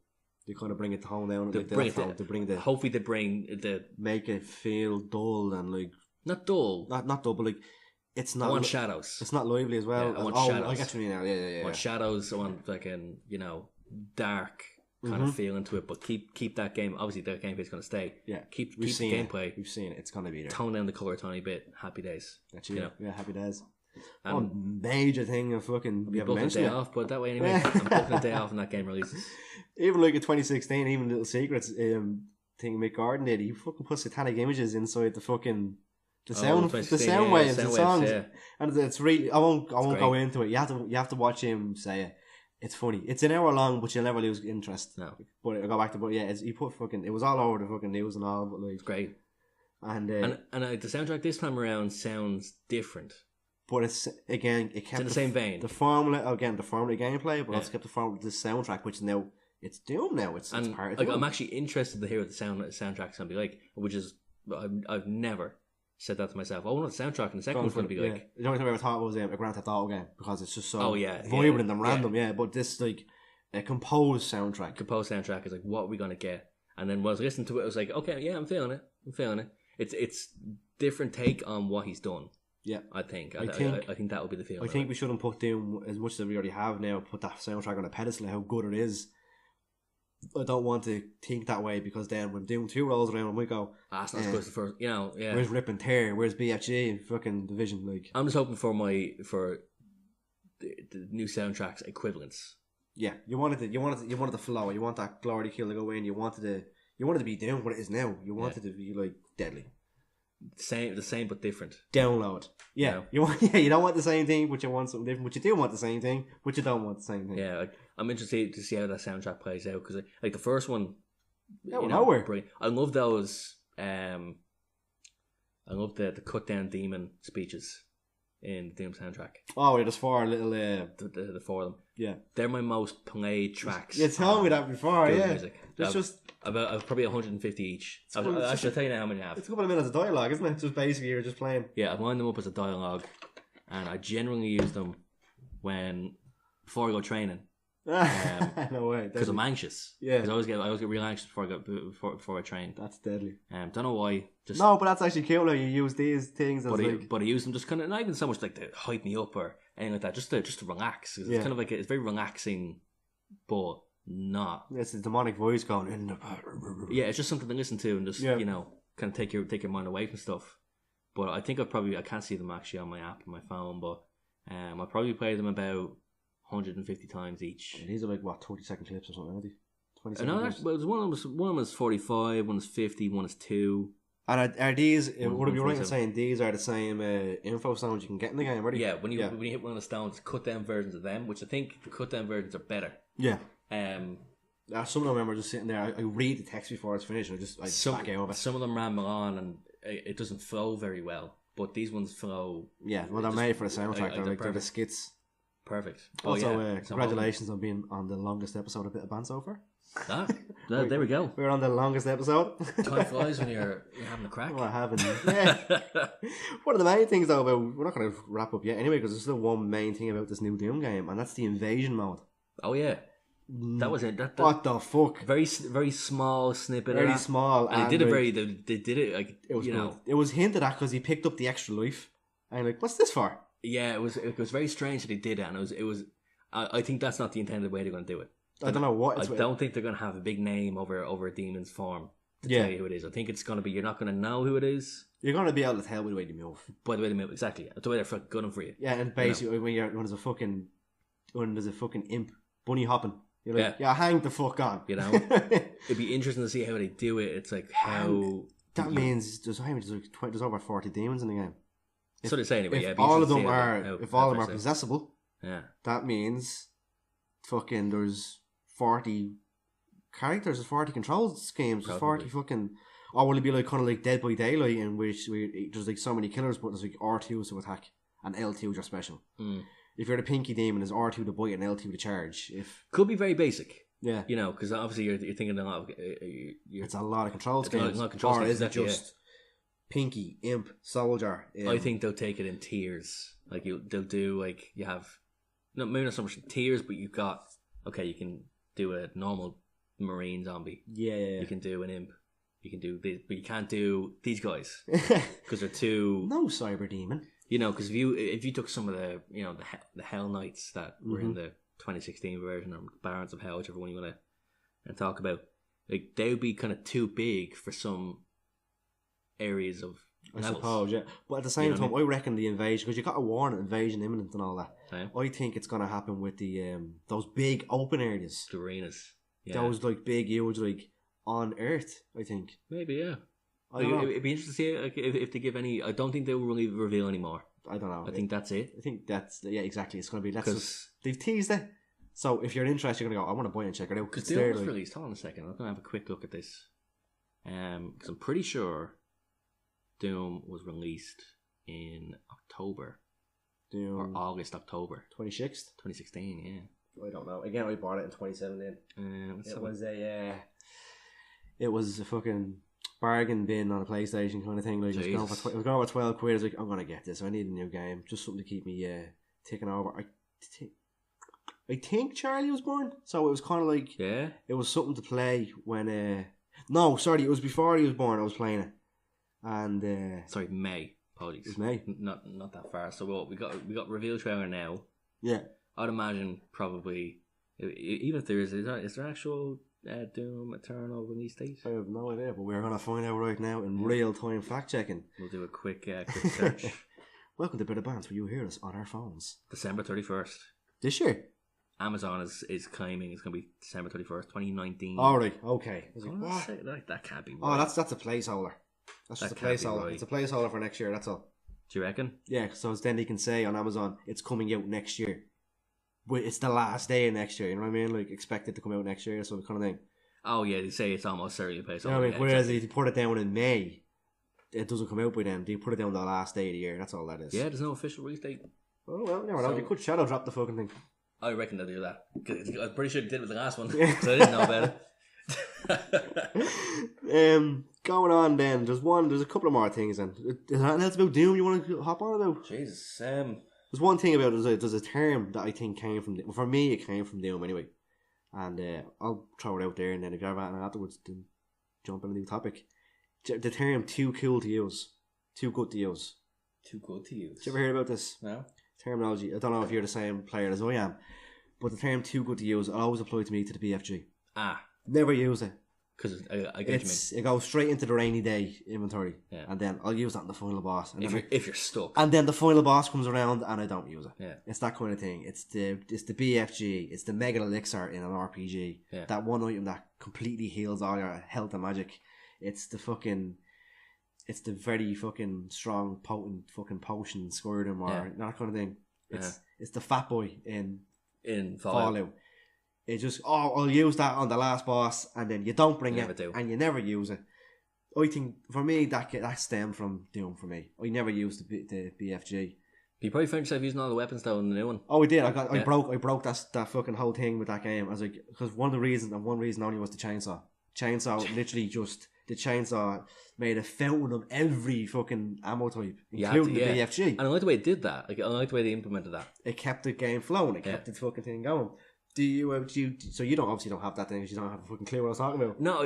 They kind of bring it tone down. Hopefully they bring the. Make it feel dull and like. Not dull. Not dull, but like. It's not. I want shadows. It's not lively as well. Yeah, I want shadows. I get you now. Yeah. I want shadows. I want fucking dark kind of feel into it, but keep that game. Obviously, that gameplay is going to stay. Yeah, keep the gameplay. We've seen it. It's going to be there. Tone down the color a tiny bit. Happy days. That's you know. Yeah, happy days. And major thing of fucking. We haven't mentioned a day off, but that way anyway. I'm booking a day off when that game releases. Even like in 2016, even Little Secrets thing Mick Gordon did. He fucking put satanic images inside the fucking. The sound waves, the songs, and it's really. I won't go into it. You have to watch him say it. It's funny. It's an hour long, but you'll never lose interest. No, but I go back to he put fucking. It was all over the fucking news and all, but like it's great. And the soundtrack this time around sounds different. But it's again, it kept it's in the same vein. The formula gameplay, but also kept the soundtrack, which now it's Doom now. It's part of it. I'm actually interested to hear what the soundtrack's gonna be like, which is I've never said that to myself. I want the soundtrack and the second one's going to be like. The only time I ever thought it was a Grand Theft Auto game because it's just so vibrant and random. Yeah, but this like a composed soundtrack. Composed soundtrack is like what are we going to get? And then when I was listening to it, I was like, okay, yeah, I'm feeling it. it's different take on what he's done. Yeah, I think I think that would be the feel. I think we shouldn't put down as much as we already have now. Put that soundtrack on a pedestal. How good it is. I don't want to think that way because then when doing 2 rolls around, we go. That's not as good as the first. You know, yeah. Where's Rip and Tear? Where's BFG and fucking Division? Like, I'm just hoping for the new soundtrack's equivalents. Yeah, you wanted the flow. You want that glory kill to go in. You wanted to be down what it is now. You wanted to be like deadly. The same but different. Download. Yeah, you want. Yeah, you don't want the same thing, but you want something different. But you do want the same thing, but you don't want the same thing. Yeah, I'm interested to see how that soundtrack plays out because like the first one, nowhere. Brilliant. I love those. I love the cut down demon speeches in the Doom soundtrack. Oh, yeah, there's 4 little. The 4 of them. Yeah, they're my most played tracks. You told me that before. Yeah, music. It's just about probably 150 each. I should tell you now how many I have. It's a couple of minutes of dialogue, isn't it? Just basically you're just playing. Yeah, I've lined them up as a dialogue, and I generally use them before I go training. No way, because I'm anxious. Yeah, because I always get real anxious before I train. That's deadly. Don't know why. Just no, but that's actually cool. Like, you use these things as but I use them just kind of not even so much like to hype me up or anything like that. Just to relax. It's kind of like it's very relaxing, but not. It's a demonic voice going in the. Yeah, it's just something to listen to and just kind of take your mind away from stuff. But I think I can't see them actually on my app on my phone, but I probably play them about 150 times each. And these are like what 30-second clips or something, aren't they? 20 seconds. No, one of them was 45, one is 50, one is 2. And are these? Would it be right in saying these are the same info stones you can get in the game? Already? Yeah, when you hit one of the stones, cut down versions of them, which I think the cut down versions are better. Yeah. Some of them are just sitting there. I read the text before it's finished. And back out of it. Some of them ramble on, and it doesn't flow very well. But these ones flow. Yeah, well, they're made for the soundtrack. They're the skits. Perfect. Also, congratulations on being on the longest episode of Bitta Bants so far. There we go. We're on the longest episode. Time flies when you're having a crack. Well, I haven't. Yeah. One of the main things though about we're not going to wrap up yet anyway because there's still one main thing about this new Doom game, and that's the invasion mode. Oh yeah, that was it. What the fuck? Very small snippet. Very small. And they did it. They did it like it was It was hinted at because he picked up the extra life, and like, what's this for? Yeah, it was very strange that he did it, and it was. I think that's not the intended way they're going to do it. I don't know what. I don't think they're going to have a big name over a demon's form to tell you who it is. I think it's going to be you're not going to know who it is. You're going to be able to tell by the way they move. By the way they move, exactly. The way they're gunning for you. Yeah, and basically when there's a fucking imp bunny hopping, you're like, yeah, hang the fuck on. You know, it'd be interesting to see how they do it. It's like how that means there's over 40 demons in the game. So they say anyway. If all of them are possessable, that means fucking there's 40 characters, there's 40 control schemes, there's 40 fucking. Or will it be like kind of like Dead by Daylight in which there's like so many killers, but there's like R2s to attack and L2 your special. If you're the pinky demon, there's R2 to bite and L2 to charge. Could be very basic. Yeah, you know, because obviously you're thinking a lot of. It's a lot of control schemes. Or is it just pinky, imp, soldier? I think they'll take it in tiers. Like they'll do like you have, maybe not so much tiers, but you've got you can do a normal marine zombie. Yeah. You can do an imp. You can do this, but you can't do these guys because they're too. No cyber demon. You know, because if you took some of the the Hell Knights that were in the 2016 version or Barons of Hell, whichever one you want to talk about, like they would be kind of too big for some areas of. I suppose, yeah. But at the same time, I reckon the invasion, because you got a warning, invasion imminent and all that. Yeah. I think it's going to happen with the those big open areas, the arenas. Yeah. Those like big, huge, like on Earth. I think maybe, yeah. It'd be interesting to see like, if they give any. I don't think they will really reveal anymore. I don't know. I think that's it. I think that's exactly. It's going to be because they've teased it. So if you're interested, you're going to go. I want to buy and check it out. Because they was released. Hold on a second. I'm going to have a quick look at this. Because I'm pretty sure Doom was released in October. Or August, October. 26th? 2016, yeah. I don't know. Again, I bought it in 2017. It was a fucking bargain bin on a PlayStation kind of thing. Like it was going for 12 quid. I was like, I'm going to get this. I need a new game. Just something to keep me ticking over. I think Charlie was born. So it was kind of like... It was something to play when... No, sorry. It was before he was born I was playing it. And Sorry, May. Apologies. it's May. Not that far. So we got reveal trailer now. Yeah. I'd imagine probably even if there is there actual Doom Eternal release date? I have no idea, but we're going to find out right now in real time fact checking. We'll do a quick search. Welcome to Bitta Bants, where you hear us on our phones. December 31st. This year? Amazon is claiming it's going to be December 31st, 2019. Alright, okay. I was like, what? That can't be right. Oh, that's a placeholder. That's just a placeholder. Right. It's a placeholder for next year, that's all. Do you reckon? Yeah, so then they can say on Amazon, it's coming out next year. But it's the last day of next year, you know what I mean? Like, expect it to come out next year, so kind of thing. Oh, yeah, they say it's almost certainly a placeholder. You know what I mean? Yeah, Whereas exactly. if you put it down in May, it doesn't come out by then. They put it down the last day of the year, that's all that is. Yeah, there's no official release date. Oh, well, never know. You could shadow drop the fucking thing. I reckon they'll do that. 'Cause I'm pretty sure they did with the last one. Because I didn't know about it. Going on then, there's a couple of more things then. Is there anything else about Doom you want to hop on about? Jesus. There's one thing about it, there's a term that I think came from, for me it came from Doom anyway. And I'll throw it out there, and then if you have anything afterwards, then jump on a new topic. The term too cool to use. Too good to use. Too good to use. Did you ever hear about this? No. Terminology. I don't know if you're the same player as I am, but the term too good to use always applied to me to the BFG. Never use it. Because I get what you mean. It goes straight into the rainy day inventory, Yeah. and then I'll use that in the final boss. And If you're stuck. and then the final boss comes around, and I don't use it. Yeah. It's that kind of thing. It's the BFG. It's the Mega Elixir in an RPG. Yeah. That one item that completely heals all your health and magic. It's the very fucking strong, potent fucking potion squirting or that kind of thing. It's the fat boy in Fallout. It just, I'll use that on the last boss, and then you don't bring it, and you never use it. I think, for me, that stemmed from Doom for me. I never used the BFG. You probably found yourself using all the weapons though in the new one. Oh, I did. I broke that fucking whole thing with that game. I was like, because one reason only was the chainsaw. Literally just, the chainsaw made a fountain of every fucking ammo type, including the BFG. And I like the way it did that. Like, I like the way they implemented that. It kept the game flowing. It kept the fucking thing going. So you obviously don't have that thing because you don't have a fucking clue what I was talking about. No,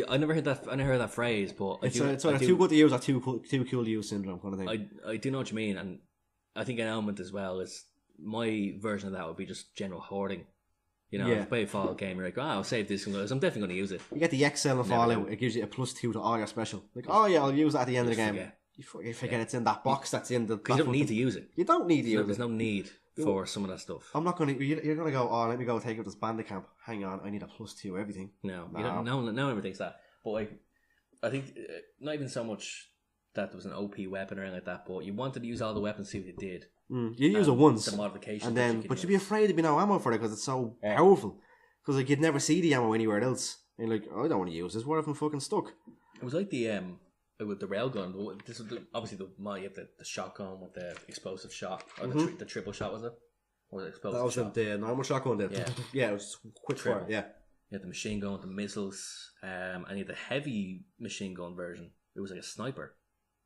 I never heard that. I never heard that phrase, but it's either too good to use or too cool to use syndrome kind of thing. I do know what you mean, and I think an element as well is my version of that would be just general hoarding. You know, if you play a Fallout game, you're like, I'll save this, I'm definitely going to use it. You get the Excel in Fallout, it gives you a +2 to all your special. Like, I'll use that at the end of the game. You forget it's in that box that's in the... Because you don't need to use it. You don't need to use it. There's no need for some of that stuff. I'm not going to... You're going to go, let me go take up this bandit camp. Hang on, I need a +2 everything. No, you don't, no one ever thinks that. But like, I think not even so much that there was an OP weapon or anything like that, but you wanted to use all the weapons, see what you did. You use it once. The modification. And then, but you'd be afraid there'd be no ammo for it because it's so powerful. Because like, you'd never see the ammo anywhere else. And you're like, I don't want to use this. What if I'm fucking stuck? It was like the with the railgun. This was obviously you have the shotgun with the explosive shot, or the triple shot, was it? Or the explosive that was shot? The normal shotgun then. Yeah, it was quick fire. Yeah. You had the machine gun with the missiles, and you had the heavy machine gun version. It was like a sniper,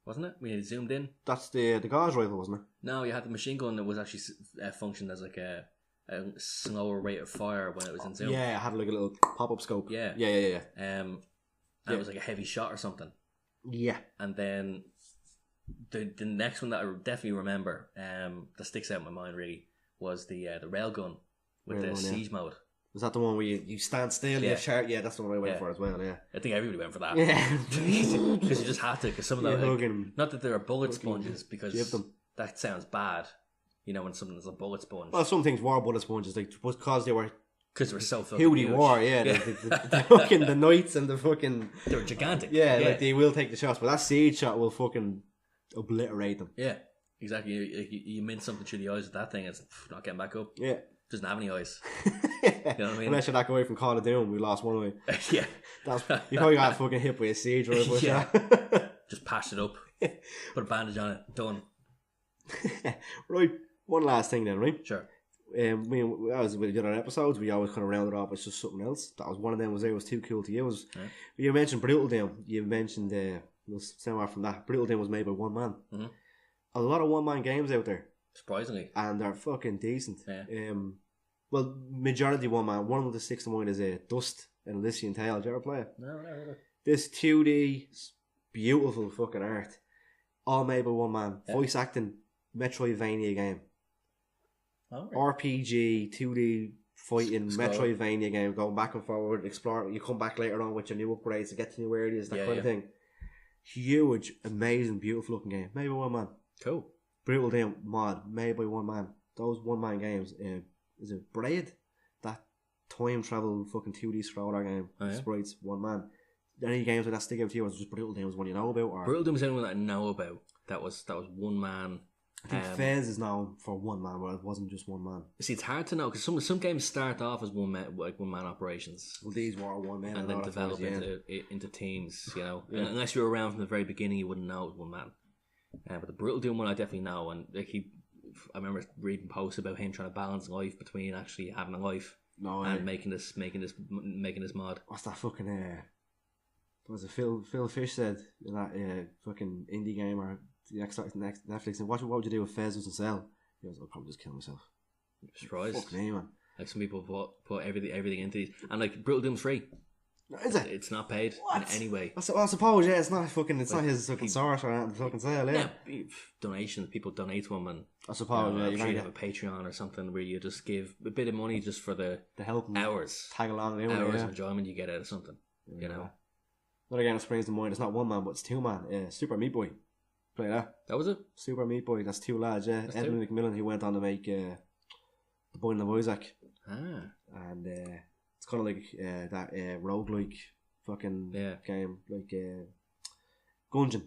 wasn't it? When you zoomed in. That's the gauge rifle, wasn't it? No, you had the machine gun that was actually functioned as like a slower rate of fire when it was in zoom. Yeah, it had like a little pop-up scope. Yeah. And it was like a heavy shot or something. Yeah. And then the next one that I definitely remember, that sticks out in my mind really, was the railgun with the siege mode. Was that the one where you stand still? Yeah, that's the one I went for as well. Yeah, I think everybody went for that. Yeah, because you just had to. Because some of them, not that there are bullet sponges, because that sounds bad. You know, when something is a bullet sponge. Well, some things were bullet sponges, like because they were so fucking huge. They were, the fucking the knights and the fucking they were gigantic. Yeah, like they will take the shots, but that siege shot will fucking obliterate them. Yeah, exactly. You mint something through the eyes with that thing, it's not getting back up. Yeah. Doesn't have any eyes. You know what I mean? Unless you're that guy from Call of Doom, we lost one eye. Yeah. You probably got fucking hit by a siege rifle. Yeah. Just patched it up. Put a bandage on it. Done. Right. One last thing then, right? Sure. As we did on episodes, we always kind of rounded off as just something else. That was one of them. Was too cool to use. Right. You mentioned Brutal Doom. You mentioned similar from that. Brutal Doom was made by one man. Mm-hmm. A lot of one man games out there. Surprisingly. And they're fucking decent. Yeah. Well, majority one man. One of the sticks to mind is Dust and Elysian Tale. Did you ever play it? No, never. This 2D beautiful fucking art, all made by one man. Yeah. Voice acting, Metroidvania game. Oh, right. RPG, 2D fighting, Scroll. Metroidvania game, going back and forward, exploring. You come back later on with your new upgrades to get to new areas, that kind of thing. Huge, amazing, beautiful looking game, made by one man. Cool. Brutal Doom mod, made by one man. Those one man games, is it Braid? That time travel fucking 2D scroller game, sprites, one man. Any games like that stick out to you, or is it just Brutal Doom is one you know about? Or? Brutal Doom is anyone that I know about. That was one man. I think Fez is known for one man, but it wasn't just one man. See, it's hard to know because some games start off as one man operations. Well, these were one man, and then develop into teams. You know, Yeah. and unless you were around from the very beginning, you wouldn't know it was one man. But the Brutal Doom one, I definitely know, and I remember reading posts about him trying to balance life between actually having a life and making this mod. What's that fucking? Was it Phil Fish said in that fucking indie game or the next Netflix? And what would you do if Fez doesn't sell? He goes, I'll probably just kill myself. Surprised. Fuck me, man. Like some people put everything into these, and like Brutal Doom's free. Is it? It's not paid in any way. I suppose, yeah. It's not not his fucking source or anything to fucking sell, yeah. Donations. People donate to him, and I suppose, I'm sure you have a Patreon or something where you just give a bit of money just for the help hours, tag along, hours of enjoyment you get out of something. Yeah. You know. Another game that springs to mind. It's not one man, but it's two man. Super Meat Boy. Play that. That was it. Super Meat Boy. That's two lads. Yeah, That's Edmund McMillan. He went on to make the Binding of Isaac. And it's kind of like that roguelike fucking game, like Gungeon.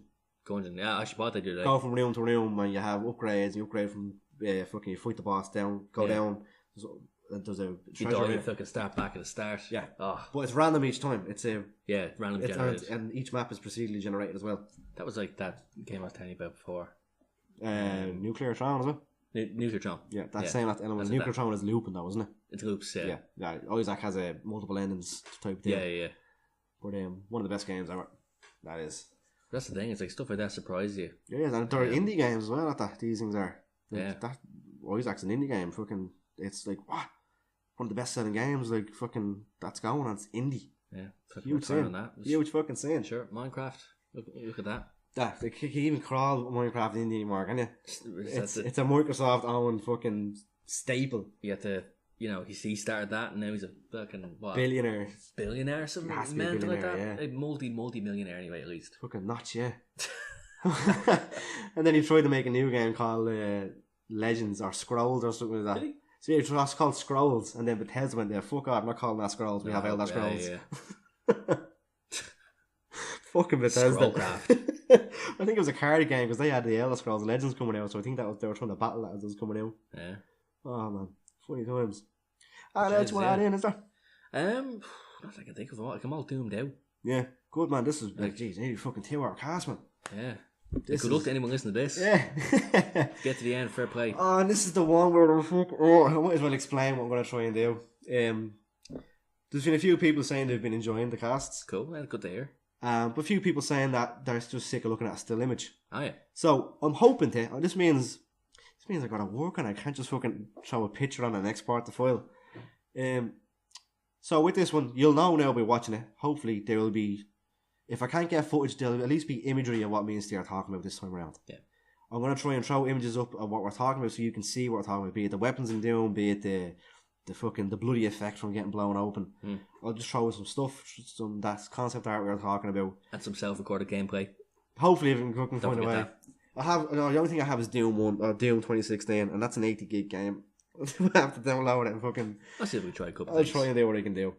Yeah, I actually bought that the other day. Go from room to room, and you have upgrades. You upgrade from fucking you fight the boss down, go down. There's a treasure. You can start back at the start. Yeah, oh. But it's random each time. It's random generated, and each map is procedurally generated as well. That was like that game I was telling you about before. Nuclear Tron, is it? Nuclear Tron. Yeah, that's same element. Nuclear Tron is looping though, isn't it? It's loops, yeah. Yeah. Isaac has a multiple endings type thing. Yeah. But one of the best games ever. That is. That's the thing. It's like stuff like that surprises you. Yeah, and they're indie games as well. These things are. Like, that Isaac's an indie game. Fucking, it's like what? One of the best selling games. Like fucking, that's going. And it's indie. Yeah, huge thing. Huge fucking saying. Sure, Minecraft. Look at that. They can even crawl Minecraft indie anymore, can you? It's a Microsoft owned fucking staple. You have to, he started that and now he's a fucking billionaire, something mental like that. Yeah. Multi-millionaire anyway, at least. Fucking nuts, yeah. And then he tried to make a new game called Legends or Scrolls or something like that. Really? So yeah, it's called Scrolls, and then Bethesda went there. Fuck off, I'm not calling that Scrolls. We have Elder Scrolls. Yeah. Fucking Bethesda. Scrollcraft. I think it was a card game because they had the Elder Scrolls Legends coming out, so I think they were trying to battle that as it was coming out. Yeah. Oh man, funny times. Else you want to add in, is there? Not I can think of it. I'm all doomed out. Yeah, good man. This is like, geez, nearly fucking 2 hour cast, man. Yeah. Good luck to anyone listening to this. Yeah. Get to the end, fair play. Oh, and this is the one where I might as well explain what I'm going to try and do. There's been a few people saying they've been enjoying the casts. Cool, well, good to hear. But a few people saying that they're just sick of looking at a still image. Oh yeah. So I'm hoping to. This means I got to work on it. I can't just fucking throw a picture on and export the file. So with this one, you'll know now by watching it. Hopefully there will be. If I can't get footage, there'll at least be imagery of what me and Ste are talking about this time around. Yeah. I'm going to try and throw images up of what we're talking about so you can see what we're talking about. Be it the weapons in Doom, be it the bloody effect from getting blown open. I'll just throw some stuff, some that concept art we were talking about. And some self-recorded gameplay. Hopefully if we can find a way. The only thing I have is Doom 2016, and that's an 80 gig game. I have to download it and fucking... I'll see if we try a couple I'll try and do what I can do.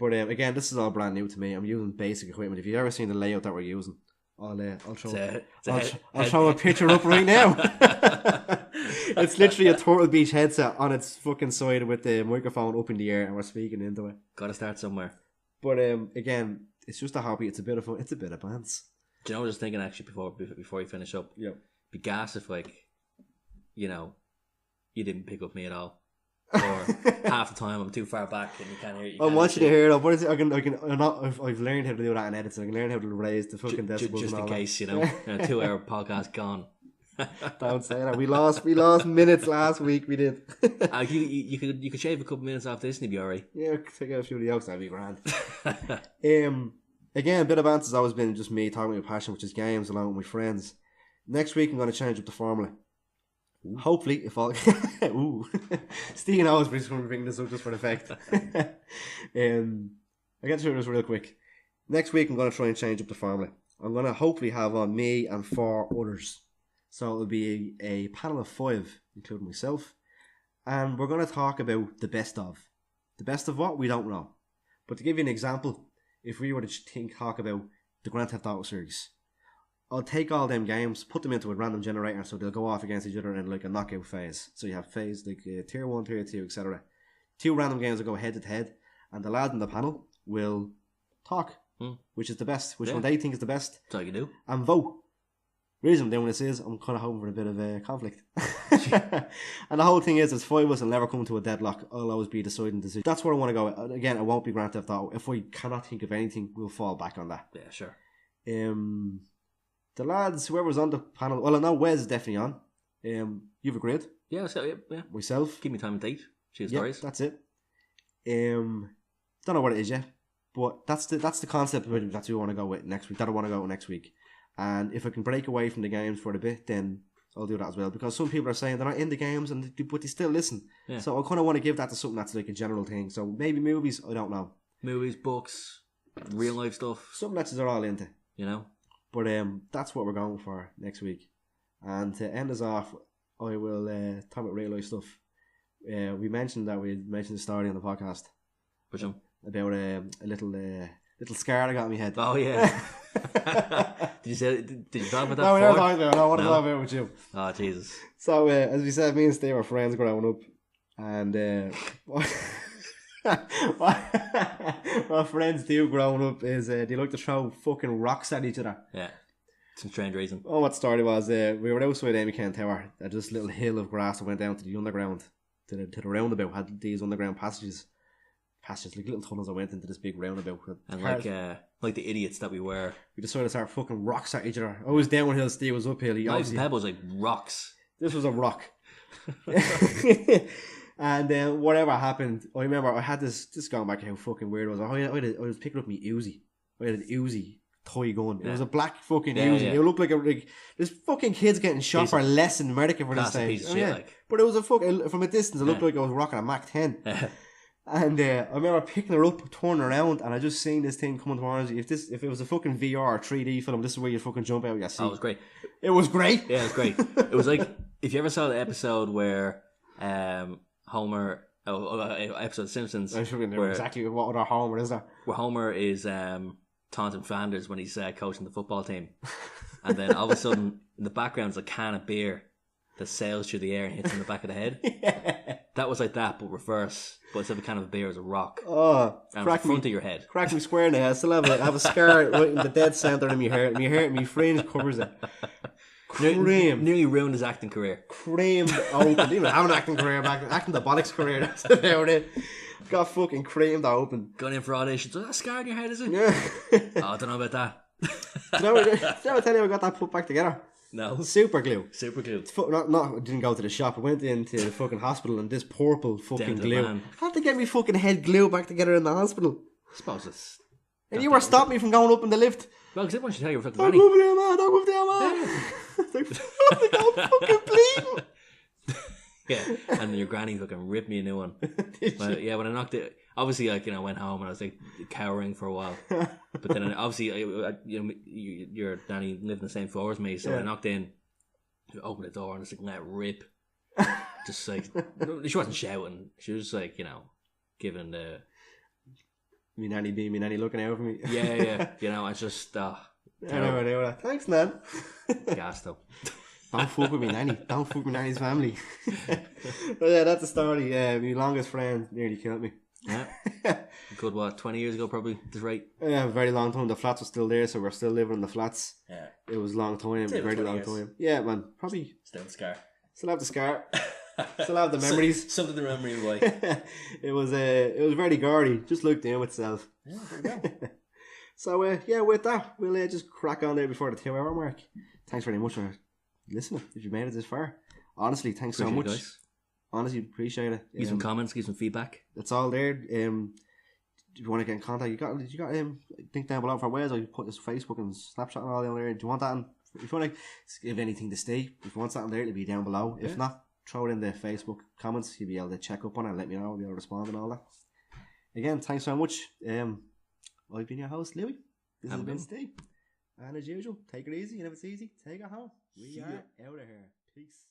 But again, this is all brand new to me. I'm using basic equipment. If you've ever seen the layout that we're using, I'll throw a picture up right now. It's literally a Turtle Beach headset on its fucking side with the microphone up in the air, and we're speaking into it. Gotta start somewhere. But again, it's just a hobby. It's a bit of fun. It's a bit of Bants. Do you know what I was thinking actually before you finish up? Yeah. Be gas if you didn't pick up me at all. Or half the time I'm too far back and you can't hear it. I'm watching it here though. What is it? I've learned how to do that in editing. I can learn how to raise the fucking decibels. Just in case, a 2 hour podcast gone. Don't say that. We lost minutes last week. We did. You could shave a couple minutes off this and you'd be alright. Yeah, take out a few of the jokes. That'd be grand. again, Bitta Bants has always been just me talking about my passion, which is games, along with my friends. Next week, I'm going to change up the formula. Ooh. Hopefully, if all... Ooh. Steve always brings going to bring this up just for effect. I get through this real quick. Next week, I'm going to try and change up the formula. I'm going to hopefully have on me and 4 others. So it'll be a panel of 5, including myself. And we're going to talk about the best of. The best of what? We don't know. But to give you an example, if we were to talk about the Grand Theft Auto series, I'll take all them games, put them into a random generator, so they'll go off against each other in like a knockout phase. So you have phase like tier 1, tier 2, etc. 2 random games will go head to head, and the lads in the panel will talk, which is the best, which one they think is the best. That's all you do. And vote. The reason I'm doing this is I'm kind of hoping for a bit of conflict. And the whole thing is, 5 of us will never come to a deadlock. I'll always be deciding decision. That's where I want to go. Again, it won't be Grand Theft Auto. If we cannot think of anything, we'll fall back on that. Yeah, sure. The lads, whoever's on the panel, well, I know Wes is definitely on. You've agreed? Yeah, so, yeah. Myself. Give me time and date. Choose yeah, stories. That's it. Don't know what it is yet, but that's the concept that we want to go with next week. That I want to go with next week. And if I can break away from the games for a bit, then I'll do that as well. Because some people are saying they're not in the games, but they still listen. Yeah. So I kind of want to give that to something that's like a general thing. So maybe movies, I don't know. Movies, books, real life stuff. Something that they're all into. You know? But that's what we're going for next week. And to end us off, I will talk about real life stuff. We mentioned the story on the podcast. Which one? About a little scar I got on my head. Oh yeah. Did you talk about that? No, we never talked about it. I want to talk about it with you. Oh Jesus. So as we said, me and Steve were friends growing up, and what friends do growing up is they like to throw fucking rocks at each other. Yeah. Some strange reason. Oh, what the story was, we were outside Amy Kent Tower at this little hill of grass that went down to the underground, to the roundabout, had these underground passages, like little tunnels that went into this big roundabout. And like the idiots that we were. We decided to start fucking rocks at each other. I was downhill, Steve was uphill. Knives and pebbles, like rocks. This was a rock. And then whatever happened, I remember I had this going back how fucking weird it was. I was picking up my Uzi. I had an Uzi toy gun. It was a black fucking Uzi. Yeah. It looked like there's fucking kids getting shot for less in America for this thing. But it was a fucking, from a distance it looked like I was rocking a Mach 10. And I remember picking her up, turning around, and I just seen this thing coming towards you. If it was a fucking VR or 3D film, this is where you fucking jump out your seat. Oh, it was great. It was great. Yeah, it was great. It was like, if you ever saw the episode where Homer, episode of Simpsons. I should know exactly what other Homer is there. Where Homer is taunting Flanders when he's coaching the football team. And then all of a sudden, in the background is a can of beer that sails through the air and hits him in the back of the head. Yeah. That was like that, but reverse. But instead of a can of beer, it was a rock. Oh, and in front of your head. Crack me square in the head. I still have a scar right in the dead centre of my hair. My fringe covers it. Nearly ruined his acting career. Creamed open. Didn't even have an acting career back then. Acting the bollocks career, that's about it. Got fucking creamed open. Going in for auditions. Is that a scar in your head, is it? Yeah. Oh, I don't know about that. Did I tell you I got that put back together? No. Super glue. I didn't go to the shop. I went into the fucking hospital and this purple fucking glue. I had to get me fucking head glue back together in the hospital. I suppose it's... And you were stopping me from going up in the lift. Well, because everyone should tell you you're fucking running. Don't move there, man. I'm fucking bleeding. Yeah, and your granny fucking ripped me a new one. But yeah, when I knocked it, obviously, like, I went home and I was like cowering for a while. But then obviously, your nanny lived in the same floor as me, so I knocked in, opened the door, and it's like, let it rip. Just like, she wasn't shouting, she was like, giving the. Me nanny looking out for me. Yeah. I just. I never knew that. Thanks, man. Gas though. Don't fuck with me nanny. Don't fuck with nanny's family. But yeah, that's the story. My longest friend nearly killed me. Yeah. Good, what, 20 years ago probably? That's right. Yeah, a very long time. The flats were still there, so we're still living in the flats. Yeah. It was a long time. Very long time. Yeah, man. Probably. Still the scar. Still have the scar. Still have the memories. Something to remember you like. It was very gory. Just looked down itself. Yeah, there we go. So with that, we'll just crack on there before the 2 hour mark. Thanks very much for listening. If you made it this far, honestly, thanks so much. Honestly, appreciate it. Give some comments, give some feedback. It's all there. if you want to get in contact, you got link down below for ways. I put this Facebook and Snapchat and all down there. Do you want that? If you want to give anything to Ste, if you want something there, it'll be down below. If not, throw it in the Facebook comments. You'll be able to check up on it and let me know. I'll be able to respond and all that. Again, thanks so much. I've been your host, Louie. This has been Ste. And as usual, take it easy. And if it's easy, take it home. We are out of here. Peace.